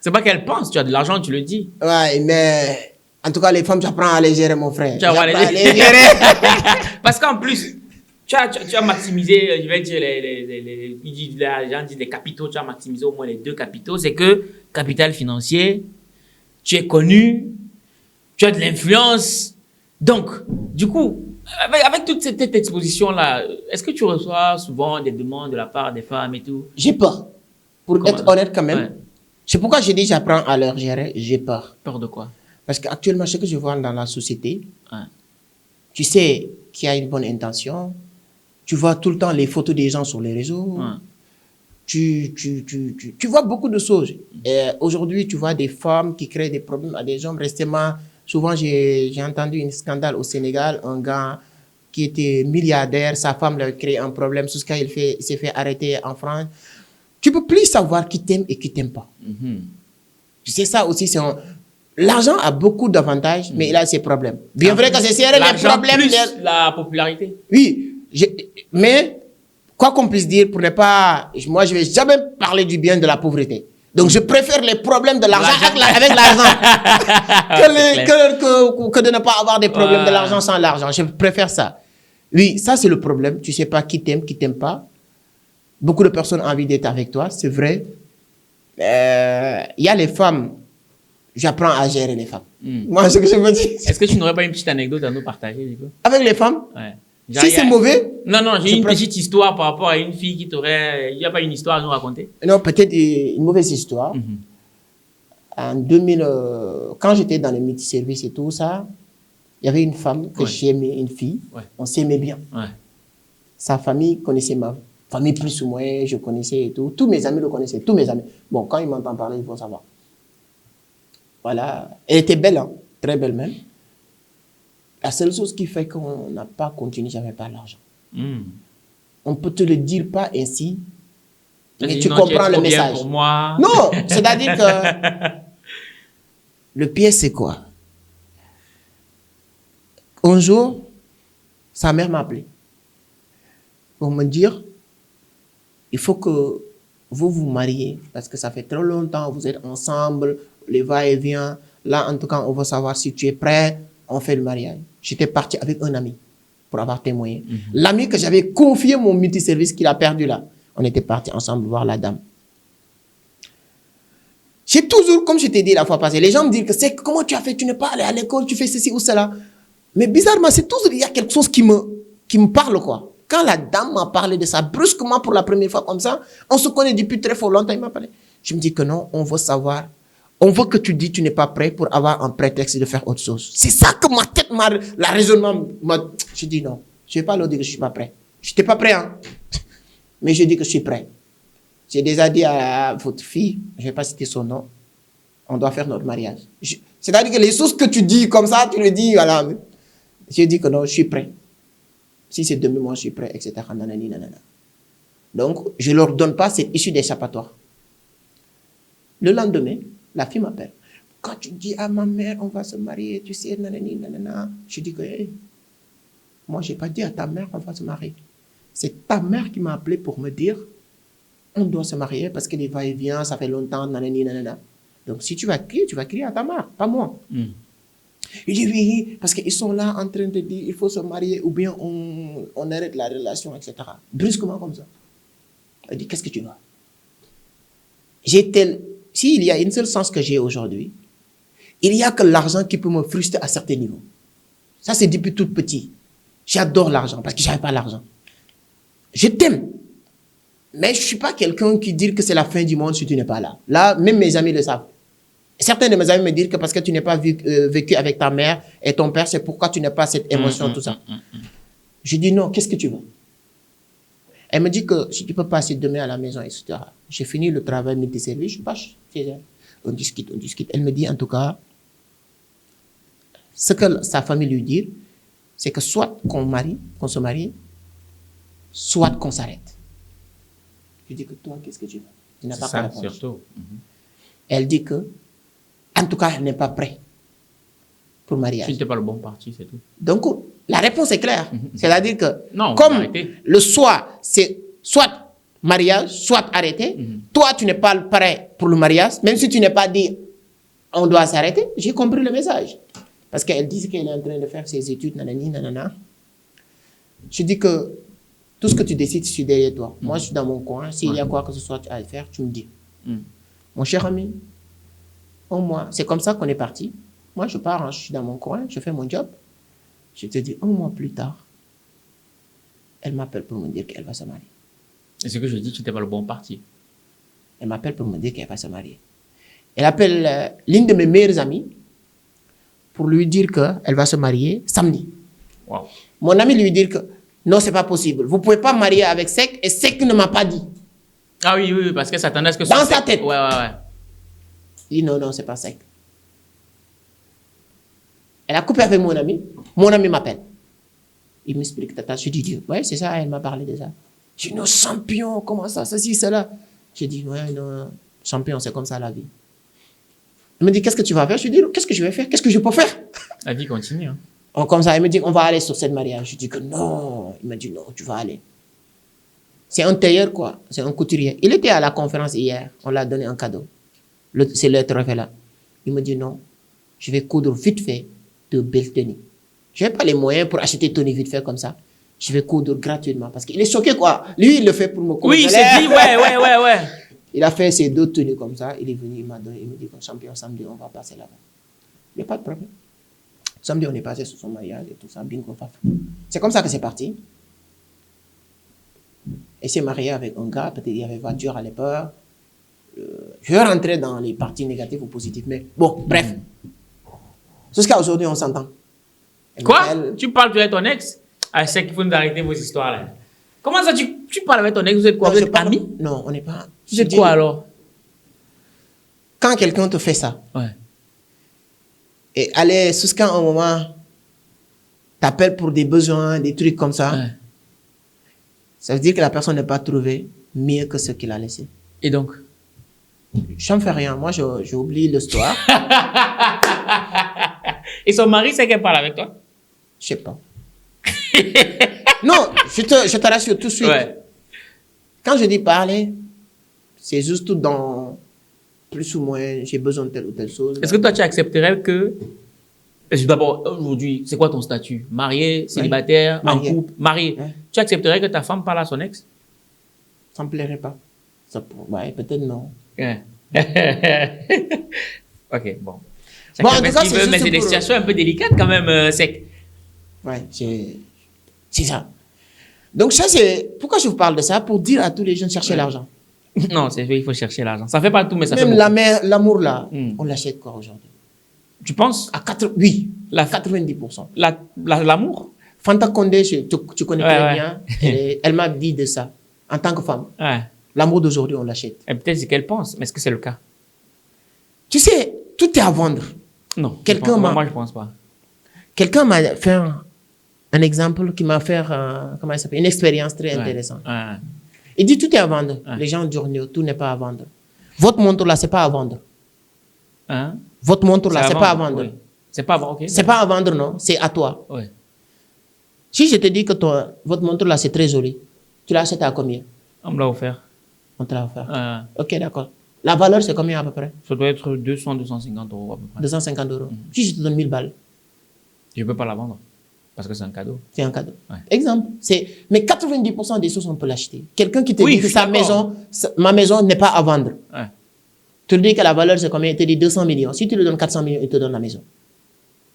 C'est pas qu'elles pensent, tu as de l'argent, tu le dis. Ouais, mais en tout cas, les femmes, j'apprends à les gérer, mon frère. Tu apprends à J'apprends les gérer. Parce qu'en plus, tu as maximisé, je vais dire, les gens disent les capitaux, tu as maximisé au moins les deux capitaux. C'est que capital financier, tu es connu, tu as de l'influence. Donc, du coup, avec toute cette exposition-là, est-ce que tu reçois souvent des demandes de la part des femmes et tout? J'ai peur. Pour Comment être ça? honnête quand même. Ouais. C'est pourquoi je dis j'apprends à leur gérer. J'ai peur. Peur de quoi? Parce qu'actuellement, ce que je vois dans la société, Ouais. tu sais qu'il y a une bonne intention. Tu vois tout le temps les photos des gens sur les réseaux. Ouais. Tu vois beaucoup de choses. Et aujourd'hui, tu vois des femmes qui créent des problèmes à des hommes. Récemment, souvent, j'ai entendu un scandale au Sénégal. Un gars qui était milliardaire, sa femme lui a créé un problème jusqu'à il s'est fait arrêter en France. Tu peux plus savoir qui t'aime et qui t'aime pas. Tu sais, ça aussi, l'argent a beaucoup d'avantages, mais il a ses problèmes. Bien vrai que c'est serré, les L'argent problèmes. plus la popularité. Oui, mais quoi qu'on puisse dire, pour ne pas... Moi, je ne vais jamais parler du bien de la pauvreté. Donc, je préfère les problèmes de l'argent avec l'argent que de ne pas avoir des problèmes de l'argent sans l'argent. Je préfère ça. Oui, ça, c'est le problème. Tu ne sais pas qui t'aime pas. Beaucoup de personnes ont envie d'être avec toi, c'est vrai. Il y a les femmes. J'apprends à gérer les femmes. Moi, ce que je veux dire... Est-ce que tu n'aurais pas une petite anecdote à nous partager, du coup? Avec les femmes, Ouais. si c'est mauvais... Non, j'ai une petite histoire par rapport à une fille qui t'aurait... Il n'y a pas une histoire à nous raconter? Non, peut-être une mauvaise histoire. En 2000, quand j'étais dans le multiservice et tout ça, il y avait une femme que j'aimais, une fille. Ouais. On s'aimait bien. Ouais. Sa famille connaissait ma famille plus ou moins, je connaissais et tout. Tous mes amis le connaissaient, tous mes amis. Bon, quand ils m'entendent parler, ils vont savoir. Voilà. Elle était belle, hein? Très belle même. La seule chose qui fait qu'on n'a pas continué, j'avais pas l'argent. On peut te le dire pas ainsi, mais tu comprends le message. Pour moi. Non, c'est-à-dire que le pire, c'est quoi? Un jour, sa mère m'a appelé pour me dire, il faut que vous vous mariez parce que ça fait trop longtemps, vous êtes ensemble, les va-et-vient. Là, en tout cas, on veut savoir si tu es prêt, on fait le mariage. J'étais parti avec un ami pour avoir témoigné. L'ami que j'avais confié mon multiservice qu'il a perdu là. On était partis ensemble voir la dame. J'ai toujours, comme je t'ai dit la fois passée, les gens me disent que c'est comment tu as fait, tu n'es pas allé à l'école, tu fais ceci ou cela. Mais bizarrement, c'est toujours, il y a quelque chose qui me parle, quoi. Quand la dame m'a parlé de ça, brusquement pour la première fois comme ça, on se connaît depuis très fort longtemps, il m'a parlé. Je me dis que non, on veut savoir. On veut que tu dis que tu n'es pas prêt pour avoir un prétexte de faire autre chose. C'est ça que ma tête, la raisonnement, je dis non. Je ne vais pas leur dire que je ne suis pas prêt. Je n'étais pas prêt, hein. Mais je dis que je suis prêt. J'ai déjà dit à votre fille, je ne vais pas citer son nom, on doit faire notre mariage. C'est-à-dire que les choses que tu dis comme ça, tu le dis, voilà. Je dis que non, je suis prêt. Si c'est demi-mois, je suis prêt, etc. Nanani, nanana. Donc, je ne leur donne pas cette issue d'échappatoire. Le lendemain, la fille m'appelle. Quand tu dis à ma mère, on va se marier, tu sais, nanani, nanana, je dis que, hey, moi, je n'ai pas dit à ta mère, on va se marier. C'est ta mère qui m'a appelé pour me dire, on doit se marier parce que les va-et-vient, ça fait longtemps, nanani, nanana. Donc, si tu vas crier à ta mère, pas moi. Il dit oui, parce qu'ils sont là en train de dire il faut se marier ou bien on arrête la relation, etc. Brusquement comme ça. Il dit qu'est-ce que tu veux? S'il y a une seule sens que j'ai aujourd'hui, il n'y a que l'argent qui peut me frustrer à certains niveaux. Ça, c'est depuis tout petit. J'adore l'argent parce que je n'avais pas l'argent. Je t'aime. Mais je ne suis pas quelqu'un qui dit que c'est la fin du monde si tu n'es pas là. Là, même mes amis le savent. Certains de mes amis me disent que parce que tu n'es pas vécu avec ta mère et ton père, c'est pourquoi tu n'as pas cette émotion, tout ça. Je dis non, qu'est-ce que tu veux? Elle me dit que si tu peux passer demain à la maison, etc. J'ai fini le travail multiservice, je passe chez elle. On discute, on discute. Elle me dit en tout cas, ce que sa famille lui dit, c'est que soit qu'on se marie, soit qu'on s'arrête. Je dis que toi, qu'est-ce que tu veux? Tu n'as pas réponse. Surtout. Elle dit que, en tout cas, elle n'est pas prête pour le mariage. Tu n'étais pas le bon parti, c'est tout. Donc, la réponse est claire. C'est-à-dire que, non, comme le choix, c'est soit mariage, soit arrêter, toi, tu n'es pas prêt pour le mariage, même si tu n'es pas dit, on doit s'arrêter, j'ai compris le message. Parce qu'elle dit qu'elle est en train de faire ses études, nanani, nanana. Je dis que, tout ce que tu décides, je suis derrière toi. Moi, je suis dans mon coin. S'il y a quoi que ce soit à faire, tu me dis. Mon cher ami, au moins, c'est comme ça qu'on est parti. Moi, je pars, je suis dans mon coin, je fais mon job. Je te dis, un mois plus tard, elle m'appelle pour me dire qu'elle va se marier. Et ce que je dis, tu n'étais pas le bon parti. Elle m'appelle pour me dire qu'elle va se marier. Elle appelle l'une de mes meilleures amies pour lui dire qu'elle va se marier samedi. Wow. Mon ami lui dit que non, c'est pas possible. Vous pouvez pas marier avec Sek et Sek ne m'a pas dit. Ah oui, oui, parce que ça s'attendait à ce que dans sa tête. Ouais. Il dit non, non, c'est pas Sek. Elle a coupé avec mon ami. Mon ami m'appelle. Il m'explique, tata. Je dis, ouais, c'est ça, elle m'a parlé de ça. Je dis, non, champion, comment ça, ceci, cela. Je dis, ouais, non, champion, c'est comme ça la vie. Elle me dit, qu'est-ce que tu vas faire? Je lui dis, qu'est-ce que je vais faire? Qu'est-ce que je peux faire? La vie continue. Hein. Comme ça, il me dit, on va aller sur cette mariage. Je dis que non. Il m'a dit, non, tu vas aller. C'est un tailleur, quoi. C'est un couturier. Il était à la conférence hier. On l'a donné un cadeau. C'est le trophée là. Il me dit, non, je vais coudre vite fait de belles tenues. Je n'ai pas les moyens pour acheter tenues vite fait comme ça. Je vais coudre gratuitement. Parce qu'il est choqué, quoi. Lui, il le fait pour me coudre. Oui, il s'est dit, ouais. Il a fait ses 2 tenues comme ça. Il est venu, il m'a donné. Il me dit, champion, samedi, on va passer là-bas. Il n'y a pas de problème. Samedi, on est passé sur son mariage et tout ça. Bingo, paf. C'est comme ça que c'est parti. Elle s'est mariée avec un gars. Peut-être il y avait voiture à l'époque. Je vais rentrer dans les parties négatives ou positives. Mais bon, bref. Jusqu'à aujourd'hui, on s'entend. Quoi? Tu parles avec ton ex? Ah, c'est qu'il faut nous arrêter vos histoires là. Comment ça, tu parles avec ton ex? Vous êtes quoi? Vous êtes amis? Non, on n'est pas. Vous êtes quoi alors? Quand quelqu'un te fait ça, ouais. Et aller jusqu'à un moment, t'appelles pour des besoins, des trucs comme ça, ouais. Ça veut dire que la personne n'a pas trouvé mieux que ce qu'il a laissé. Et donc? Je n'en fais rien. Moi, j'oublie l'histoire. Et son mari, c'est qu'elle parle avec toi? Je sais pas. Non, je te rassure tout de suite. Ouais. Quand je dis parler, c'est juste tout dans plus ou moins, j'ai besoin de telle ou telle chose. Est-ce que toi, tu accepterais que... D'abord, aujourd'hui, c'est quoi ton statut? Marié, célibataire, en couple, marié. Ouais. Tu accepterais que ta femme parle à son ex? Ça me plairait pas. Ouais, peut-être non. Ouais. Ok, bon. Bon, en tout cas, mais c'est des situations un peu délicates quand même, Sek. Ouais, c'est ça. Donc ça, c'est... Pourquoi je vous parle de ça? Pour dire à tous les jeunes, chercher l'argent. Non, c'est vrai, il faut chercher l'argent. Ça fait pas tout, mais ça même fait beaucoup. L'amour là, on l'achète quoi aujourd'hui? Tu penses? Oui, 90%. L'amour? Fanta Condé, tu connais très bien. Elle m'a dit de ça. En tant que femme. Ouais. L'amour d'aujourd'hui, on l'achète. Et peut-être c'est qu'elle pense, mais est-ce que c'est le cas? Tu sais, tout est à vendre. Non. Moi, je pense pas. Quelqu'un m'a fait un exemple qui m'a fait comment il s'appelle, une expérience très intéressante. Ouais. Il dit tout est à vendre. Ouais. Les gens disent tout n'est pas à vendre. Votre montre là, c'est pas à vendre. Hein? Votre montre là, c'est pas à vendre. Oui. C'est pas à vendre, ok. C'est pas à vendre, non. C'est à toi. Oui. Si je te dis que votre montre là, c'est très joli, tu l'as acheté à combien? On me l'a offert. On te l'a offert. Euh, Ok, d'accord. La valeur, c'est combien à peu près? Ça doit être 200, 250 euros à peu près. 250 €. Si je te donne 1000 balles, Je ne peux pas la vendre parce que c'est un cadeau. c'est un cadeau. Ouais. Exemple. Mais 90% des choses, on peut l'acheter. Quelqu'un qui te Oui, dit je que suis sa d'accord. maison, ma maison n'est pas à vendre. Ouais. Tu lui dis que la valeur, c'est combien? Il te dit 200 millions. Si tu lui donnes 400 millions, il te donne la maison.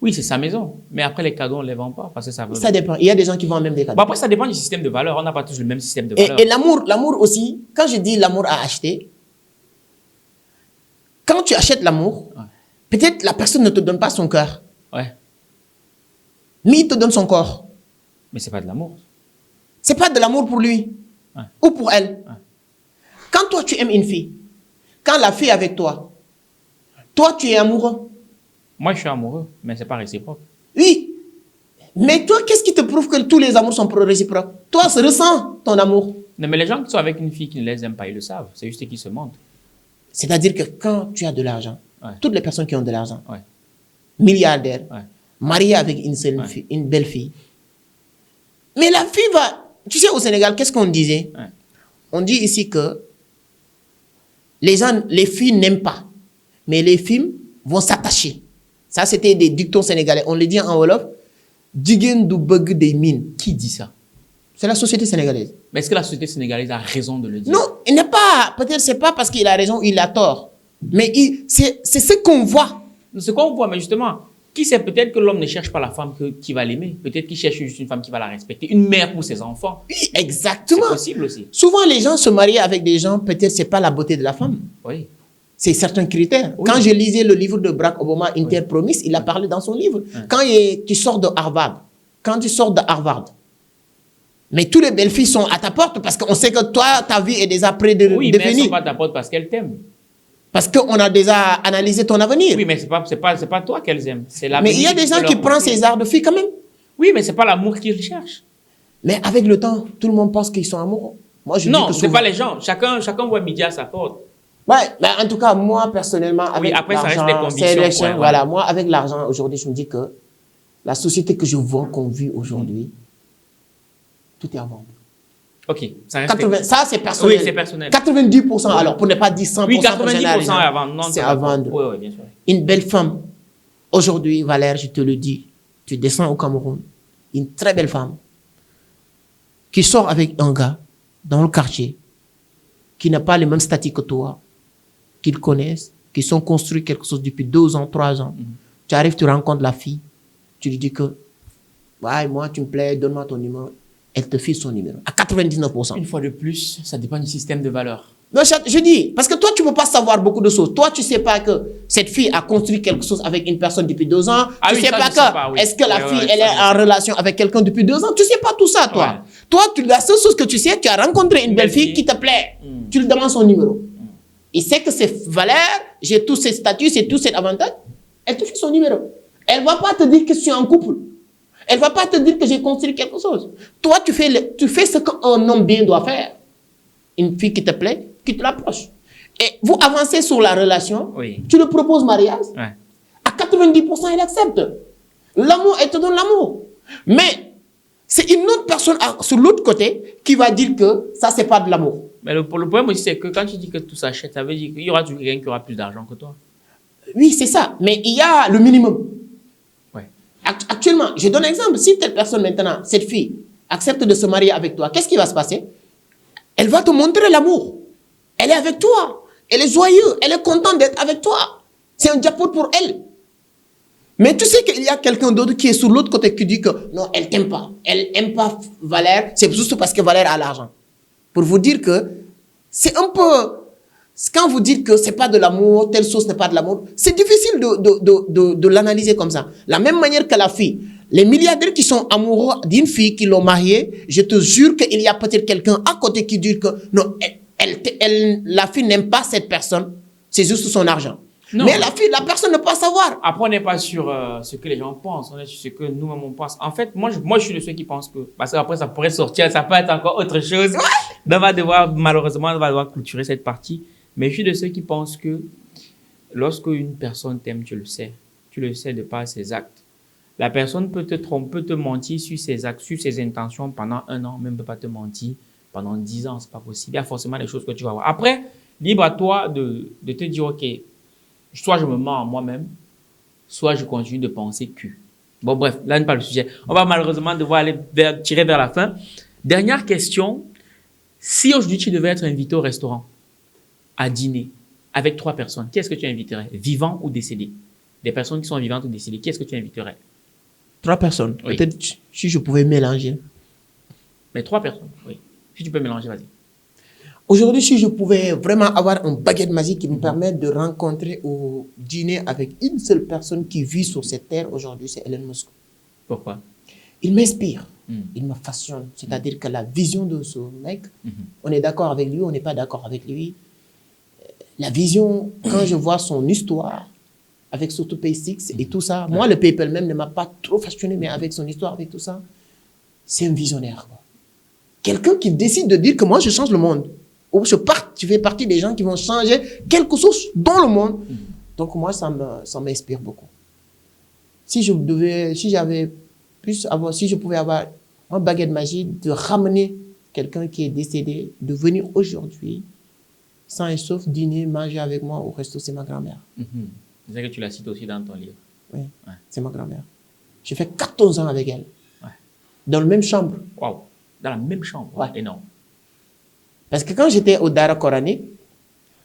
Oui, c'est sa maison. Mais après, les cadeaux, on ne les vend pas parce que ça veut. Ça dépend. Il y a des gens qui vendent même des cadeaux. Bon, après, ça dépend du système de valeur. On n'a pas tous le même système de valeur. Et l'amour aussi, quand je dis l'amour à acheter, quand tu achètes l'amour, Ouais. peut-être la personne ne te donne pas son cœur, Ouais. mais il te donne son corps. Mais c'est pas de l'amour. C'est pas de l'amour pour lui Ouais. ou pour elle. Ouais. Quand toi tu aimes une fille, quand la fille est avec toi, toi tu es amoureux. Moi, je suis amoureux, mais c'est pas réciproque. Oui. Mais toi, qu'est-ce qui te prouve que tous les amours sont réciproques? Toi, ressens ton amour. Non, mais les gens qui sont avec une fille qui ne les aime pas, ils le savent. C'est juste qu'ils se mentent. C'est-à-dire que quand tu as de l'argent, Ouais. toutes les personnes qui ont de l'argent, Ouais. milliardaires, Ouais. mariés avec une seule Ouais. fille, une belle fille. Mais la fille va... Tu sais, au Sénégal, qu'est-ce qu'on disait? Ouais. On dit ici que les filles n'aiment pas, mais les filles vont s'attacher. Ça, c'était des dictons sénégalais. On le dit en Wolof. Jigen du bug des mines. Qui dit ça? C'est la société sénégalaise. Mais est-ce que la société sénégalaise a raison de le dire? Non, il n'est pas... Peut-être c'est pas parce qu'il a raison ou il a tort. Mais c'est ce qu'on voit. Ce qu'on voit, mais justement, qui sait, peut-être que l'homme ne cherche pas la femme qui va l'aimer. Peut-être qu'il cherche juste une femme qui va la respecter. Une mère pour ses enfants. Oui, C'est exactement. possible aussi. Souvent, les gens se marient avec des gens, peut-être c'est pas la beauté de la femme. Oui. C'est certains critères. Oui. Quand je lisais le livre de Barack Obama, Inter Promise, il a parlé dans son livre. Quand tu sors de Harvard, mais toutes les belles filles sont à ta porte parce qu'on sait que toi, ta vie est déjà près de Oui, mais elles ne définie. sont pas ta porte parce qu'elles t'aiment. Parce qu'on a déjà analysé ton avenir. Oui, mais c'est pas toi qu'elles aiment. C'est Mais il y a des gens qui prennent ces arts de filles quand même. Oui, mais c'est pas l'amour qu'ils cherchent. Mais avec le temps, tout le monde pense qu'ils sont amoureux. Moi, je dis Non, que c'est souvent- pas les gens. Chacun voit midi à sa porte. Ouais, mais en tout cas, moi, personnellement, avec après, ça reste l'argent, des convictions, c'est les ouais, chiens, ouais. voilà. Moi, avec l'argent, aujourd'hui, je me dis que la société que je vois, qu'on vit aujourd'hui, tout est à vendre. Ok, ça reste. 80, ça, c'est personnel. Oui, c'est personnel. 90%, alors, pour ne pas dire 100%. Oui, que j'ai 90% l'argent, est à vendre. Non, c'est à vendre. Oui, oui, bien sûr. Une belle femme, aujourd'hui, Valère, je te le dis, tu descends au Cameroun, une très belle femme, qui sort avec un gars dans le quartier, qui n'a pas le même statut que toi, qu'ils connaissent, qui sont construits quelque chose depuis 2 ans, 3 ans. Tu arrives, tu rencontres la fille, tu lui dis que, ouais, moi, tu me plais, donne-moi ton numéro. Elle te file son numéro, à 99%. Une fois de plus, ça dépend du système de valeur. Non, je dis, parce que toi, tu ne peux pas savoir beaucoup de choses. Toi, tu ne sais pas que cette fille a construit quelque chose avec une personne depuis 2 ans. Ah Tu oui, sais ça, pas je que, sais pas, oui. est-ce que la Ouais, fille, ouais, elle ça, est je en sais. relation avec quelqu'un depuis 2 ans. Tu ne sais pas tout ça, toi. Ouais. Toi, la seule chose que tu sais, tu as rencontré une belle fille qui te plaît. Tu lui demandes son numéro. Il sait que c'est Valère, j'ai tous ces statuts, c'est tous ces avantages. Elle te fait son numéro. Elle ne va pas te dire que je suis en couple. Elle ne va pas te dire que j'ai construit quelque chose. Toi, tu fais ce qu'un homme bien doit faire. Une fille qui te plaît, qui te l'approche. Et vous avancez sur la relation, Oui. tu le proposes mariage, Ouais. à 90%, il accepte. L'amour, elle te donne l'amour. Mais c'est une autre personne sur l'autre côté qui va dire que ça, c'est pas de l'amour. Mais le problème aussi, c'est que quand tu dis que tout s'achète, ça veut dire qu'il y aura toujours quelqu'un qui aura plus d'argent que toi. Oui, c'est ça. Mais il y a le minimum. Ouais. Actuellement, je donne un exemple. Si telle personne maintenant, cette fille, accepte de se marier avec toi, qu'est-ce qui va se passer? Elle va te montrer l'amour. Elle est avec toi. Elle est joyeuse. Elle est contente d'être avec toi. C'est un jackpot pour elle. Mais tu sais qu'il y a quelqu'un d'autre qui est sur l'autre côté qui dit que non, elle t'aime pas. Elle n'aime pas Valère. C'est juste parce que Valère a l'argent. Pour vous dire que c'est un peu... Quand vous dites que c'est pas de l'amour, telle chose n'est pas de l'amour, c'est difficile de l'analyser comme ça. La même manière que la fille. Les milliardaires qui sont amoureux d'une fille qui l'ont mariée, je te jure qu'il y a peut-être quelqu'un à côté qui dit que non, la fille n'aime pas cette personne, c'est juste son argent. Non. Mais la personne ne peut pas savoir. Après, on n'est pas sur ce que les gens pensent, on est sur ce que nous-mêmes on pense. En fait, moi, je suis de ceux qui pensent que, parce qu'après, ça pourrait sortir, ça peut être encore autre chose. Donc, malheureusement, on va devoir clôturer cette partie. Mais je suis de ceux qui pensent que lorsque une personne t'aime, tu le sais de par ses actes. La personne peut te tromper, peut te mentir sur ses actes, sur ses intentions pendant 1 an, même peut pas te mentir pendant 10 ans, c'est pas possible. Il y a forcément des choses que tu vas voir. Après, libre à toi de te dire, OK, soit je me mens à moi-même, soit je continue de penser que. Bon, bref, là n'est pas le sujet. On va malheureusement devoir tirer vers la fin. Dernière question. Si aujourd'hui tu devais être invité au restaurant, à dîner, avec 3 personnes, qui est-ce que tu inviterais? Vivants ou décédés? Des personnes qui sont vivantes ou décédées, qui est-ce que tu inviterais? 3 personnes. Oui. Peut-être si je pouvais mélanger. Mais 3 personnes, oui. Si tu peux mélanger, vas-y. Aujourd'hui, si je pouvais vraiment avoir un baguette magique qui me permette de rencontrer ou dîner avec une seule personne qui vit sur cette terre aujourd'hui, c'est Elon Musk. Pourquoi? Il m'inspire, il me fascine. C'est-à-dire que la vision de ce mec, on est d'accord avec lui, on n'est pas d'accord avec lui. La vision, quand je vois son histoire, avec surtout SpaceX et tout ça, moi, le PayPal même ne m'a pas trop fasciné, mais avec son histoire, avec tout ça, c'est un visionnaire, quoi. Quelqu'un qui décide de dire que moi, je change le monde. Ou tu fais partie des gens qui vont changer quelque chose dans le monde. Donc, moi, ça m'inspire beaucoup. Si je pouvais avoir une baguette magique de ramener quelqu'un qui est décédé, de venir aujourd'hui, sain et sauf, dîner, manger avec moi au resto, c'est ma grand-mère. C'est ça que tu la cites aussi dans ton livre. Oui, c'est ma grand-mère. J'ai fait 14 ans avec elle. Ouais. Dans la même chambre. Waouh. Dans la même chambre. Ouais. Énorme. Parce que quand j'étais au Dara coranique,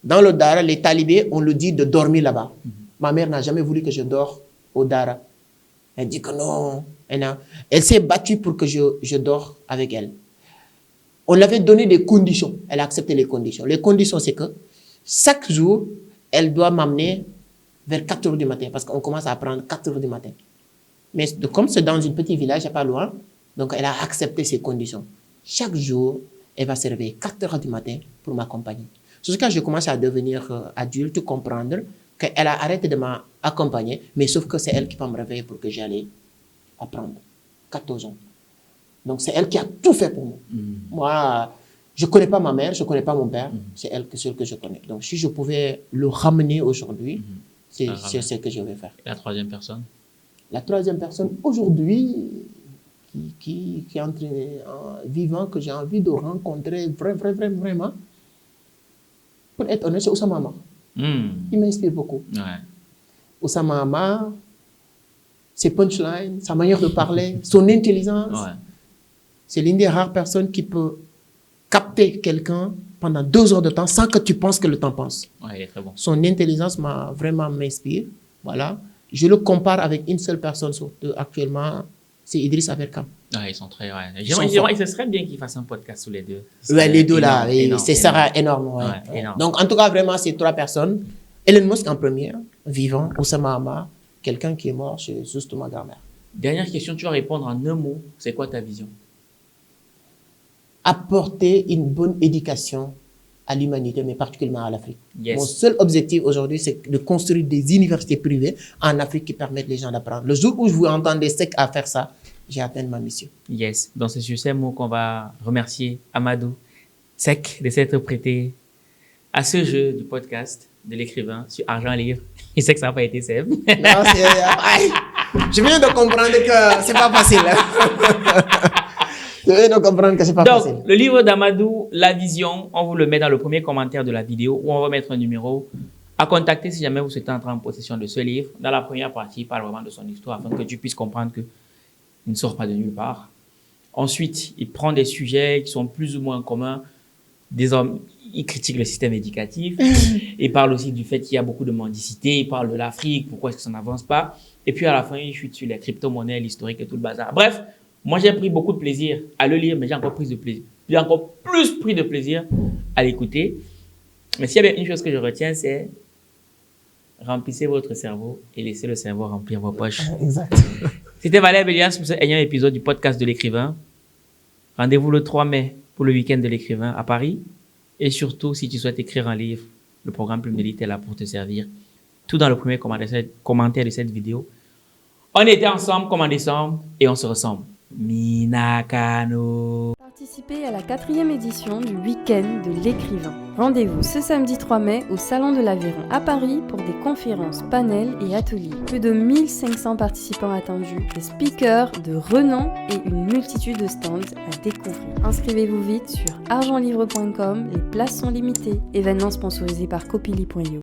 dans le Dara, les talibés, on le dit de dormir là-bas. Ma mère n'a jamais voulu que je dors au Dara. Elle dit que non. Elle s'est battue pour que je dors avec elle. On lui avait donné des conditions. Elle a accepté les conditions. Les conditions, c'est que chaque jour, elle doit m'amener vers 4 heures du matin. Parce qu'on commence à apprendre 4 heures du matin. Mais comme c'est dans un petit village, pas loin, donc elle a accepté ces conditions. Chaque jour, elle va se réveiller 4 heures du matin pour m'accompagner. C'est ce que je commence à devenir adulte, comprendre qu'elle a arrêté de m'accompagner, mais sauf que c'est elle qui va me réveiller pour que j'aille apprendre. 14 ans. Donc c'est elle qui a tout fait pour moi. Moi, je ne connais pas ma mère, je ne connais pas mon père, c'est seule que je connais. Donc si je pouvais le ramener aujourd'hui, c'est ce que je vais faire. Et la 3e personne? La 3e personne, aujourd'hui, qui est en train vivant, que j'ai envie de rencontrer vraiment, pour être honnête, c'est Oussama Hamar. Il m'inspire beaucoup. Ouais. Oussama Hamar, ses punchlines, sa manière de parler, son intelligence. Ouais. C'est l'une des rares personnes qui peut capter quelqu'un pendant 2 heures de temps sans que tu penses que le temps passe. Ouais, il est très bon. Son intelligence m'inspire. Voilà. Je le compare avec une seule personne surtout actuellement, c'est Idriss Aberkam. Ouais, ils sont très... Ouais. Ce serait bien qu'ils fassent un podcast tous les deux. Ouais, les deux là, ça sera énorme. Ouais. Ouais, énorme. Donc en tout cas, vraiment, ces 3 personnes. Elon Musk en première, vivant. Oussama Hamar, quelqu'un qui est mort, c'est juste ma grand-mère. Dernière question, tu vas répondre en un mot. C'est quoi ta vision? Apporter une bonne éducation à l'humanité, mais particulièrement à l'Afrique. Yes. Mon seul objectif aujourd'hui, c'est de construire des universités privées en Afrique qui permettent les gens d'apprendre. Le jour où je vous entendais sec à faire ça, j'ai atteint ma mission. Yes. Donc c'est sur ces mots qu'on va remercier Amadou Seck de s'être prêté à ce jeu du podcast de l'écrivain sur Argent Livre. Il sait que ça n'a pas été simple. Non, je viens de comprendre que c'est pas facile. Je viens de comprendre que c'est pas facile. Donc, le livre d'Amadou, La Vision, on vous le met dans le premier commentaire de la vidéo où on va mettre un numéro à contacter si jamais vous êtes entrer en possession de ce livre. Dans la première partie, il parle vraiment de son histoire afin que tu puisses comprendre qu'il ne sort pas de nulle part. Ensuite, il prend des sujets qui sont plus ou moins communs. Désormais, il critique le système éducatif. Il parle aussi du fait qu'il y a beaucoup de mendicité. Il parle de l'Afrique, pourquoi est-ce que ça n'avance pas. Et puis à la fin, il chute sur les crypto-monnaies, l'historique et tout le bazar. Bref, moi j'ai pris beaucoup de plaisir à le lire, mais j'ai encore plus de plaisir. J'ai encore plus pris de plaisir à l'écouter. Mais s'il y a bien une chose que je retiens, c'est remplissez votre cerveau et laissez le cerveau remplir vos poches. Exact. C'était Valère Bélias pour ce énième épisode du podcast de l'écrivain. Rendez-vous le 3 mai pour le week-end de l'écrivain à Paris. Et surtout, si tu souhaites écrire un livre, le programme Plume d'Élite est là pour te servir. tout dans le premier commentaire de cette vidéo. On était ensemble comme en décembre et on se ressemble. Minakano. Participez à la 4e édition du Week-end de l'écrivain. Rendez-vous ce samedi 3 mai au Salon de l'Aveyron à Paris pour des conférences, panels et ateliers. Plus de 1500 participants attendus, des speakers de renom et une multitude de stands à découvrir. Inscrivez-vous vite sur argentlivre.com, les places sont limitées. Événement sponsorisé par copili.io.